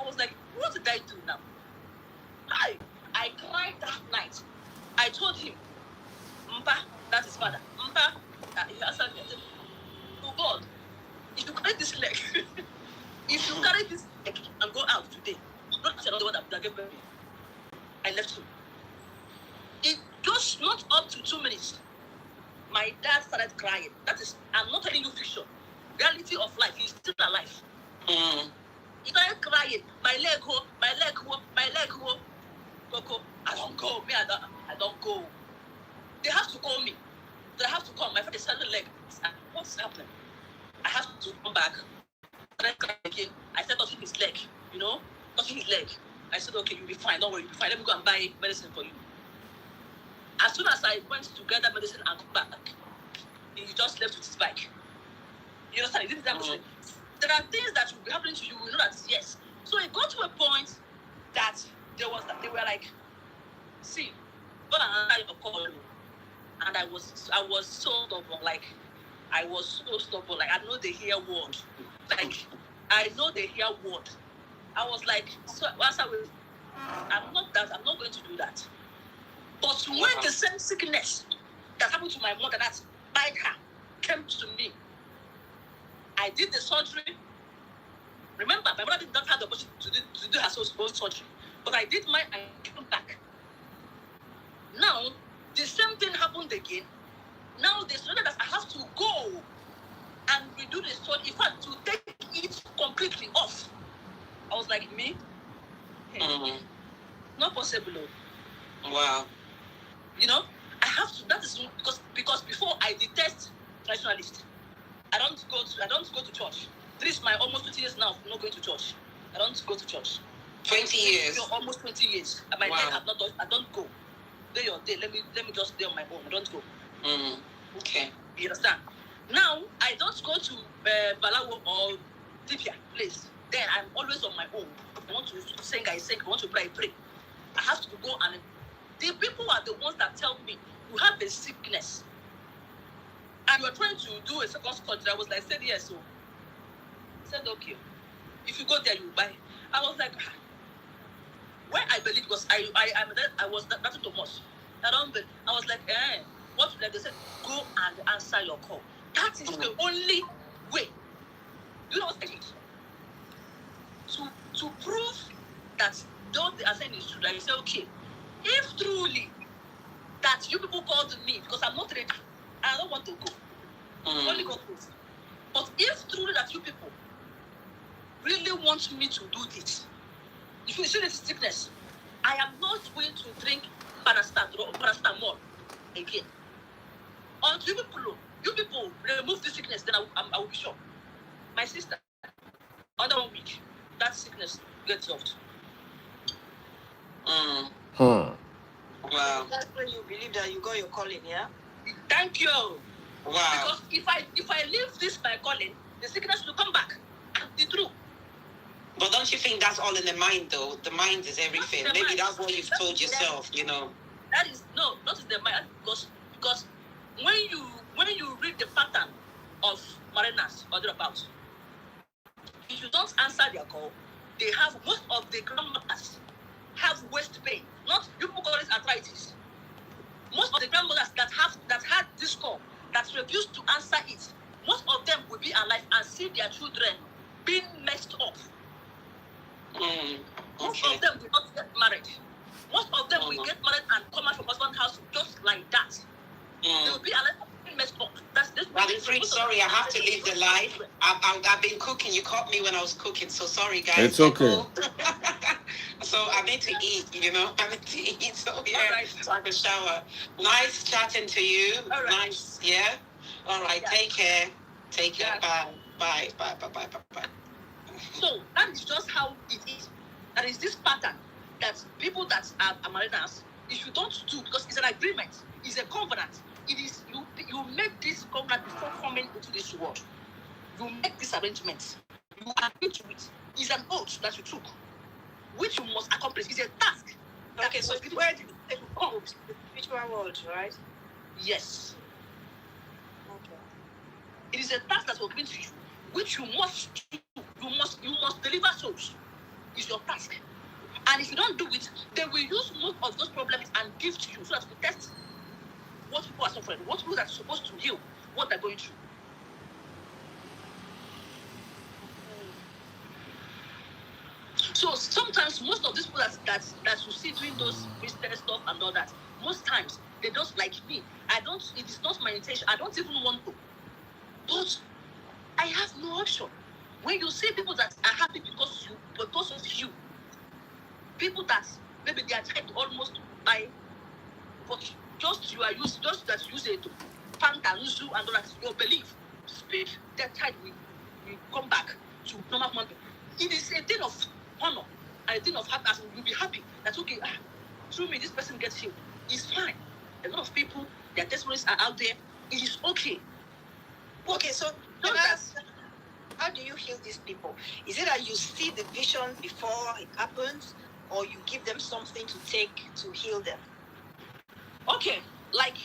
I was like, what did I do now? I cried that night. I told him, Mpa, that's his father. Mpa, he answered me. I said, oh God, if you carry this leg, and go out today, not another one that gave me. I left him. It just not up to 2 minutes. My dad started crying. That is, I'm not telling you fiction. Reality of life. He's still alive. He started crying. My leg ho. Coco, I don't go. Me, I don't go. They have to call me. They have to come. My friend is selling leg. What's happening? I have to come back. And then again, I started touching his leg. You know, touching his leg. I said, okay, you'll be fine. Don't worry, you'll be fine. Let me go and buy medicine for you. As soon as I went to gather medicine and come back, he just left with his bike. You understand? He didn't have to. There are things that will be happening to you. You know that yes. So it got to a point that they were like, see, go and answer your call. And I was so stubborn. Like I was so stubborn. Like I know they hear word. Like I know they hear word. I was like, so once I'm not going to do that. But when the same sickness that happened to my mother, that like her, came to me, I did the surgery. Remember, my mother did not have the opportunity to do her own surgery. But I did mine and came back. Now, the same thing happened again. Now, they said that I have to go and redo the surgery. In fact, to take it completely off. I was like, me? Not possible. Wow. You know, I have to. That is because before I detest traditionalists. I don't go to church. This is my almost 20 years now of not going to church. I don't go to church. 20 years. Almost 20 years. My dad have not. I don't go. Day or day. Let me just stay on my own. I don't go. Okay. You understand? Now I don't go to Balawo or Tibia place. Then I'm always on my own. I want to sing, I sing. I want to pray, I pray. I have to go, and the people are the ones that tell me you have a sickness. And you're trying to do a second surgery. I was like, said yes. So I said, okay. If you go there, you buy. I was like, where I believe, because I was nothing too much. I don't believe. I was like, what? Like they said, go and answer your call. That is the only way. You know what I did? To prove that though the ascent is true, I say, okay, if truly that you people called me, because I'm not ready, I don't want to go. Only God knows. But if truly that you people really want me to do this, if you see this sickness, I am not going to drink paracetamol again. Until you people remove this sickness, then I will be sure. My sister, under 1 week, that sickness gets solved. Wow. That's when you believe that you got your calling, yeah? Thank you. Wow. Because if I leave this my calling, the sickness will come back. And the truth. But don't you think that's all in the mind, though? The mind is everything. Maybe mind. that's what you've told yourself, you know. That is not in the mind, because when you read the pattern of mariners or thereabouts, if you don't answer their call, they have most of the grandmothers have waist pain. Not you people call it arthritis. Most of the grandmothers that had this call that refused to answer it, most of them will be alive and see their children being messed up. Most of them will not get married. Most of them will get married and come out from husband's house just like that. They will be alive and being messed up. That's this. Sorry, I have to leave the live. I've been cooking. You caught me when I was cooking, so sorry, guys. It's okay. So I need to eat, you know. I need to eat. So yeah, so I can shower. Nice chatting to you. Right. Nice, yeah. All right, take care. Take care. Yeah. Bye. So that is just how it is. That is this pattern that people that are mariners, if you don't do, because it's an agreement, it's a covenant. It is you make this covenant before coming into this world. You make this arrangement. You agree to it. It's an oath that you took, which you must accomplish. It's a task. Okay, so where did you come? The spiritual world, right? Yes. Okay. It is a task that was given to you, which you must do. You must deliver souls. It's your task. And if you don't do it, they will use most of those problems and give to you so that you test what people are suffering, what people are supposed to heal, what they're going through. So sometimes most of these people that you see doing those business stuff and all that, most times they don't like me. It is not my intention. I don't even want to. But I have no option. When you see people that are happy because of you, people that maybe they are trying to almost buy, but just that you use it to Fanta, Nusu, and all that, your belief, speak, that child will come back to normal human being. It is a thing of honor and the thing of happiness, you'll be happy that okay, through me this person gets healed. It's fine. A lot of people, their testimonies are out there. It is okay. Okay, so how do you heal these people? Is it that you see the vision before it happens, or you give them something to take to heal them? Okay, like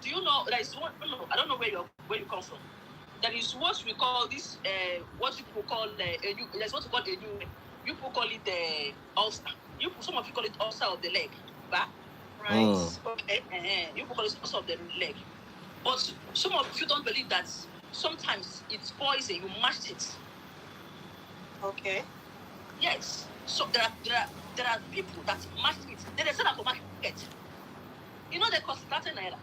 do you know there is one? No, I don't know where you come from. There is what we call this. What people call a new. There's what we call a new. You people call it ulcer. Some of you call it ulcer of the leg. But right. Okay. You people call it ulcer of the leg. But some of you don't believe that sometimes it's poison. You mashed it. Okay. Yes. So there are people that mashed it. They sell that for market. You know they cost 30 naira.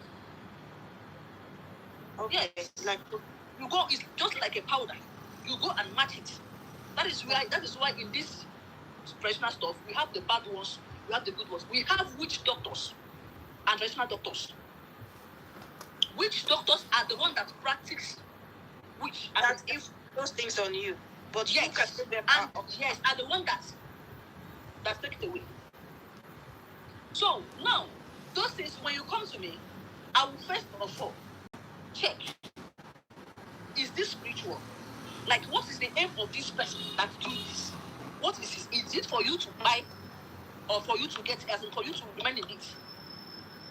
Okay. Yes. Like you go, it's just like a powder. You go and match it. That is why in this traditional stuff we have the bad ones, we have the good ones. We have witch doctors and traditional doctors. Witch doctors are the ones that practice witch. That if those things on you, but yes, you can take them and out. yes, are the one that take it away. So now, those things when you come to me, I will first of all check: is this spiritual? Like, what is the aim of this person that do this? What is this? Is it for you to buy, or for you to get, as in for you to remain in it?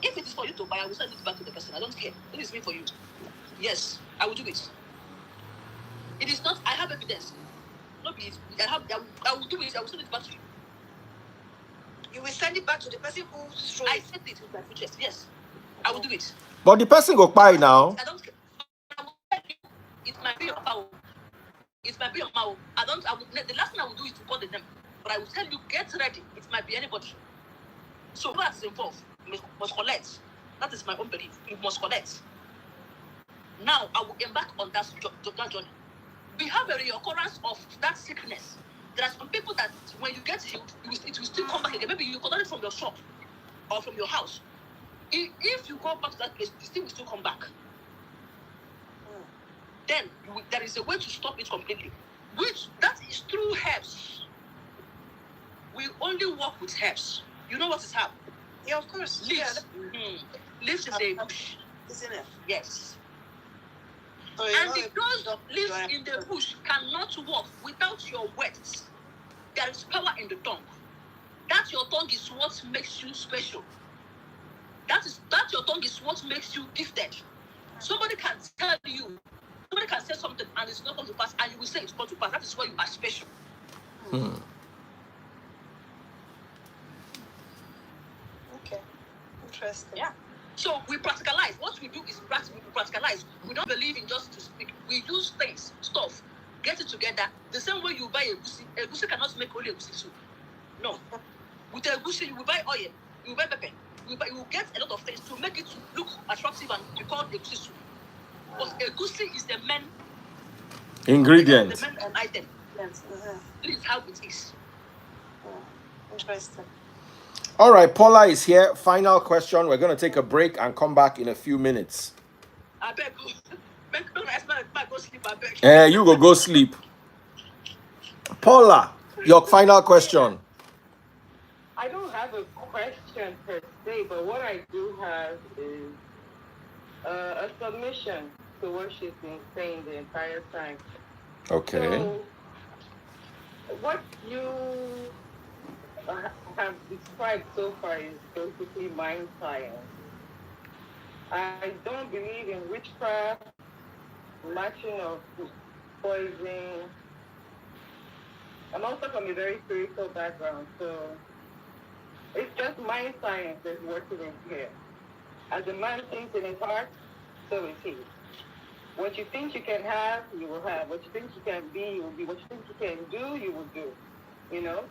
If it is for you to buy, I will send it back to the person. I don't care. It is me for you. Yes, I will do it. It is not. I have evidence. Not be it. I will do it. I will send it back to you. You will send it back to the person who stole I it. said it with my full chest. Yes, I will do it. But the person go buy now. I don't care. I will tell you, it might be your power. It might be your mouth. The last thing I will do is to call the name. But I will tell you, get ready. It might be anybody. So who is involved must collect. That is my own belief. You must collect. Now I will embark on that journey. We have a reoccurrence of that sickness. There are some people that when you get healed, it will still come back again. Maybe you got it from your shop or from your house. If you go back to that place, the thing will still come back. Then there is a way to stop it completely. Which that is through herbs. We only work with herbs. You know what is herb? Yeah, of course. Leaves. Mm-hmm. Leaves is a bush. Isn't it? Yes. So and those leaves in the bush cannot work without your words. There is power in the tongue. That your tongue is what makes you special. That your tongue is what makes you gifted. Somebody can tell you, somebody can say something and it's not going to pass, and you will say it's going to pass. That is why you are special. Okay. Interesting. Yeah. So we practicalize. What we do is practicalize. We don't believe in just to speak. We use things, stuff, get it together. The same way you buy a goosey cannot make only a goosey soup. No. With a goosey, you will buy oil, you will buy pepper, you will get a lot of things to make it look attractive and be called a goosey soup. But a goosey is the main ingredient. The main item. Yes. This is how it is. Interesting. All right, Paula is here. Final question. We're going to take a break and come back in a few minutes. I beg you. Don't ask me to go sleep. I beg. You go sleep. Paula, your final question. I don't have a question per se, but what I do have is a submission to what she's been saying the entire time. Okay. So, what you have described so far is basically mind science. I don't believe in witchcraft, matching of poison. I'm also from a very spiritual background, so it's just mind science that's working in here. As a man thinks in his heart, so is he. What you think you can have, you will have. What you think you can be, you will be. What you think you can do, you will do. You know?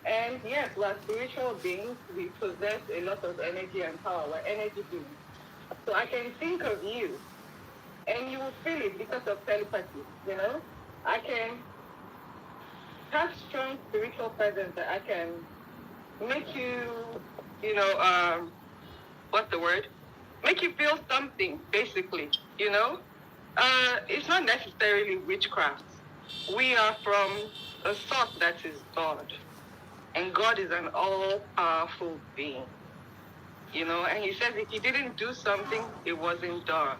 And yes, we're spiritual beings. We possess a lot of energy and power. We're energy beings. So I can think of you, and you will feel it because of telepathy, you know? I can have strong spiritual presence that I can make you, you know, what's the word? Make you feel something, basically, you know? It's not necessarily witchcraft. We are from a source that is God. And God is an all-powerful being. You know, and he says if he didn't do something, it wasn't done.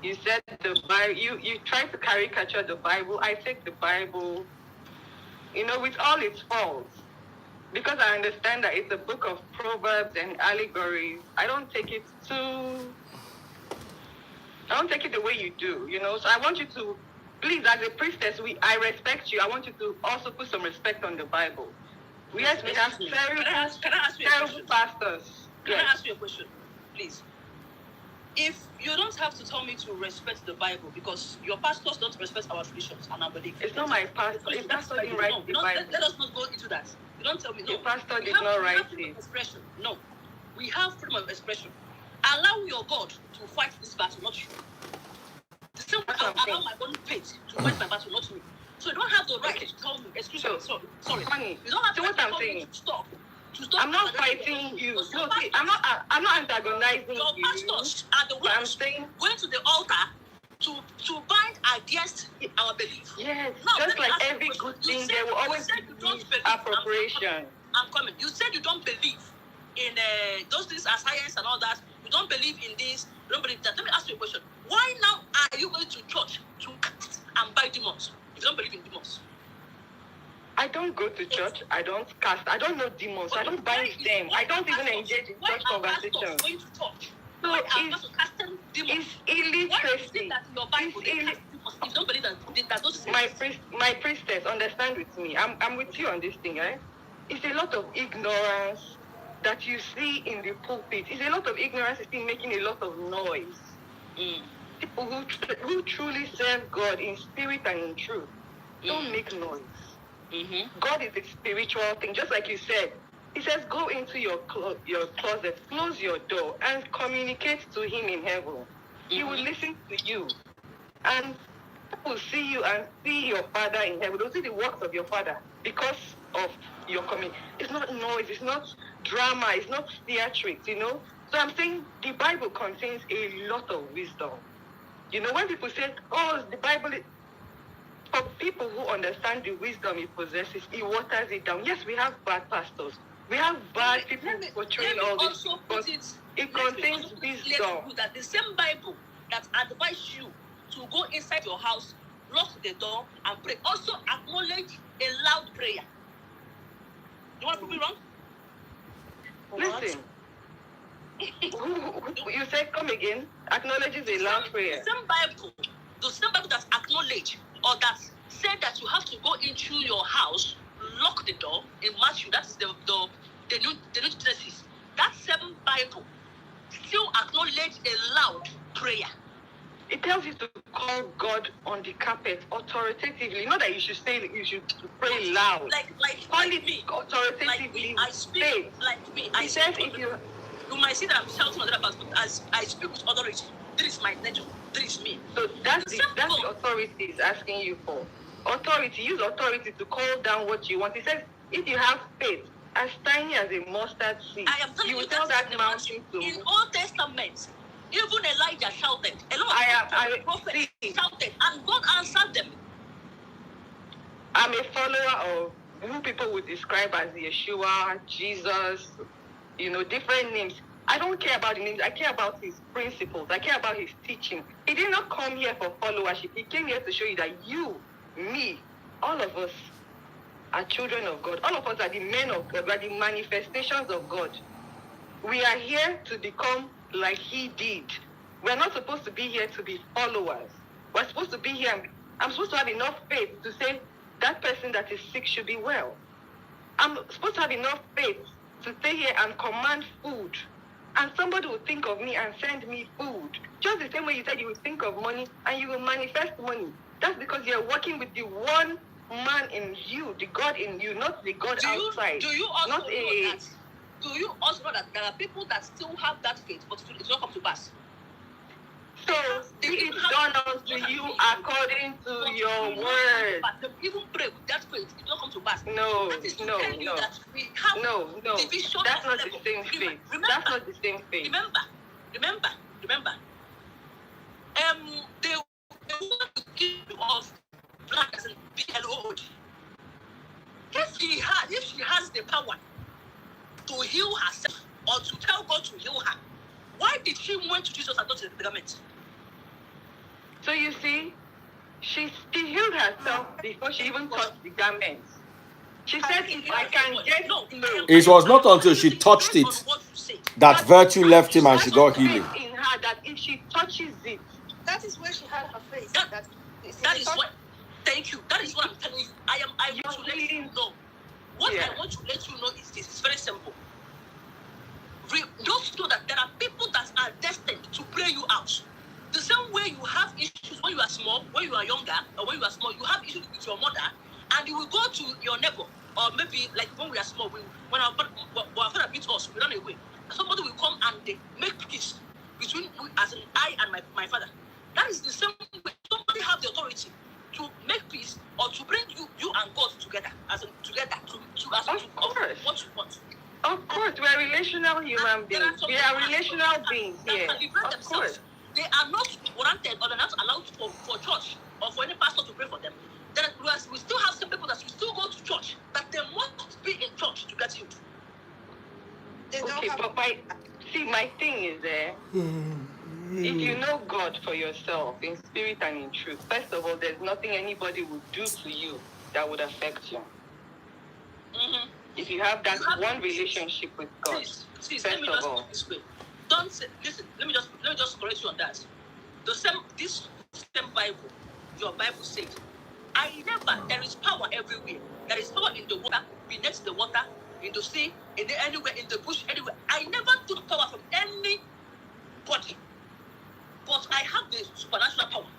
You said the Bible, you try to caricature the Bible. I take the Bible, you know, with all its faults. Because I understand that it's a book of proverbs and allegories. I don't take it the way you do, you know. So I want you to, please, as a priestess, I respect you. I want you to also put some respect on the Bible. Yes, we have terrible, Can I ask you a terrible question? pastors. Can I ask you a question, please? If you don't have to tell me to respect the Bible because your pastors don't respect our traditions and our beliefs. It's not my pastor. If pastor didn't write the Bible. Let us not go into that. You don't tell me. No. The pastor did not write it. Freedom of expression. No. We have freedom of expression. Allow your God to fight this battle, not you. The same way I allow my own faith to fight my battle, not me. So you don't have the right to tell me. Excuse me. Sorry. Funny. You don't have So the what right I'm to tell saying, me to stop. I'm not fighting you. No, see, I'm not antagonizing you. Your pastors are the ones going to the altar to bind against our belief. Yes, now, just like every good thing, there will always be appropriation. I'm coming. You said you don't believe in those things as science and all that. You don't believe in this. You don't believe that. Let me ask you a question. Why now are you going to church to cast and buy demons? You don't believe in demons. I don't go to church. I don't cast. I don't know demons. I don't bind them. I don't even engage in such conversations. Going to church? So it's illiteracy. You don't believe that those my priestess, understand with me. I'm with you on this thing, right? It's a lot of ignorance that you see in the pulpit. It's a lot of ignorance is still making a lot of noise. People who truly serve God in spirit and in truth don't make noise. God is a spiritual thing, just like you said. He says, go into your closet, close your door, and communicate to him in heaven. He will listen to you. And people see you and see your Father in heaven. They'll see the works of your Father because of your community. It's not noise, it's not drama, it's not theatrics, you know. So I'm saying the Bible contains a lot of wisdom. You know, when people say, oh, the Bible is... For people who understand the wisdom it possesses, it waters it down. Yes, we have bad pastors. We have bad people portraying all this, but it contains wisdom. That the same Bible that advises you to go inside your house, lock the door, and pray, also acknowledge a loud prayer. You want to prove me wrong? Listen. You said, come again, acknowledges a loud prayer. The same Bible that acknowledge or that said that you have to go into your house, lock the door in Matthew, that is the New Genesis. That same Bible still acknowledge a loud prayer. It tells you to call God on the carpet authoritatively. Not that you should say you should pray loud. Call it me authoritatively. I speak like me. I said if you might see that I'm shouting on the other person, as I speak with authority. This is my nature. This is me. So that's the authority is asking you for. Authority. Use authority to call down what you want. He says, if you have faith as tiny as a mustard seed, you will tell that mountain to move. In Old Testament, even Elijah shouted. A lot of prophets shouted, and God answered them. I'm a follower of who people would describe as Yeshua, Jesus, you know, different names. I don't care about the names. I care about his principles. I care about his teaching. He did not come here for followership. He came here to show you that you, me, all of us are children of God. All of us are the men of God. We are the manifestations of God. We are here to become like he did. We're not supposed to be here to be followers. We're supposed to be here. I'm supposed to have enough faith to say that person that is sick should be well. I'm supposed to have enough faith to stay here and command food. And somebody will think of me and send me food. Just the same way you said you will think of money and you will manifest money. That's because you're working with the one man in you, the God in you, not the God outside. Do you also know that there are people that still have that faith, but it will not come to pass? So, be it done unto you according to your word. They even pray with that faith, it will not come to pass. No. That's not the same faith. That's not the same faith. Remember. They want to give you of black as in Hello. If she has the power to heal herself or to tell God to heal her, why did she went to Jesus and not to the government? So you see, she healed herself before she even touched the garments. She said, if I can get close. It was not until she touched it that virtue left him and she got healing. In her that if she touches it, That is where she had her faith. That is what. Thank you. That is what I'm telling you. I want to let you know. What I want to let you know is this. It's very simple. Just know that there are people that are destined to pray you out. The same way you have issues when you are small, when you are younger, or when you are small, you have issues with your mother, and you will go to your neighbor, or maybe like when we are small, when our father beat us, we run away. Somebody will come and they make peace between as in I and my father. That is the same way. Somebody have the authority to make peace or to bring you and God together, as in together to what you want. Of course, we're relational human beings. We are relational beings here. Of course. They are not warranted or they're not allowed for church or for any pastor to pray for them. Then we still have some people that will still go to church, but they must be in church to get healed. Okay, but my thing is there. If you know God for yourself in spirit and in truth, first of all, there's nothing anybody would do to you that would affect you. Mm-hmm. If you have that one relationship with God, please, let me just put this way. Don't say, listen. Let me just correct you on that. This same Bible, your Bible said, there is power everywhere. There is power in the water, beneath the water, in the sea, anywhere, in the bush, anywhere. I never took power from anybody, but I have the supernatural power.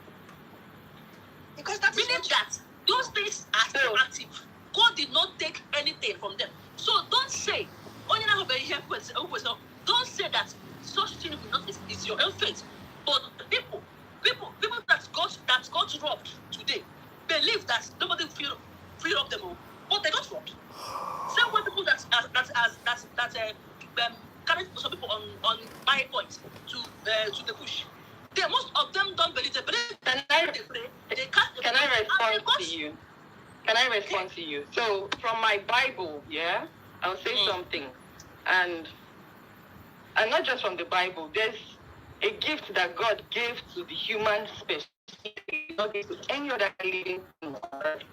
Because that meaning that those things are still active. God did not take anything from them. So don't say, don't say that such thing will not is your own faith. But people that got robbed today believe that nobody will free up them all, but they got robbed. Same way people that carry some people on my point to the bush. Most of them don't believe. They believe. Can I respond to you? Can I respond to you? So from my Bible, I'll say something, and not just from the Bible. There's a gift that God gave to the human species, not to any other living thing on earth.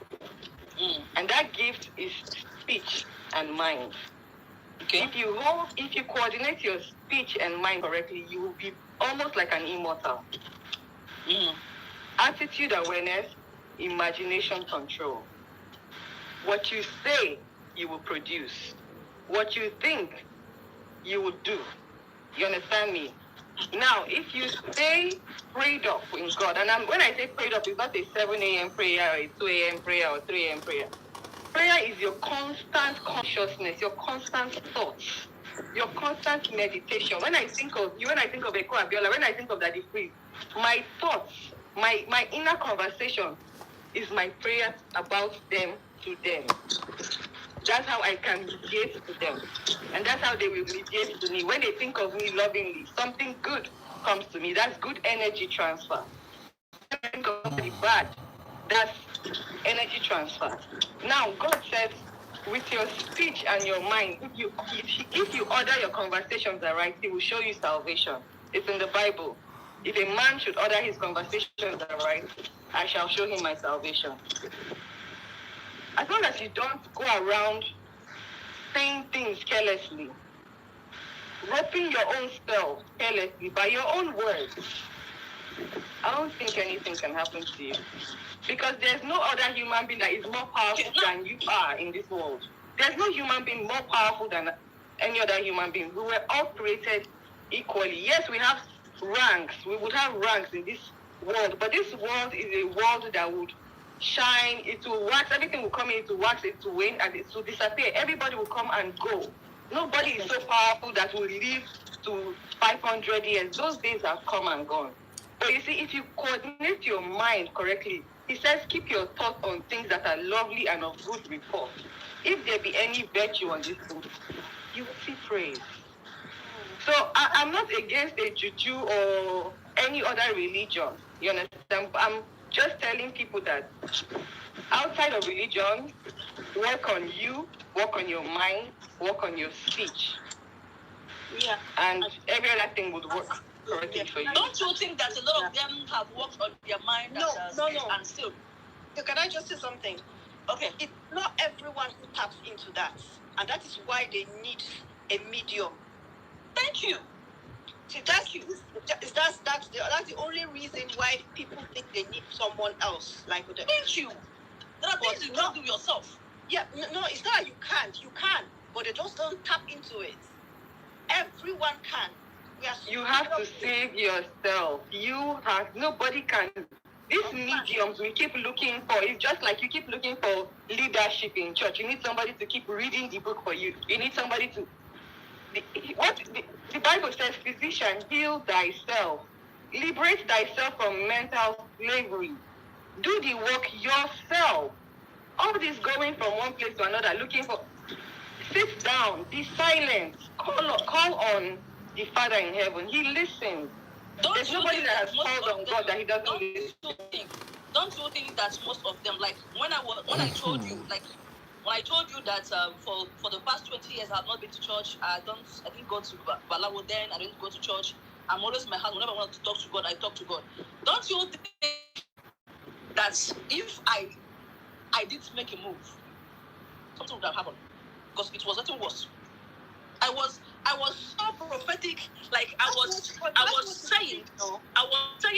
And that gift is speech and mind. Okay. If you coordinate your speech and mind correctly, you will be almost like an immortal. Attitude awareness, imagination control. What you say, you will produce. What you think, you will do. You understand me? Now, if you stay prayed up in God, and when I say prayed up, it's not a 7 a.m. prayer, or a 2 a.m. prayer, or 3 a.m. prayer. Prayer is your constant consciousness, your constant thoughts, your constant meditation. When I think of you, when I think of Eko Abiola, when I think of Daddy Free, my thoughts, my inner conversation is my prayer about them to them. That's how I can mediate to them. And that's how they will mediate to me. When they think of me lovingly, something good comes to me. That's good energy transfer. When they think of me bad, that's energy transfer. Now, God says, with your speech and your mind, if you order your conversations right, He will show you salvation. It's in the Bible. If a man should order his conversations right, I shall show him my salvation. As long as you don't go around saying things carelessly, roping your own self carelessly by your own words, I don't think anything can happen to you. Because there's no other human being that is more powerful than you are in this world. There's no human being more powerful than any other human being. We were all created equally. Yes, we have ranks. We would have ranks in this world. But this world is a world that would shine, it will wax, everything will come in, it will wax, it will wane, and it will disappear. Everybody will come and go. Nobody is so powerful that will live to 500 years. Those days have come and gone. But you see, if you coordinate your mind correctly, He says, keep your thoughts on things that are lovely and of good report. If there be any virtue on this book, you will see praise. So I'm not against a juju or any other religion. You understand? I'm just telling people that outside of religion, work on you, work on your mind, work on your speech. Yeah. And every other thing would work correctly for you. Don't you think that a lot of them have worked on their mind No. and still? So can I just say something? Okay. It's not everyone who taps into that. And that is why they need a medium. Thank you. See, that's the only reason why people think they need someone else. Like with Thank you. There are things you can't do yourself. Yeah, no, it's not that you can't. You can, but they just don't tap into it. Everyone can. You have to save yourself. Nobody can. These mediums we keep looking for, it's just like you keep looking for leadership in church. You need somebody to keep reading the book for you. You need somebody to. The Bible says, physician, heal thyself. Liberate thyself from mental slavery. Do the work yourself. All this going from one place to another, looking for. Sit down, be silent, call on the Father in heaven. He listens. There's nobody that has called on God that he doesn't listen. Don't you think that most of them, like when I told you, when I told you that for the past 20 years I have not been to church, I didn't go to Balawo then, I didn't go to church. I'm always in my house. Whenever I want to talk to God, I talk to God. Don't you think that if I didn't make a move, something would have happened? Because it was nothing worse. I was so prophetic, like I was saying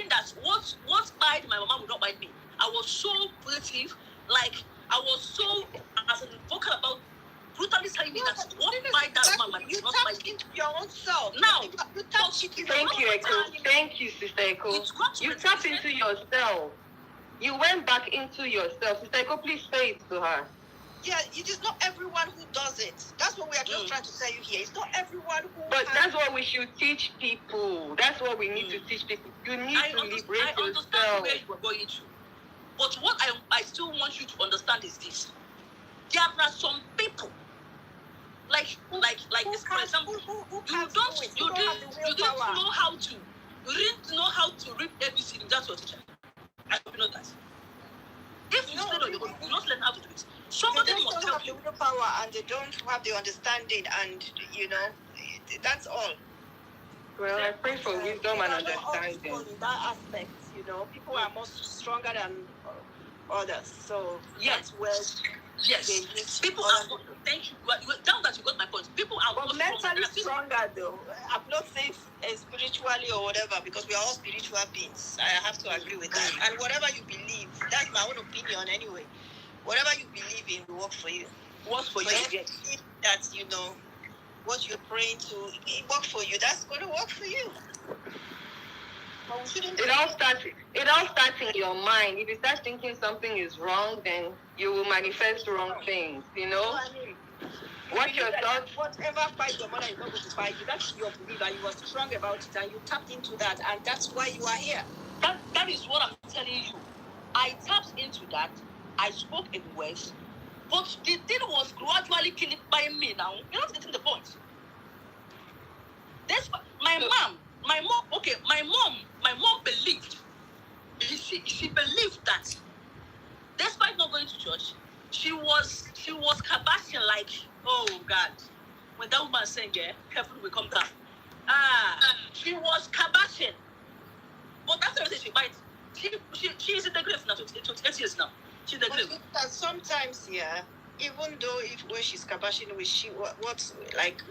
that what bite my mama would not bite me. I was so positive, like I was so as an vocal about brutally telling me that what bite that mama you is not tap bite me. into your own self. Now, you tap into Thank you, Echo. Thank you, Sister Echo. You tapped into yourself. You went back into yourself. Sister Echo, please say it to her. Yeah, it is not everyone who does it. That's what we are just trying to tell you here. It's not everyone who. But that's what we should teach people. That's what we need to teach people. You need to liberate yourself. I understand where you were going to. But what I still want you to understand is this. There are some people, like this, for example, you didn't know how to read ABC without your teacher. I hope you know that. If you stay on your own, you don't learn how to do it. Somebody must help you. They don't have the willpower and they don't have the understanding, and that's all. Well, I pray for wisdom and understanding. In that aspect, people are more stronger than others. So yes, people are. Thank you. Now that you got my point, people are more mentally stronger though. I'm not saying spiritually or whatever, because we are all spiritual beings. I have to agree with that. And whatever you believe, that's my own opinion anyway. Whatever you believe in will work for you. Works for you. If that what you're praying to, it works for you. That's going to work for you. But we shouldn't. It all starts in your mind. If you start thinking something is wrong, then you will manifest wrong things. What your thoughts? Whatever fight your mother is not going to fight you. That's your belief, and you were strong about it, and you tapped into that, and that's why you are here. That is what I'm telling you. I tapped into that. I spoke in words, but the thing was gradually killing by me. Now you're not getting the point. That's my mom believed. She believed that, despite not going to church, she was kabashing like, oh God, when that woman sang, heaven will come down. She was kabashing, but after everything she bites. She is in the grave now. 28 years now. She's in the grave. Sometimes, even though where she's kabashing,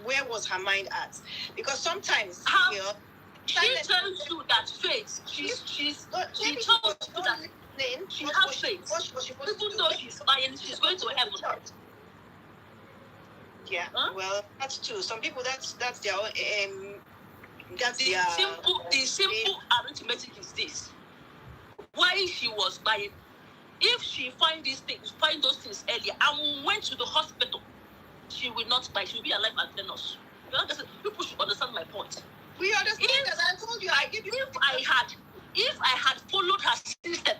where was her mind at? Because sometimes, she tells you that faith. She tells you that she has faith. Even though she's lying, she's going to heaven. Yeah. Huh? Well, that's true. Some people that's their own. The simple arithmetic is this. Why she was buying? If she find those things earlier and went to the hospital, she will not buy. She will be alive and tell us. People should understand my point. We understand that. I told you. If I had followed her system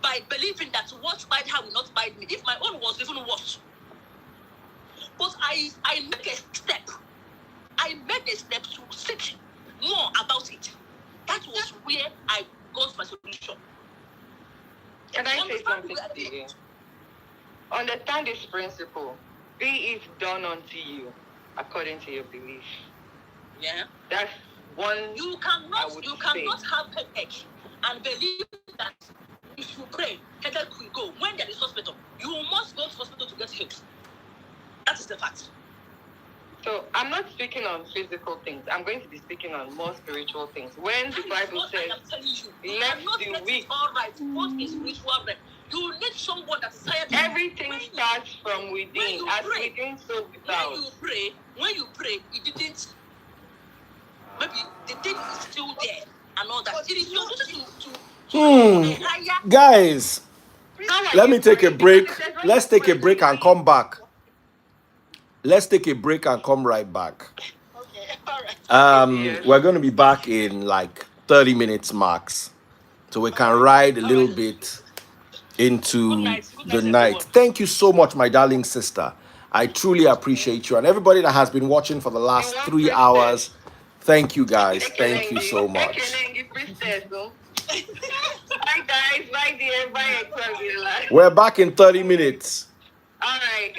by believing that what bite her will not bite me, if my own was even worse. But I made a step. I made a step to seek more about it. That was where I got my solution. Can I say Understand something where to they- you? Understand this principle. Be it done unto you according to your belief. Yeah. That's one. You I cannot would you say. cannot have headache and believe that if you pray, headache will go. When there is hospital, you must go to hospital to get healed. That is the fact. So I'm not speaking on physical things. I'm going to be speaking on more spiritual things. When the That is Bible what says, I am telling you. You let cannot the get weak. it all right, both in spiritual realm. You need someone that is higher than you. Everything When starts from within. you As pray, within, so without. when you pray, it didn't. Maybe the thing is still there and all that. It is your duty to a higher. Guys, How are let you me take a praying? break. Because there's Let's no take a point break and in come back. Let's take a break and come right back. Okay, all right. Yes. We're going to be back in like 30 minutes max, so we can ride a little bit into Good night, the everyone. night. Thank you so much, my darling sister. I truly appreciate you, and everybody that has been watching for the last 3 hours. Thank you, guys. Thank you so much. Princess, no? Bye, guys. Bye, dear. Bye, Exavila. We're back in 30 minutes. All right.